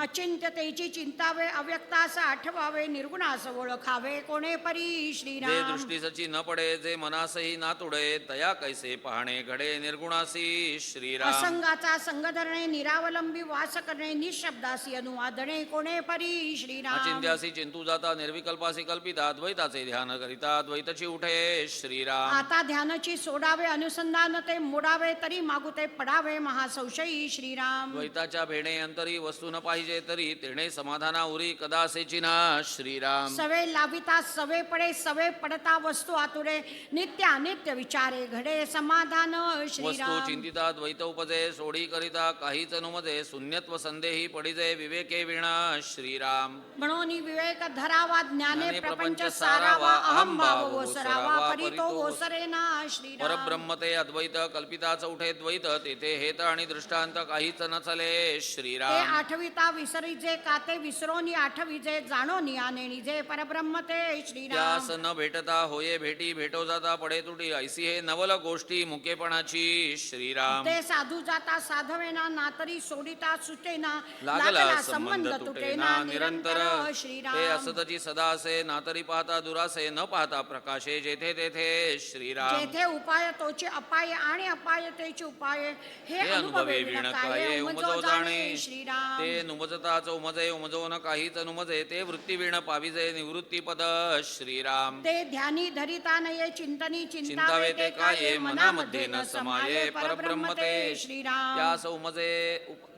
[SPEAKER 1] अचिंत्यतेची चिंतावे अव्यक्तास आठवावे निर्गुणास ओळखावे कोणे परी
[SPEAKER 2] जे
[SPEAKER 1] श्रीराम
[SPEAKER 2] दृष्टीसची न पडे जे मनासही नातुडे तया कैसे पाहणे घडे निर्गुणासी श्रीराम
[SPEAKER 1] असंगाचा संग धरणे निरावलंबी वास करणे निशब्दासी अनुवादणे कोणे परी श्रीराम
[SPEAKER 2] अचिंत्यासी चिंतू जाता निर्विकल्पासी कल्पिता द्वैताचे ध्यान करिता द्वैतची उठे श्रीराम
[SPEAKER 1] आता ध्यानाची सोडावे अनुसंधान ते मोडावे तरी मागू ते पडावे महासंशयी श्रीराम
[SPEAKER 2] द्वैताच्या भेणे अंतरी वस्तू न पाहिजे तरी तेणे समाधाना उरी कदासेची ना श्रीराम
[SPEAKER 1] सवे लाविता सवे पडे सवे पडता वस्तू आतुरे नित्य अनित्य विचारे घडे समाधान
[SPEAKER 2] वस्तू
[SPEAKER 1] श्रीराम
[SPEAKER 2] चिंतिता द्वैत उपजे सोडी करिता काहीच नुमजे शून्यत्व संदेही पडिजे विवेके विणा श्रीराम
[SPEAKER 1] म्हणून विवेक धरावा ज्ञाने
[SPEAKER 2] ज्ञाने
[SPEAKER 1] प्रपंच
[SPEAKER 2] प्रपंच
[SPEAKER 1] सारावा अहम भाव
[SPEAKER 2] भाव
[SPEAKER 1] ओसरावा
[SPEAKER 2] ओसरावा,
[SPEAKER 1] परितो
[SPEAKER 2] परितो
[SPEAKER 1] ओसरेना श्रीराम
[SPEAKER 2] परब्रह्म ते अद्वैत कल्पिताच उठे द्वैत तेथे हेत आणि दृष्टांत काहीच न चले
[SPEAKER 1] ते
[SPEAKER 2] श्रीराम
[SPEAKER 1] आठविता विसरीजे काते विसरोनी आठविजे जाणोनी आनेणीजे परब्रह्म ते श्रीराम
[SPEAKER 2] त्यास न भेटता होये भेटी भेटो जाता पडे तुटी ऐसी हे नवल गोष्टी मुकेपणाची श्रीराम
[SPEAKER 1] ते साधू जाता साधवेना नातरी सोडिता सुटेना
[SPEAKER 2] लागला संबंध तुटेना निरंतर ते
[SPEAKER 1] श्रीराम
[SPEAKER 2] असतची सदा असे नातरी पाहता दुरासे न पाहता प्रकाशे जेथे तेथे श्रीराम
[SPEAKER 1] जेथे उपाय तोचे अपाय आणि अपाय तेचे उपाय उपाये
[SPEAKER 2] हे अनुभवे विण काये उमजो जाणे
[SPEAKER 1] श्रीराम.
[SPEAKER 2] ते नुमजताच उमजे उमजो न काहीच नुमजे ते वृत्ती विण पाविजे निवृत्ती पद श्रीराम.
[SPEAKER 1] ते ध्यानी धरिता नये चिंतनी
[SPEAKER 2] चिंतावे ते काये मनामध्ये न समाये परब्रह्म ते
[SPEAKER 1] श्रीराम.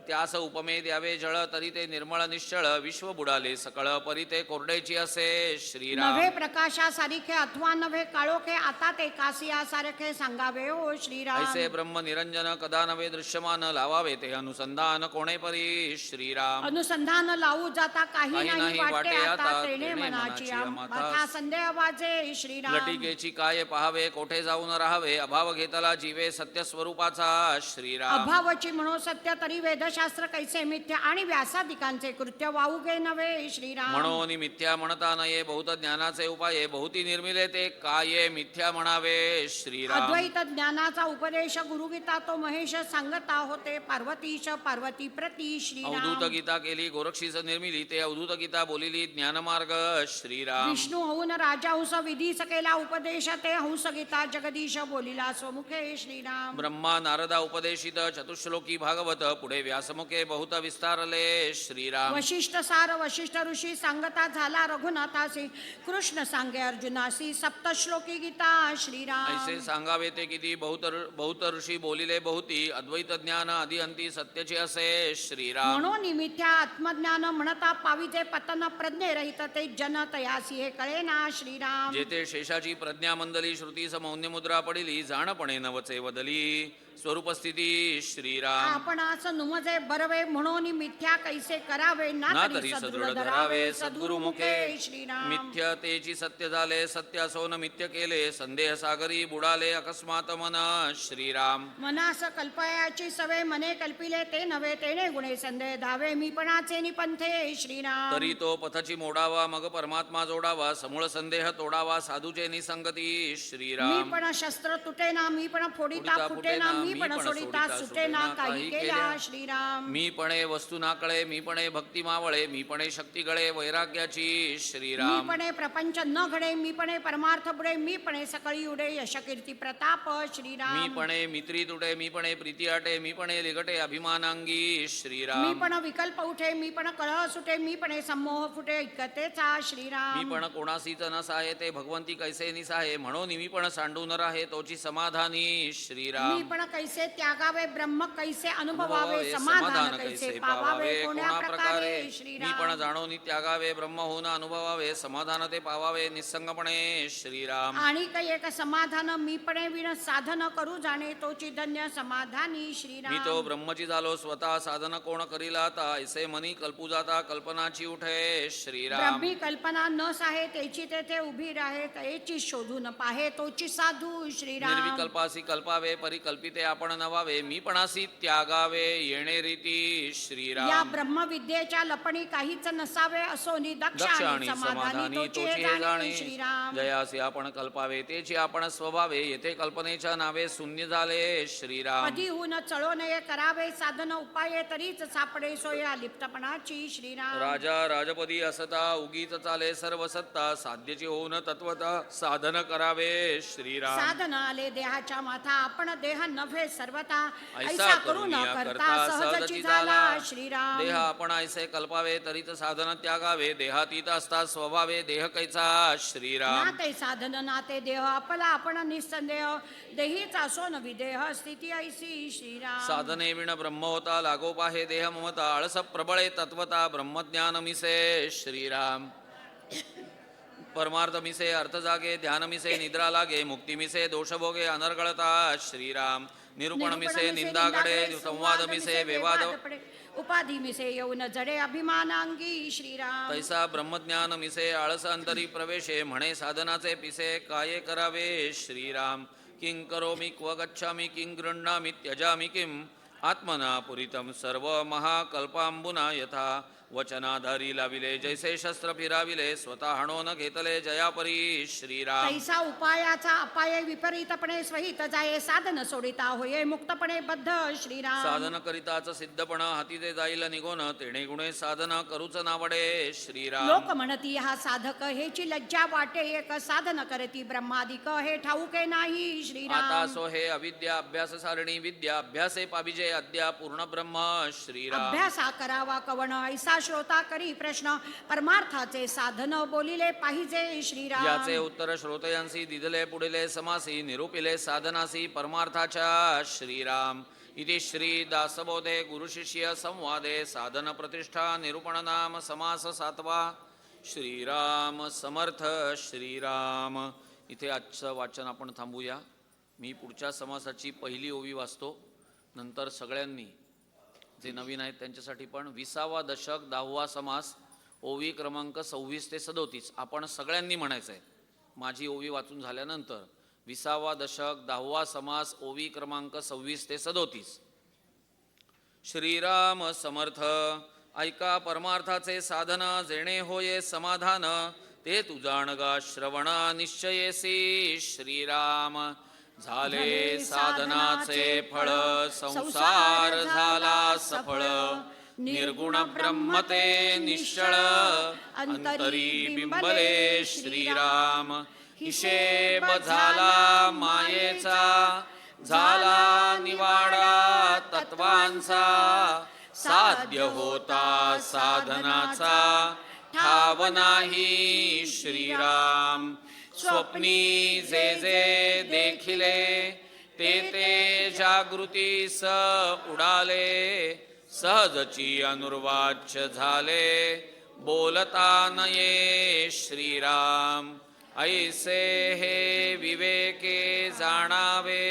[SPEAKER 2] त्यास उपमे द्यावे जळ तरी ते निर्मळ निश्चळ विश्व बुडाले सकळ परी ते कोरडेची असे श्रीराम.
[SPEAKER 1] नव्हे प्रकाशा सारिखे अथवा नव्हे काळोखे आता ते कासिया सारखे सांगावे ओ श्रीराम.
[SPEAKER 2] ऐसे ब्रह्म निरंजन कदा नवे दृश्यमान लावावे ते अनुसंधान कोणे परी श्रीराम.
[SPEAKER 1] अनुसंधान लावू जाता काही
[SPEAKER 2] काही
[SPEAKER 1] नाही
[SPEAKER 2] नाही
[SPEAKER 1] वाटे आता
[SPEAKER 2] आता
[SPEAKER 1] तेणे
[SPEAKER 2] तेणे
[SPEAKER 1] मनाची
[SPEAKER 2] मनाची
[SPEAKER 1] माथा
[SPEAKER 2] माथा.
[SPEAKER 1] संदेह वाजे श्रीराम.
[SPEAKER 2] लटिकेची काय पहावे कोठे जाऊन राहावे अभाव घेतला जीवे सत्य स्वरूपाचा श्रीराम.
[SPEAKER 1] अभावची म्हणो सत्य तरी वेदशास्त्र कैसे मिथ्य आणि व्यासादिकांचे कृत्य वाऊगे नव्हे श्रीराम.
[SPEAKER 2] म्हणून मिथ्या म्हणता नये बहुत ज्ञानाचे उपाये बहुती निर्मिले ते काये मिथ्या म्हणावे श्रीराम.
[SPEAKER 1] अद्वैत ज्ञानाचा उपदेश गुरुगीता तो महेश सांगता होते पार्वतीश पार्वती प्रती श्रीराम.
[SPEAKER 2] अवधूत गीता केली गोरक्षीच निर्मिली ते अवधूत गीता बोलिली ज्ञानमार्ग श्रीराम.
[SPEAKER 1] विष्णू होऊन राजा हंस विधीस केला उपदेश ते हंस गीता जगदीश बोलिला स्वमुखे श्रीराम.
[SPEAKER 2] ब्रह्मा नारदा उपदेशित चतुश्लोकी भागवत पुढे व्यासमुखे बहुत विस्तारले श्रीराम.
[SPEAKER 1] वशिष्ठ सार वशिष्ठ ऋषी सांगता झाला रघुनाथासी कृष्ण सांगे अर्जुनासी सप्तश्लोकी गीता श्रीराम.
[SPEAKER 2] ऐसे सांगावे ते किती बहुत ऋषी बोलिले बहुती अद्वैत ज्ञान आदी अंती सत्यचे असे श्रीराम.
[SPEAKER 1] म्हणून मिथ्या आत्मज्ञान म्हणता पाविजे पतन प्रज्ञे रहित ते जन तयासी हे कळे ना श्रीराम.
[SPEAKER 2] जेथे शेषाची प्रज्ञा मंदली श्रुती समौन्य मुद्रा पडिली जाणपणे नवचे वदली स्वरूपस्थिती श्रीराम.
[SPEAKER 1] आपण असं नुमजे बरवे म्हणून मिथ्या कैसे करावे
[SPEAKER 2] ना तरी सदृढ धरावे सद्गुरु मुखे
[SPEAKER 1] श्रीराम.
[SPEAKER 2] मिथ्यतेची सत्य झाले सत्य असोन मिथ्य केले संदेह सागरी बुडाले अकस्मात मन श्रीराम.
[SPEAKER 1] मनास कल्पयाची सवे मने कल्पिले ते नव्हे तेने गुणे संदेह धावे मीपणाचे निपंथे श्रीराम.
[SPEAKER 2] तरी तो पथची मोडावा मग परमात्मा जोडावा समूळ संदेह तोडावा साधूचे निसंगती श्रीराम.
[SPEAKER 1] मी पण शस्त्र तुटे ना मी पण फोडिता फुटे ना मी पण सोडिता सुटे ना काही केल्या श्रीराम.
[SPEAKER 2] मी पणे वस्तू ना कळे मी पणे भक्ती मावळे मी पणे शक्ती गळे वैराग्याची
[SPEAKER 1] मी
[SPEAKER 2] श्रीराम.
[SPEAKER 1] पणे प्रपंच न घडे मी पणे परमार्थ बुडे मी पणे सकळी उडे यश कीर्ती प्रताप श्रीराम.
[SPEAKER 2] मी पणे मित्री तुटे मी पणे प्रीती आटे मी पणे लिगटे अभिमानांगी
[SPEAKER 1] मी
[SPEAKER 2] श्रीराम.
[SPEAKER 1] पण विकल्प उठे मी पण कलह सुटे मी पणे संमोह फुटे ऐकतेचा श्रीराम.
[SPEAKER 2] मी पण कोणासीच नसाहे ते भगवंती कैसे निसाहे म्हणून मी पण सांडून राहे तोची समाधानी श्रीराम.
[SPEAKER 1] मी पण कैसे त्यागावे ब्रह्म कैसे अनुभवावे समाधान कैसे पावावे कोण्या प्रकारे
[SPEAKER 2] मी
[SPEAKER 1] श्रीराम.
[SPEAKER 2] पण जाणून त्यागावे ब्रह्म होऊन अनुभवावे समाधान ते पावावे निसंगपणे श्रीराम.
[SPEAKER 1] आणि काही एक समाधान मी पणे विण साधन करू जाणे तोची धन्य समाधानी
[SPEAKER 2] मी
[SPEAKER 1] श्रीराम.
[SPEAKER 2] तो ब्रह्मची झालो स्वतः साधन कोण करीला आता ऐसे मनी कल्पू जाता कल्पनाची उठे श्रीराम.
[SPEAKER 1] ब्रह्मी कल्पना न साहे तेची तेथे उभी राहे तेची शोधून पाहे तोची साधू श्रीराम.
[SPEAKER 2] निर्विकल्पासी कल्पावे परिकल्पिते आपण नवावे मी पणासी त्यागावे येणे रीती
[SPEAKER 1] या
[SPEAKER 2] श्रीराम.
[SPEAKER 1] ब्रह्मविद्येच्या लपणी काहीच नसावे असो
[SPEAKER 2] दक्ष
[SPEAKER 1] दक्ष
[SPEAKER 2] आणि
[SPEAKER 1] समाधानी
[SPEAKER 2] समाधानी
[SPEAKER 1] तोची
[SPEAKER 2] तोची
[SPEAKER 1] हे
[SPEAKER 2] हे
[SPEAKER 1] जाणे
[SPEAKER 2] जाणे
[SPEAKER 1] श्रीराम.
[SPEAKER 2] जयासी आपण कल्पावे तेची आपण स्वभावे येथे कल्पनेच्या नावे शून्य झाले श्रीराम.
[SPEAKER 1] कधी होऊन चळो नये करावे साधन उपाये तरीच सापडे सोया लिप्तपणाची श्रीराम.
[SPEAKER 2] राजा राजपदी असता उगीच चाले सर्व सत्ता साध्यची होऊन तत्वता साधन करावे श्रीराम.
[SPEAKER 1] साधन आले देहाच्या माथा आपण देह नव्हे सर्वता
[SPEAKER 2] ऐसा
[SPEAKER 1] ऐसा करू
[SPEAKER 2] करून
[SPEAKER 1] न
[SPEAKER 2] या
[SPEAKER 1] करता सहजची झाला श्रीराम.
[SPEAKER 2] देह आपण ऐसे कल्पावे तरीच साधन त्यागावे देहातीत असता स्वभावे देह कैचा श्रीराम.
[SPEAKER 1] नाते साधन नाते देह आपला आपण निसंदेह देहीच असो न विदेह स्थिती ऐसी श्रीराम.
[SPEAKER 2] साधने विण ब्रह्म होता लागो पाहे देह ममता आळस प्रबळे तत्वता ब्रह्मज्ञान मिसे श्रीराम. परमार्थ मिसे अर्थ जागे ध्यान मिसे निद्रा लागे मुक्ती मिसे दोष भोगे अनर्गळता श्रीराम. निरूपण मिसे निंदा घडे संवाद मिसे विवाद
[SPEAKER 1] उपाधी मिसे येऊन जडे अभिमानांगी श्रीराम.
[SPEAKER 2] तैसा ब्रह्मज्ञान मिसे आळस अंतरी प्रवेशे म्हणे साधनाचे पिसे काय करावे श्रीराम. किं करोमि क्व गच्छामि किं गृह्णामि त्यजामि किं आत्मना पुरितम सर्व महाकल्पांबुना यथा वचनाधारी लाविले जैसे शस्त्र फिराविले स्वतः हणो न घेतले जयापरी श्रीराम.
[SPEAKER 1] तैसा उपायाचा अपाय विपरीतपणे स्वहित जाये साधन सोडिता होये मुक्तपणे बद्ध श्रीराम.
[SPEAKER 2] साधन करिताच सिद्धपण हाती ते जाईल निघून तेणे गुणे साधन करूच नावडे श्रीराम.
[SPEAKER 1] लोक म्हणती हा साधक हेची लज्जा वाटे एक साधन करती ब्रह्मादिक हे ठाऊके नाही
[SPEAKER 2] आता
[SPEAKER 1] श्रीराम.
[SPEAKER 2] सो हे अविद्या अभ्यास सारणी विद्या अभ्यासे पाविजे अद्या पूर्ण ब्रह्म श्रीराम.
[SPEAKER 1] अभ्यासा करावा कवण ऐसा श्रोता करी प्रश्न परमार्थाचे साधन बोलिले पाहिजे श्रीराम.
[SPEAKER 2] याचे उत्तर श्रोतयांसी दिदले पुढिले समासी निरूपिले साधनासी परमार्थाच्या श्रीराम. इति श्री दासबोधे गुरुशिष्य संवादे साधन प्रतिष्ठा निरूपण नाम समास 7वा. श्रीराम समर्थ श्रीराम. इथे आजचं वाचन आपण थांबूया. मी पुढच्या समासाची पहिली ओवी वाचतो. नंतर सगळ्यांनी जे नवीन आहेत त्यांच्यासाठी पण 20वा दशक 10वा समास ओवी क्रमांक 26 ते 37 आपण सगळ्यांनी म्हणायचं आहे. माझी ओवी वाचून झाल्यानंतर 20वा दशक 10वा समास ओवी क्रमांक 26 ते 37. श्रीराम समर्थ. ऐका परमार्थाचे साधन जेणे होये समाधान ते तू जाणगा श्रवणा निश्चयेसी श्रीराम. झाले साधनाचे फळ संसार झाला सफळ निर्गुण ब्रह्मते निश्चळ अंतरी बिंबले श्रीराम. हिशेब झाला मायेचा झाला निवाडा तत्वांचा साध्य होता साधनाचा ठाव नाही श्रीराम. स्वप्नी जे जे देखिले ते ते जागृतीस उडाले सहजची अनुर्वाच्य झाले बोलता नये श्रीराम. ऐसे हे विवेके जाणावे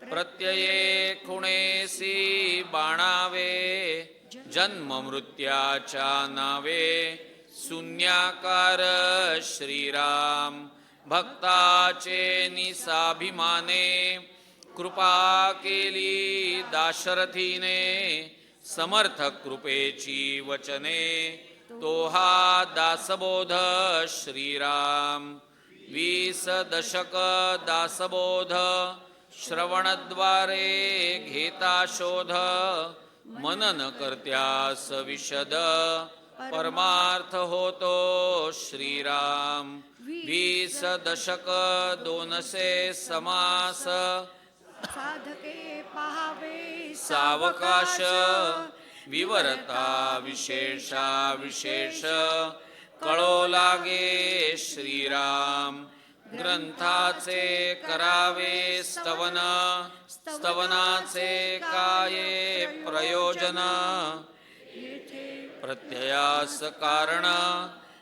[SPEAKER 2] प्रत्यये खुणेसी बाणावे जन्म मृत्याच्या नावे शून्याकार श्रीराम. भक्ताचे निसाभिमाने कृपा केली दाशरथीने समर्थ कृपेची वचने तो हा दासबोध श्रीराम. 20 दशक दासबोध श्रवणद्वारे घेता शोध मनन करत्यास विशद परमार्थ होतो श्रीराम. 20 दशक 200 समास
[SPEAKER 1] साधके पहावे
[SPEAKER 2] सावकाश विवरता विशेषा विशेष कळो लागे श्रीराम. ग्रंथाचे करावे स्तवन स्तवनाचे काये प्रयोजन प्रत्ययास कारण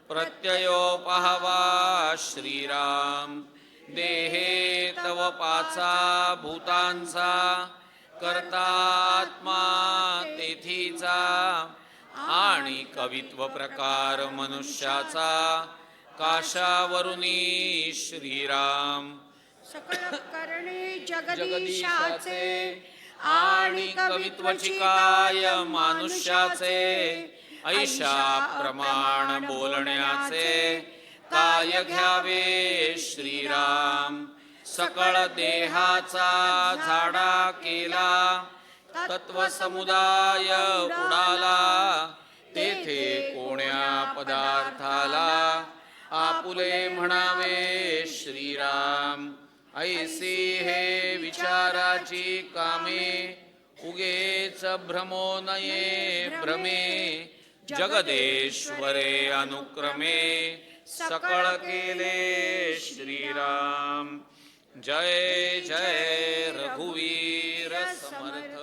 [SPEAKER 2] प्रत्ययो पहावा श्रीराम. देहे तव पाचा भूतांचा कर्तात्मा तेथीचा आणि कवित्व प्रकार मनुष्याचा काशावरुनी श्रीराम.
[SPEAKER 1] सकळ करणे जगदीशाचे
[SPEAKER 2] आणि कवित्वची काय मानुष्याचे ऐशा प्रमाण बोलण्याचे काय घ्यावे श्रीराम. सकळ देहाचा झाडा केला तत्व समुदाय उडाला तेथे कोण्या पदार्थाला आपुले म्हणावे श्रीराम. ऐसी हे विचाराची कामे उगेच भ्रमो नये भ्रमे जगदेश्वरे अनुक्रमे सकळ केले श्रीराम. जय जय रघुवीर समर्थ.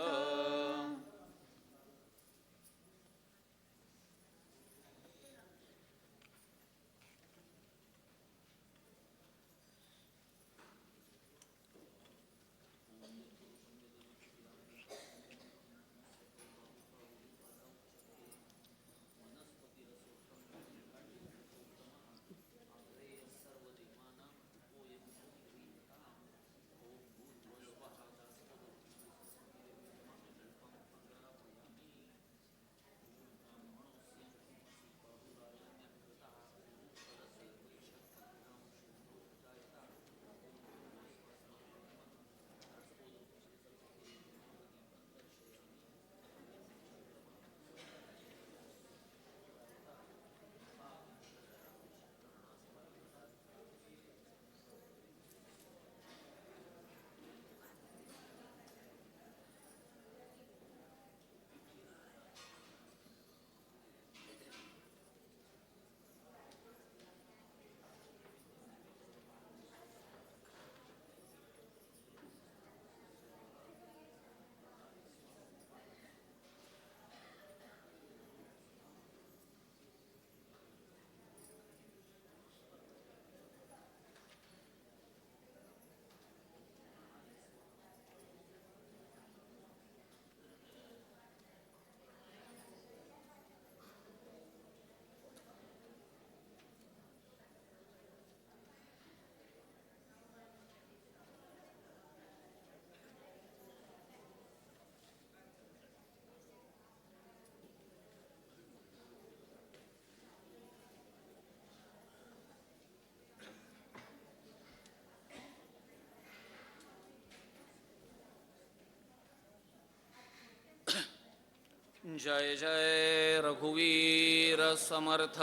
[SPEAKER 2] जय जय रघुवीर समर्थ.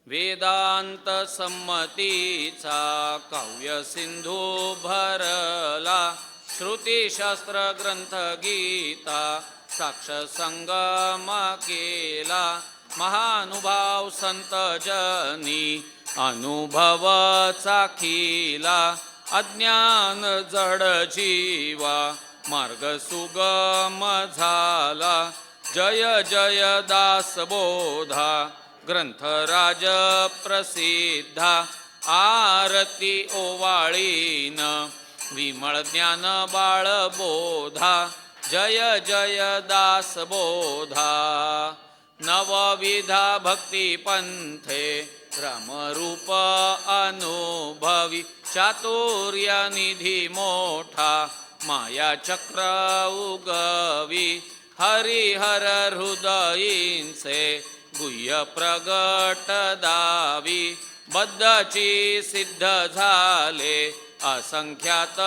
[SPEAKER 2] वेदांत संमतीचा काव्य सिंधू भरला. श्रुतीशास्त्र ग्रंथ गीता साक्ष संगम केला. महानुभाव संत जनी अनुभव चाखिला. अज्ञान जड जीवा मार्ग सुगम झाला. जय जय दासबोधा ग्रंथराज प्रसिद्धा. आरती ओवाळीन विमळ ज्ञान बाळबोधा. जय जय दासबोधा. नवविधा भक्ती पंथे रामरूप अनुभवी. चातुर्य निधी मोठा माया चक्र उगवी. हरिहर हृदयींचे गुह्य प्रगट दावी. बद्धची सिद्ध झाले असंख्यात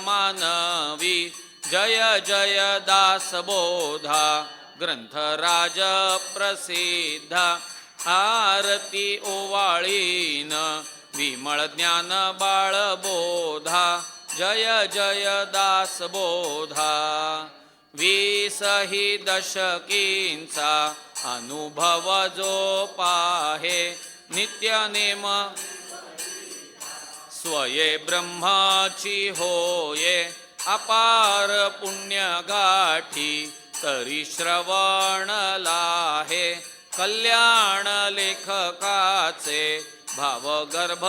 [SPEAKER 2] मानवी. जय जय दासबोधा ग्रंथराज प्रसिद्धा. आरती ओवाळीन विमळ ज्ञान बाळबोधा. जय जय दासबोधा. 20 दशकींचा अनुभव जो पाहे. नित्यनेम स्वये ब्रह्माची होये. अपार पुण्य गाठी तरी श्रवण लाहे. कल्याण लेखकाचे भावगर्भ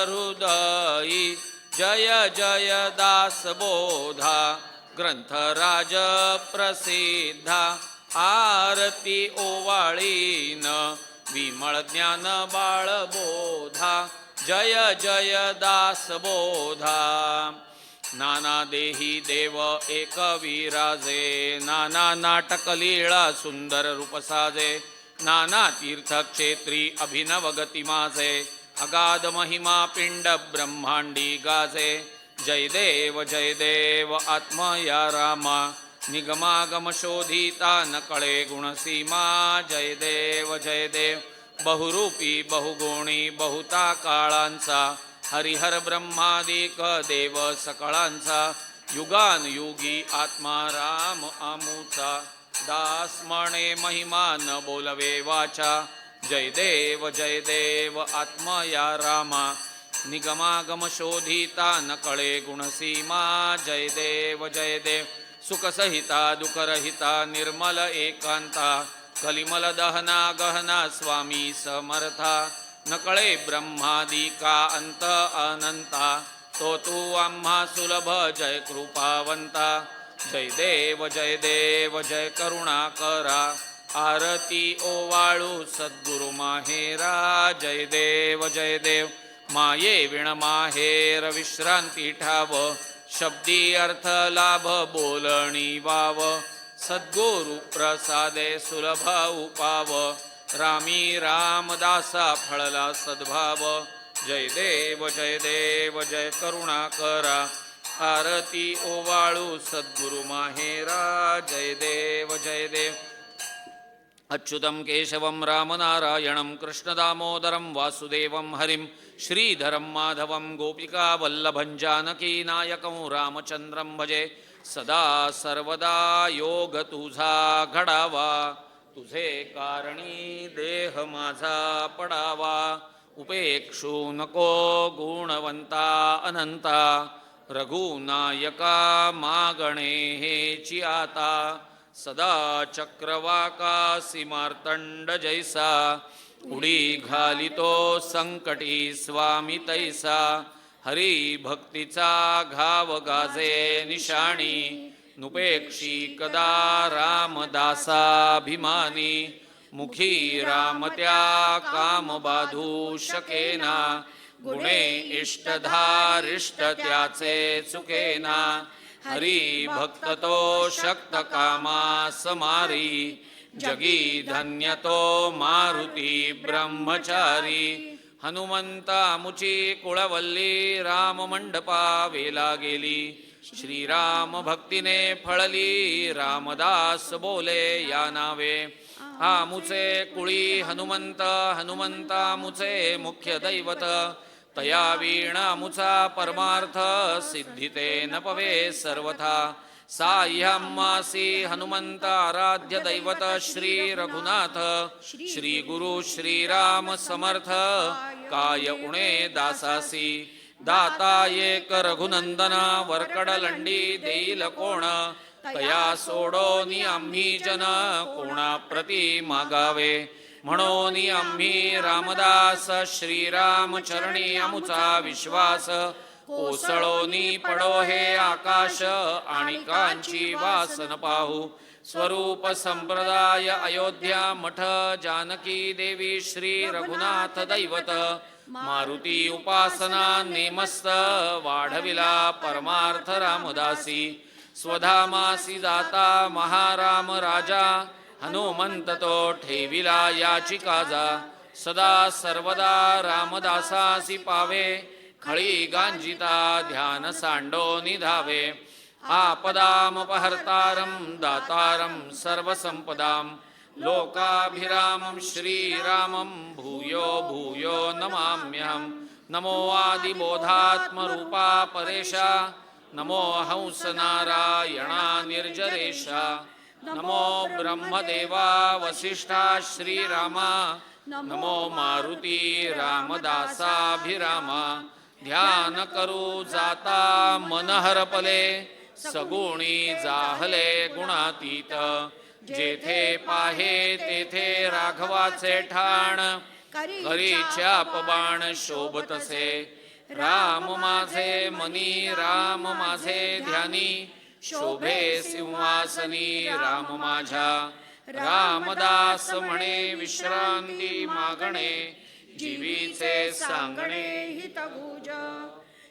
[SPEAKER 2] हृदयी. जय जय दासबोधा ग्रंथराज प्रसिद्धा. आरती ओवाळीन विमळ ज्ञान बाळबोधा. जय जय दासबोधा. नाना देही देव एक विराजे. नाना नाटक लीळा सुंदर रूप साजे. नाना तीर्थक्षेत्री अभिनव गती माझे. अगाध महिमा पिंड ब्रह्मांडी गाजे. जय देव आत्मया रामा. निगमागम शोधिता न कळे गुणसीमा. जय देव बहुरूपी बहुगुणी बहुता काळांचा. हरिहर ब्रह्मादिक देव सकळांचा. युगानुयुगी आत्मा राम आमुचा. दास म्हणे महिमा न बोलवे वाचा. जय देव आत्मया रामा. निगमागम शोधिता न कळे गुणसीमा. जय देव सुखसहिता दुःखरहिता निर्मल एकांता. कलिमल दहना गहना स्वामी समर्था. न कळे ब्रह्मादिका अंत अनंता. तो तू आम्हा सुलभ जय कृपावंता. जय देव जय करुणाकरा. आरती ओवाळू सद्गुरु माहेरा. जय देव माये विण माहेर विश्रांती ठाव. शब्दी अर्थ लाभ बोलणी वाव. सद्गुरु प्रसादे सुलभ उपाव. रामी रामदासा फळला सद्भाव. जय देव जय करुणाकरा. आरती ओवाळू सद्गुरु माहेरा. जय देव अच्युतं केशवं रामनारायणं कृष्णदामोदरं वासुदेवं हरिं श्रीधरं माधवं गोपिकावल्लभं जानकीनायकं रामचंद्रं भजे. सदा सर्वदा योग तुझा घडावा. तुझे कारणी देह माझा पडावा. उपेक्षू नको गुणवंता अनंता. रघुनायका मागणे हेची आता. सदा चक्रवाकासी मार्तंड जैसा. उडी घालितो संकटी स्वामी तैसा. हरी भक्तीचा घाव गाजे निशाणी. नुपेक्षी कदा रामदासाभिमानी. मुखी राम त्या काम बाधू शकेना. गुणे इष्टधारिष्ट त्याचे चुकेना. हरी भक्त तो शक्त कामा समारी. जगी धन्य तो मारुती ब्रह्मचारी. हनुमंता मुची कुळवल्ली राम मंडपा वेला गेली. श्रीराम भक्तीने फळली रामदास बोले या नावे. हा मुचे कुळी हनुमंत हनुमंता मुचे मुख्य दैवत. तया वीणा मुचा परमार्थ सिद्धिते न पवे सर्वथा. साह्यम्मासी हनुमंत आराध्य दैवत श्री रघुनाथ. श्री गुरु श्रीराम समर्थ काय उणे दासासी. दाता एक रघुनंदन वरकडलंडी देईल कोण. तया सोडोनी आम्ही जन कोणा प्रती मागावे. म्हणून आम्ही रामदास श्रीराम चरणी आमुचा विश्वास. कोसळोनी पडो हे आकाश आणि कांची वासन पाहू. स्वरूप संप्रदाय अयोध्या मठ जानकी देवी श्री रघुनाथ दैवत. मारुती उपासना नेमस्त वाढविला परमार्थ रामदासी. स्वधामासी जाता महाराम राजा हनुमंत तो ठेविला याची काजा. सदा सर्वदा रामदासासी पावे खळी गांजिता ध्यान सांडो निधावे. आपदामपहर्तारं दातारं सर्वसंपदां लोकाभिरामं श्रीरामं भूयो भूयो नमाम्यहम्. नमो आदिबोधात्मरूपा परेशा. नमो हंसनारायणा निर्जरेशा. नमो ब्रह्मदेवा वसिष्ठा श्रीरामा. नमो मारुती रामदासाभिरामा. ध्यान करू जाता मन हरपले सगुणी जाहले गुणातीत. जेथे पाहे तेथे राघवाचे ठाण करी चाप बाण शोभतसे. राम माझे मनी राम माझे ध्यानी शोभे सिंहासनी राम माझ्या. रामदास म्हणे विश्रांती मागणे जीवीचे सांगणे
[SPEAKER 1] हितगुज.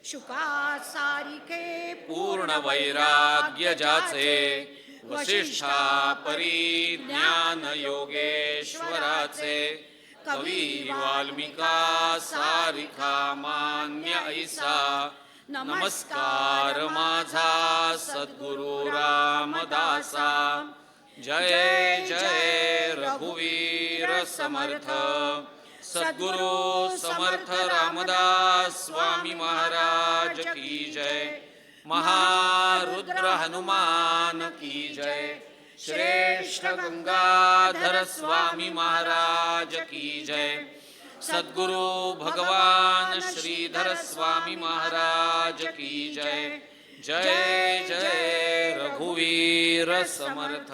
[SPEAKER 1] शुका सारिखे
[SPEAKER 2] पूर्ण वैराग्य ज्याचे. वसिष्ठा परी ज्ञान योगेश्वराचे. कवी वाल्मिका सारिखा मान्य ऐसा. नमस्कार माझा सद्गुरु रामदासा. जय जय रघुवीर समर्थ. सद्गुरु समर्थ रामदास स्वामी महाराज की जय. महारुद्र हनुमान की जय. श्रेष्ठ गंगाधर स्वामी महाराज की जय. सद्गुरु भगवान श्रीधर स्वामी महाराज की जय. जय जय रघुवीर समर्थ.